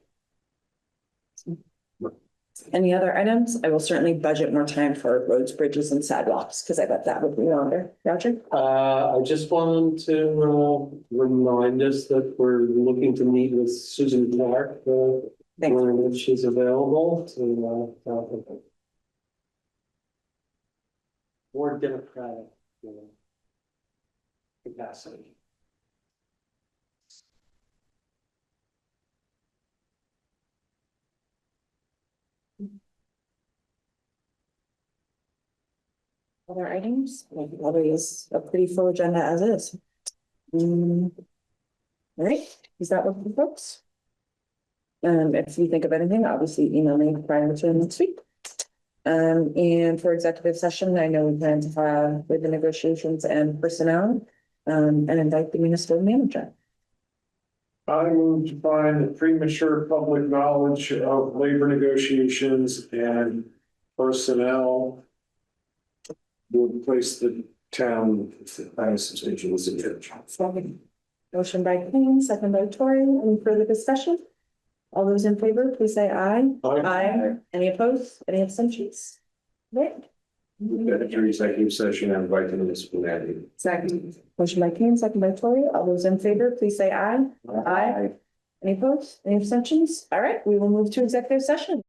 Any other items? I will certainly budget more time for roads, bridges and sidewalks, because I bet that would be longer. Roger? I just wanted to remind us that we're looking to meet with Susan Clark, when she's available to more democratic capacity. Other items? Probably is a pretty full agenda as is. All right, is that what for folks? If you think of anything, obviously email me prior to next week. And for executive session, I know we plan to have labor negotiations and personnel, and invite the municipal manager. I move to find that premature public knowledge of labor negotiations and personnel would place the town as substantial disadvantage. Motion by King, second by Tori. Any further discussion? All those in favor, please say aye. Aye. Any opposed? Any abstentions? Right. After executive session, I invite the municipal manager. Second. Motion by King, second by Tori. All those in favor, please say aye. Aye. Any opposed? Any abstentions? All right, we will move to executive session.